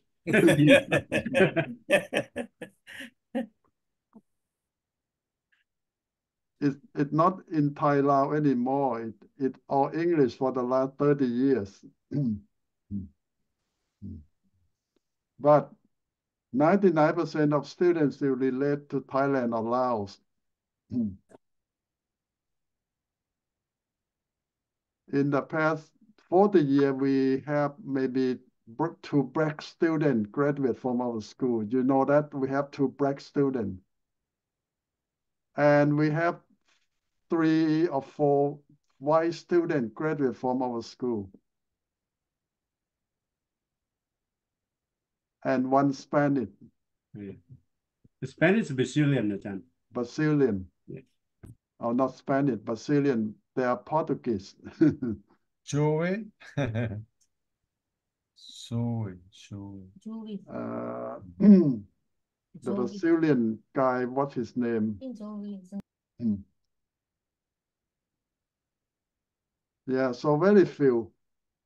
It's not in Thai-Lao anymore. It's all English for the last 30 years. But 99% of students still relate to Thailand or Laos. In the past 40 years, we have maybe 2 black students graduate from our school. You know that we have 2 black students. And we have 3 or 4 white students graduate from our school. And 1 Spanish. Yeah. The Spanish is Brazilian, John. Brazilian. Yeah. Oh, not Spanish, Brazilian. They are Portuguese. Joey. Joey. Julie. The Brazilian guy, what's his name? Yeah, so very few,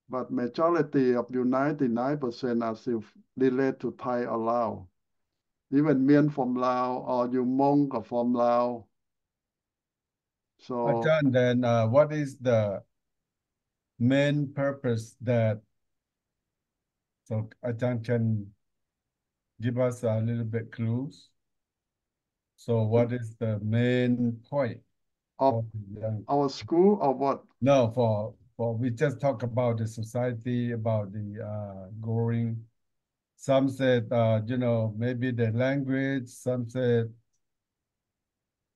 but majority of you, 99% are still related to Thai or Lao. Even Mien from Lao, or you Hmong from Lao. So, John, then what is the main purpose that, so Ajahn can give us a little bit clues? So what is the main point Of for the young? our school or what? No, for we just talk about the society, about the growing. Some said, you know, maybe the language. Some said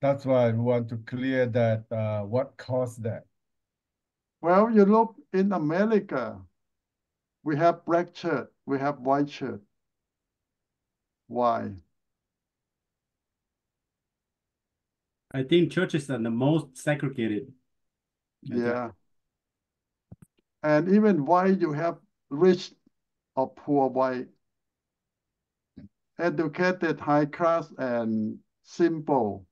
that's why we want to clear that what caused that. Well, you look in America, we have black church, we have white church. Why? I think churches are the most segregated. I think. Yeah. And even why you have rich or poor white, educated, high class, and simple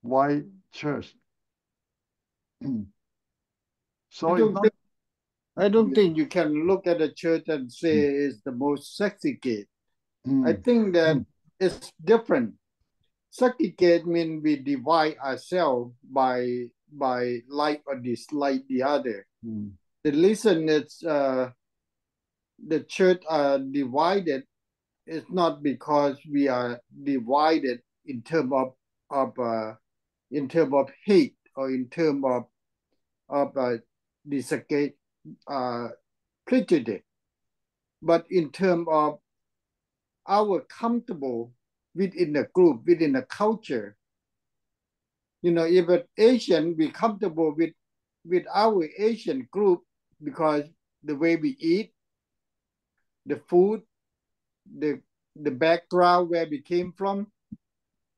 white church. So it's not. I don't think you can look at a church and say it's the most segregated. I think that it's different. Segregate means we divide ourselves by like or dislike the other. The reason it's the church are divided is not because we are divided in terms of hate or in terms of disagree, prejudice, but in terms of our comfortable within a group, within a culture. You know, if an Asian, we comfortable with our Asian group because the way we eat, the food, the background where we came from,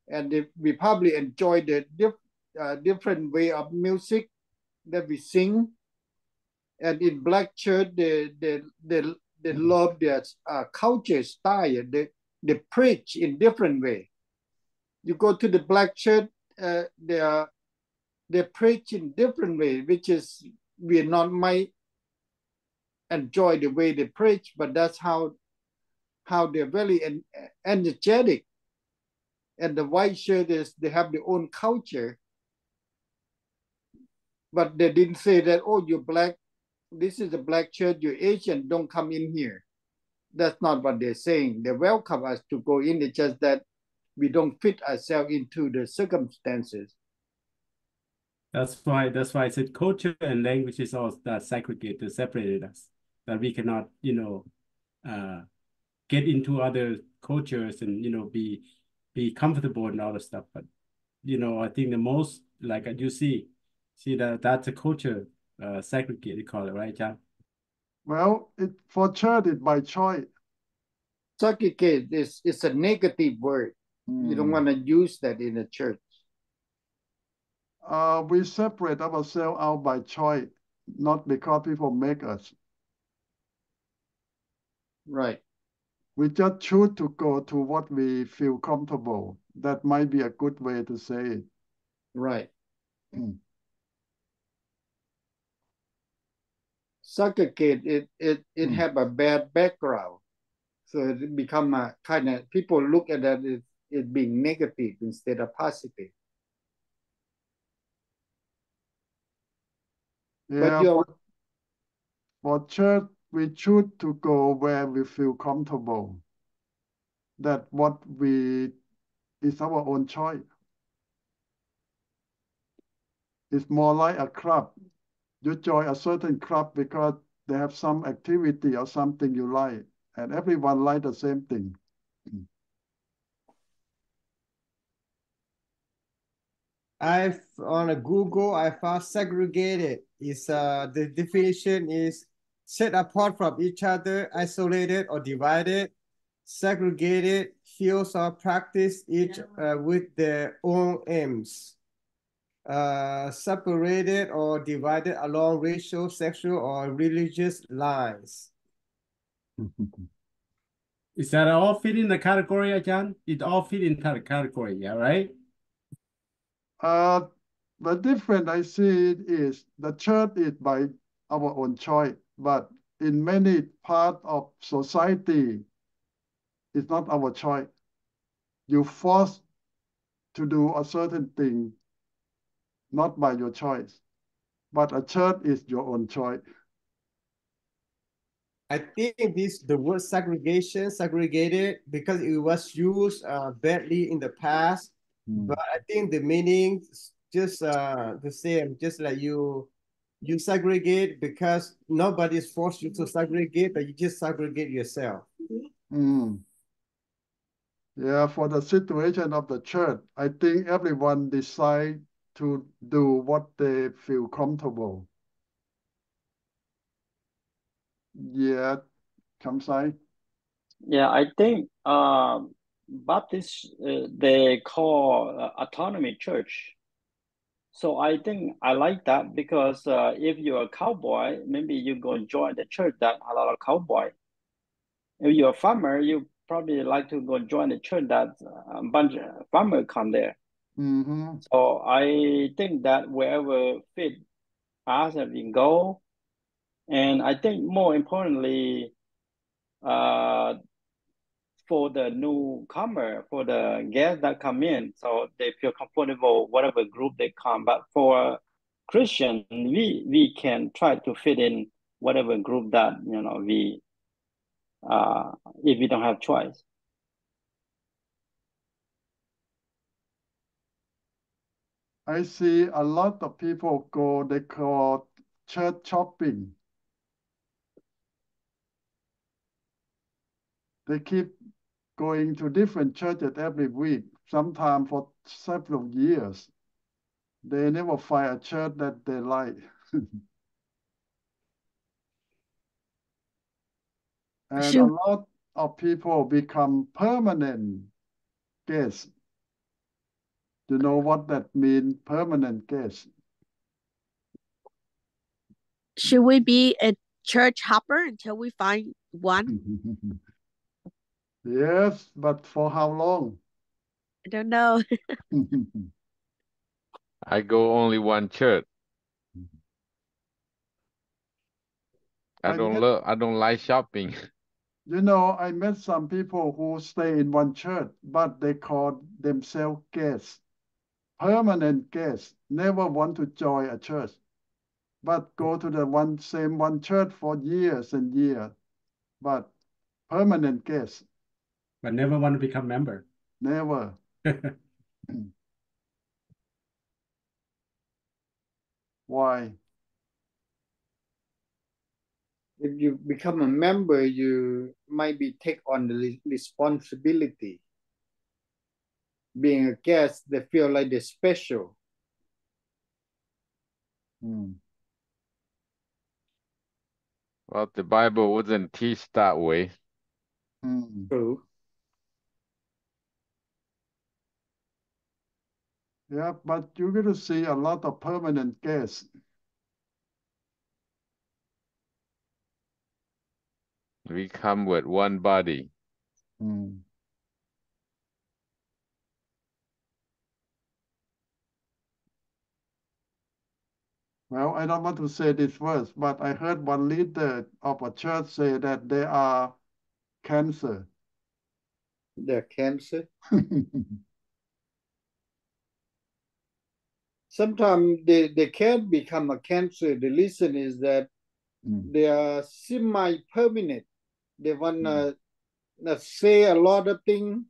and we probably enjoy the different way of music that we sing. And in black church, they love their culture style. They preach in different way. You go to the black church, they preach in different way, which is we not might enjoy the way they preach, but that's how they're very energetic. And the white church they have their own culture, but they didn't say that, oh, you're black, this is a black church, you're Asian, don't come in here. That's not what they're saying. They welcome us to go in. It's just that we don't fit ourselves into the circumstances. That's why I said culture and language is all that segregated, separated us. That we cannot, you know, get into other cultures and, you know, be comfortable and all the stuff. But, you know, I think the most, like you see that's a culture segregated, you call it, right, John? Well, for church, it's by choice. Segregate is a negative word. You don't want to use that in a church. We separate ourselves out by choice, not because people make us. Right. We just choose to go to what we feel comfortable. That might be a good way to say it. Right. Segregate, it have a bad background. So it become a kind of, people look at that it being negative instead of positive. Yeah, but for church, we choose to go where we feel comfortable. That what is our own choice. It's more like a club. You join a certain club because they have some activity or something you like, and everyone like the same thing. On a Google, I found segregated is the definition is set apart from each other, isolated or divided, segregated fields of practice, each with their own aims, separated or divided along racial, sexual, or religious lines. Is that all fit in the category, John? It all fit in that category, yeah, right? The difference I see it is the church is by our own choice, but in many parts of society, it's not our choice. You forced to do a certain thing, not by your choice, but a church is your own choice. I think the word segregated, because it was used badly in the past. But I think the meaning just the same, just like you segregate because nobody's forced you to segregate, but you just segregate yourself. Yeah, for the situation of the church, I think everyone decide to do what they feel comfortable. Yeah, Kamsai. Yeah, I think Baptists they call autonomy church. So I think I like that because if you're a cowboy, maybe you go join the church that a lot of cowboy. If you're a farmer, you probably like to go join the church that a bunch of farmers come there. So I think that wherever fit us and we go, and I think more importantly, for the newcomer, for the guests that come in, so they feel comfortable whatever group they come. But for Christian, we can try to fit in whatever group that we if we don't have choice. I see a lot of people go, they call church shopping. They keep going to different churches every week, sometimes for several years. They never find a church that they like. And a lot of people become permanent guests. You know what that means, permanent guests? Should we be a church hopper until we find one? Yes, but for how long? I don't know. I go only one church. I don't like shopping. You know, I met some people who stay in one church, but they call themselves guests, permanent guests, never want to join a church, but go to the same one church for years and years, but permanent guests. But never want to become member. Never. Why? If you become a member, you might be take on the responsibility. Being a guest, they feel like they're special. Well, the Bible wouldn't teach that way. True. Yeah, but you're going to see a lot of permanent guests. We come with one body. Well, I don't want to say this verse, but I heard one leader of a church say that they are cancer. They're cancer. Sometimes they can become a cancer. The reason is that they are semi-permanent. They want to say a lot of things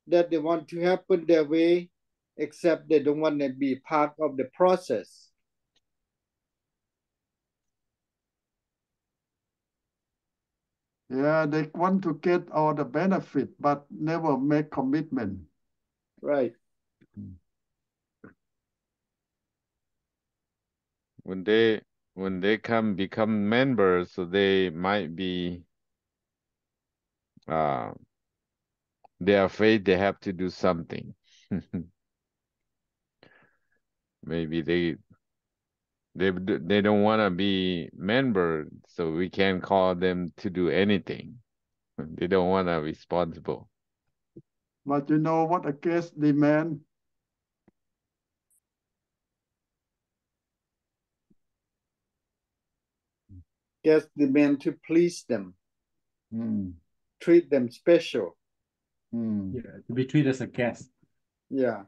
that they want to happen their way, except they don't want to be part of the process. Yeah, they want to get all the benefit, but never make commitment. Right. When they become members, so they might be they are afraid they have to do something. Maybe they don't want to be member, so we can't call them to do anything. They don't want to be responsible. But you know what a guest demand? Guests demand to please them, treat them special. Yeah, to be treated as a guest. Yeah.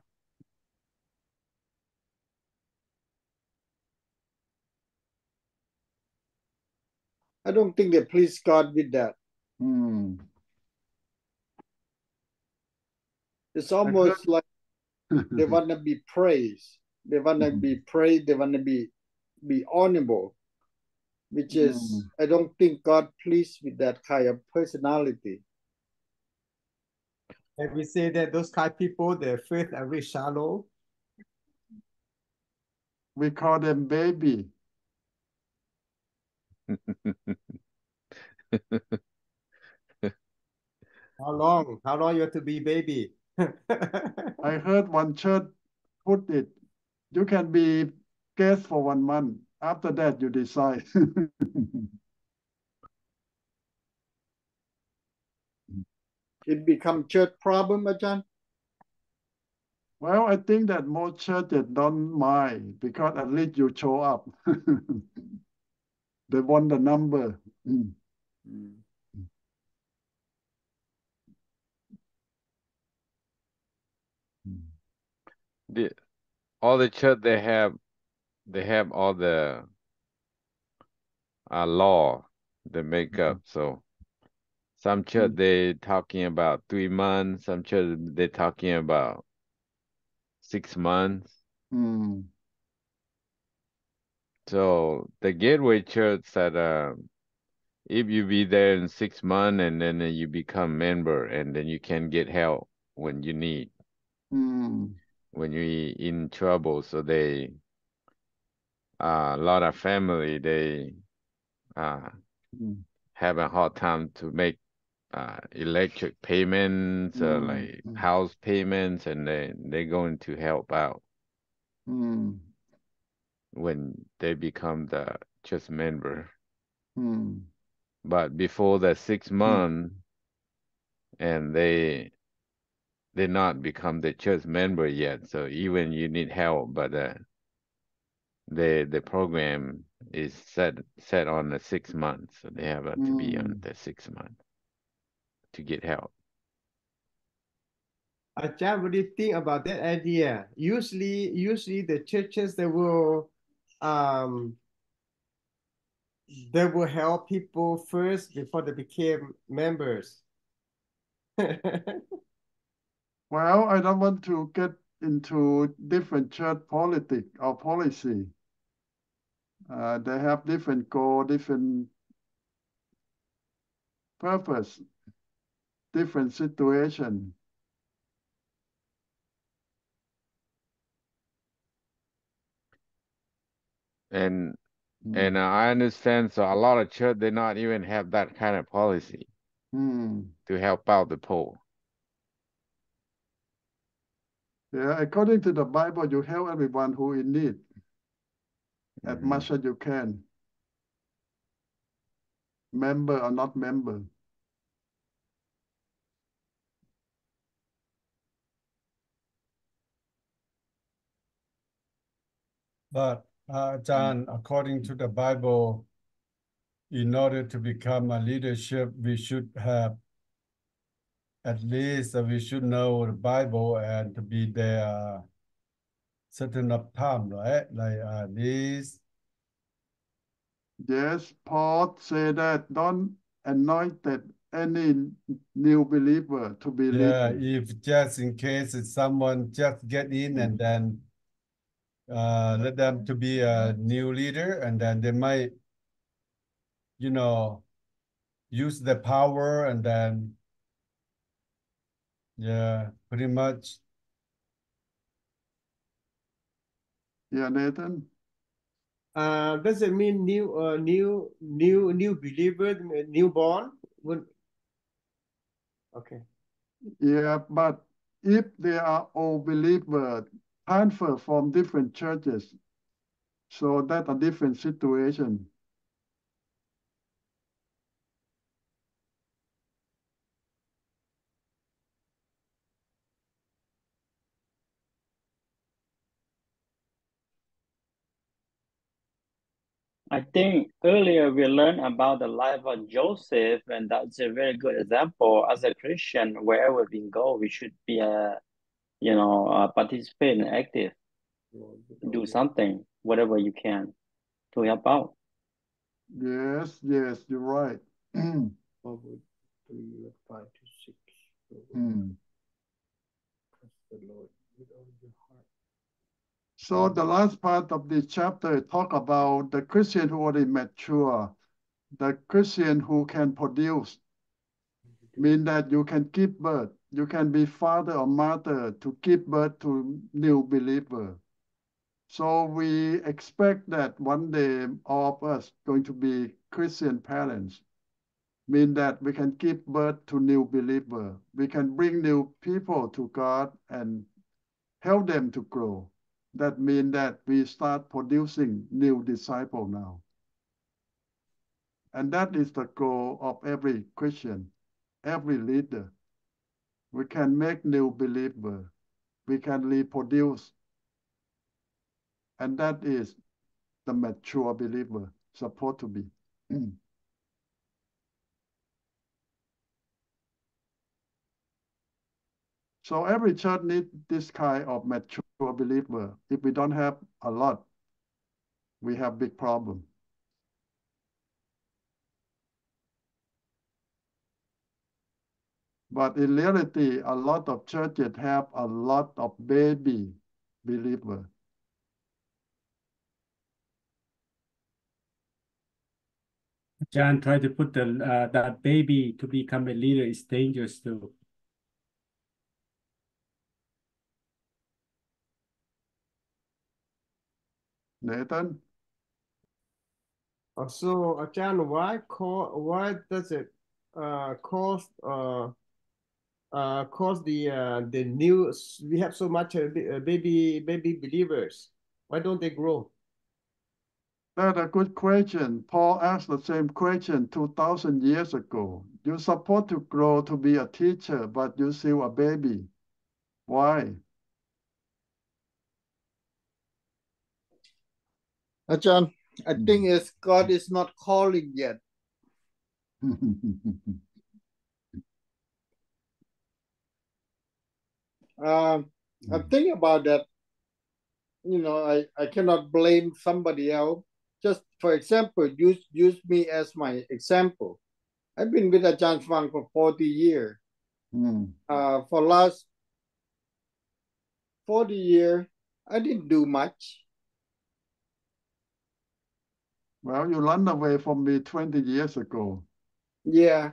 I don't think they please God with that. It's almost like They want to be praised. They want to be praised. They want to be honorable, which is, I don't think God pleased with that kind of personality. And we say that those kind of people, their faith are very shallow. We call them baby. How long you have to be baby? I heard one church put it, you can be guest for 1 month. After that, you decide. It become church problem, Ajahn? Well, I think that most churches don't mind because at least you show up. They want the number. All the church they have all the law they make up. So some church they talking about 3 months, some church they talking about 6 months. So the Gateway Church said if you be there in 6 months and then you become member and then you can get help when you need, when you're in trouble. So they a lot of family they have a hard time to make electric payments, like house payments, and they're going to help out when they become the church member. But before the 6 months, and they not become the church member yet. So even you need help, but the program is set on the 6 months, so they have to be on the 6 months to get help. Ajahn, what do you think about that idea? Usually the churches they will help people first before they became members. Well, I don't want to get into different church politics or policy. They have different goal, different purpose, different situation. And I understand. So a lot of church they not even have that kind of policy to help out the poor. Yeah, according to the Bible, you help everyone who in need as much as you can, member or not member. But John, according to the Bible, in order to become a leadership, we should have at least we should know the Bible and to be there certain of time, right? Like this. Yes, Paul said that don't anoint any new believer to be Yeah, leader. if just in case if someone just get in and then let them to be a new leader, and then they might, use the power and then, yeah, pretty much. Yeah, Nathan. Does it mean new believer, newborn? Okay. Yeah, but if they are old believers transfer from different churches, so that's a different situation. I think earlier we learned about the life of Joseph, and that's a very good example. As a Christian, wherever we go, we should be participate and active, do something, whatever you can to help out. Yes, you're right. Forward 3, 5 to 6. The Lord with all So the last part of this chapter talk about the Christian who already mature, the Christian who can produce, mean that you can give birth, you can be father or mother to give birth to new believer. So we expect that one day all of us going to be Christian parents, mean that we can give birth to new believer. We can bring new people to God and help them to grow. That means that we start producing new disciples now. And that is the goal of every Christian, every leader. We can make new believer. We can reproduce. And that is the mature believer supposed to be. So every church needs this kind of mature believer. If we don't have a lot, we have big problem. But in reality, a lot of churches have a lot of baby believers. John tried to put that baby to become a leader is dangerous too. Nathan? So, Ajahn, why does it cause the new, we have so much baby believers, why don't they grow? That's a good question. Paul asked the same question 2,000 years ago. You're supposed to grow to be a teacher, but you're still a baby. Why? Ajahn, I think it's God is not calling yet. I'm thinking about that. You know, I cannot blame somebody else. Just for example, use me as my example. I've been with Ajahn Fang for 40 years. For last 40 years, I didn't do much. Well, you ran away from me 20 years ago. Yeah,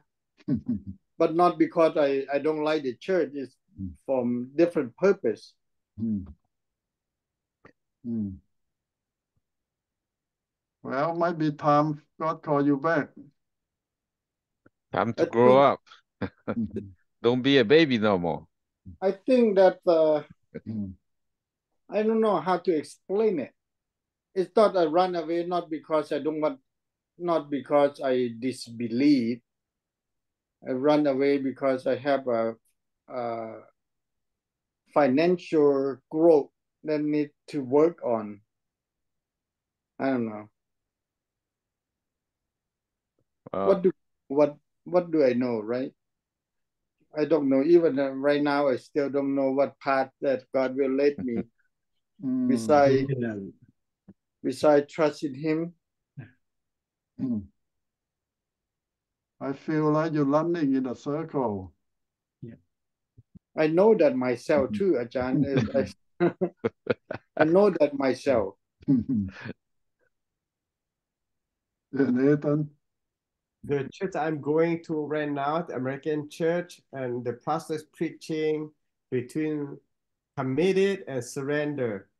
but not because I don't like the church. It's from different purpose. Well, might be time God call you back. Time to grow up. Don't be a baby no more. I think that I don't know how to explain it. It's not I run away, not because I don't want, not because I disbelieve. I run away because I have a financial growth that need to work on. I don't know. What do I know, right? I don't know. Even right now, I still don't know what path that God will lead me. Besides trust in Him. I feel like you're running in a circle. Yeah. I know that myself too, Ajahn. I know that myself. Nathan? The church I'm going to right now, the American church, and the process preaching between committed and surrender.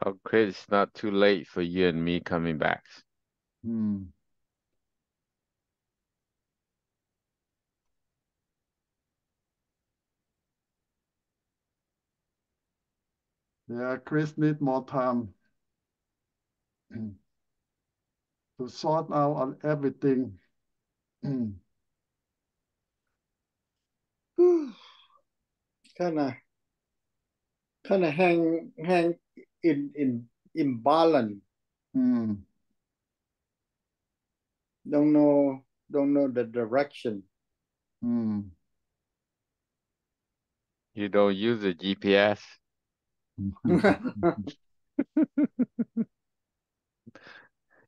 Well, Chris, it's not too late for you and me coming back. Yeah, Chris need more time to sort out on everything. kind of hang in imbalance. Don't know the direction. You don't use the GPS?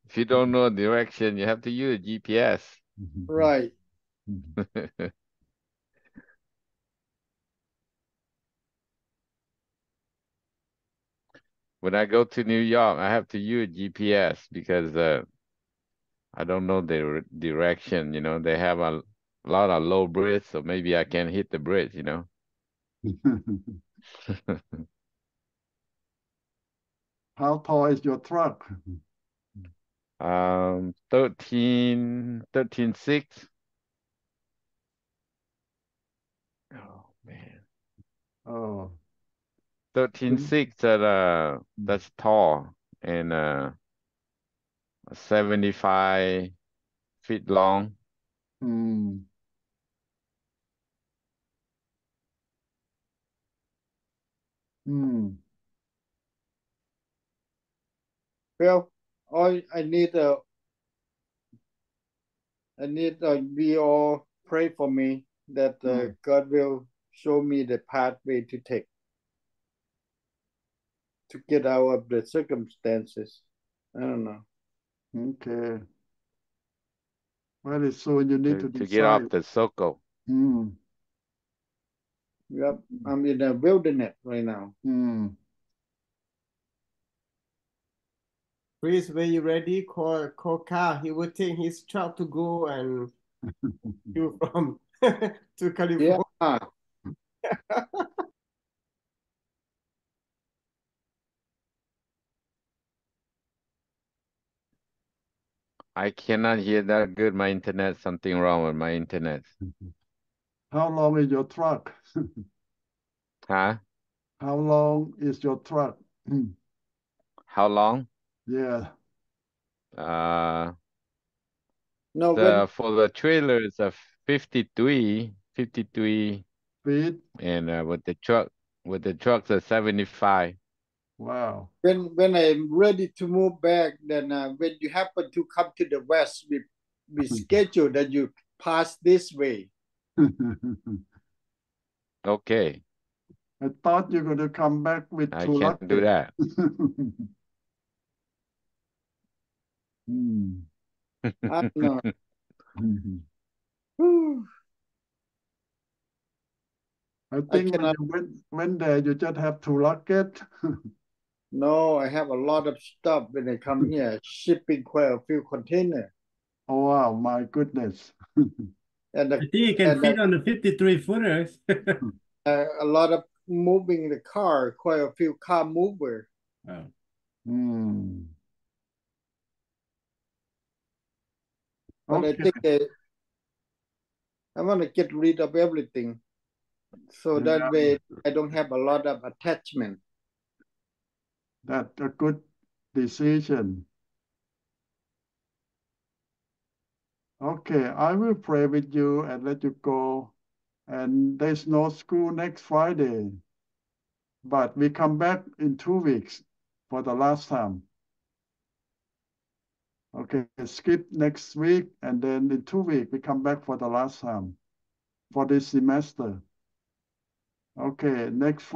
If you don't know direction, you have to use GPS. Right. When I go to New York, I have to use GPS because I don't know the direction. You know, they have a lot of low bridge, so maybe I can hit the bridge. You know. How tall is your truck? 13.6. Oh man. Oh. 13.6 that's tall and 75 feet long. Mm. Mm. Well, I need we all pray for me that God will show me the pathway to take to get out of the circumstances. I don't know. Okay. Very soon you need to To get off decide. the circle. Mm. Yep, I'm in a wilderness right now. Mm. Chris, when you ready, call Carl. He will take his truck to go and you from to California. Yeah. I cannot hear that good. My internet, something wrong with my internet. How long is your truck? Huh? How long is your truck? How long? Yeah. No, for the trailer it's a 53 feet. And with the truck's a 75. Wow. when I'm ready to move back, then when you happen to come to the west, we schedule that you pass this way. Okay. I thought you were going to come back with I two can do that. I don't know. I think when you went there, you just have to lock it. No, I have a lot of stuff when I come here, shipping quite a few containers. Oh, wow, my goodness. And I think you can fit on the 53 footers. a lot of moving the car, quite a few car mover. Oh. But Okay. I think I want to get rid of everything. So that way I don't have a lot of attachment. That's a good decision. Okay, I will pray with you and let you go. And there's no school next Friday. But we come back in 2 weeks for the last time. Okay, skip next week, and then in 2 weeks, we come back for the last time for this semester. Okay, next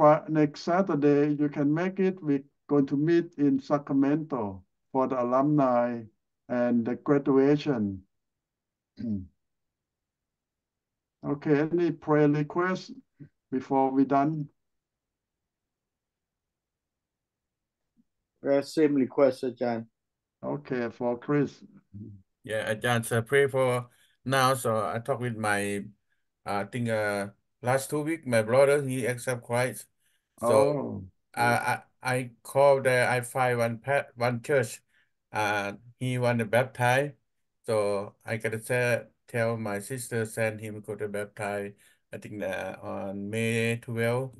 Saturday, you can make it. We're going to meet in Sacramento for the alumni and the graduation. Okay, any prayer requests before we done? Same request, Ajahn. Okay, for Chris. Yeah, Ajahn, pray for now. So I talked with my, I think last 2 weeks, my brother, he accept Christ. So I called I find one church, he want to baptize. So I gotta tell my sister send him go to baptize. I think on May 12.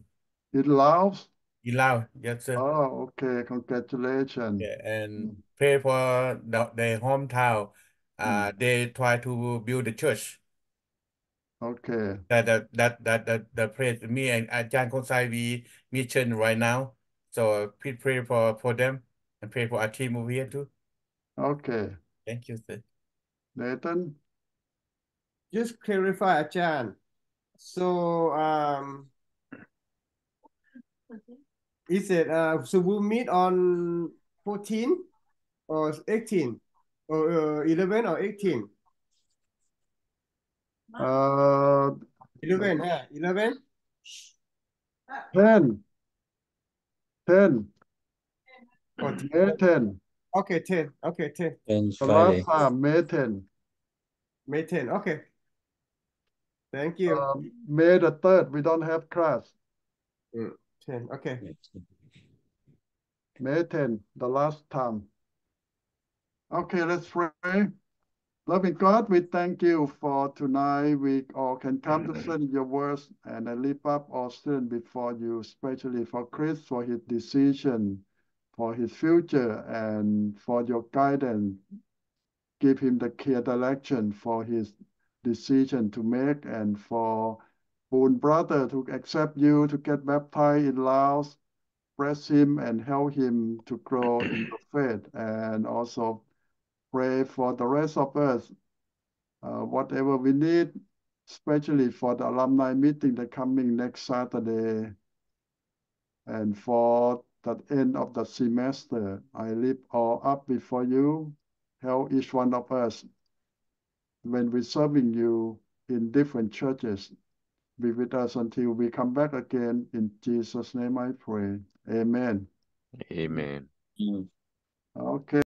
In Laos? In Laos, yes sir. Oh, okay. Congratulations. Yeah, and pray for their hometown. They try to build the church. Okay. That praise me and Ajahn Konsai we mission right now. So please pray for them and pray for our team over here too. Okay. Thank you, sir. Nathan? Just clarify, Ajahn. So He said, so we'll meet on 14 or 18 or 11 or 18. 11, 11? 10. 10. Oh, May 10. Okay, 10. Okay, 10. And The Friday. last time, May 10. May 10. Okay. Thank you. May the 3rd, we don't have class. 10. Okay. May 10, the last time. Okay, let's pray. Loving God, we thank you for tonight. We all can come to study your words, and I lift up our student before you, especially for Chris, for his decision, for his future, and for your guidance. Give him the clear direction for his decision to make, and for Boon brother to accept you, to get baptized in Laos. Bless him and help him to grow in the faith, and also pray for the rest of us, whatever we need, especially for the alumni meeting that coming next Saturday, and for the end of the semester. I lift all up before you. Help each one of us when we're serving you in different churches. Be with us until we come back again. In Jesus' name I pray. Amen. Amen. Okay.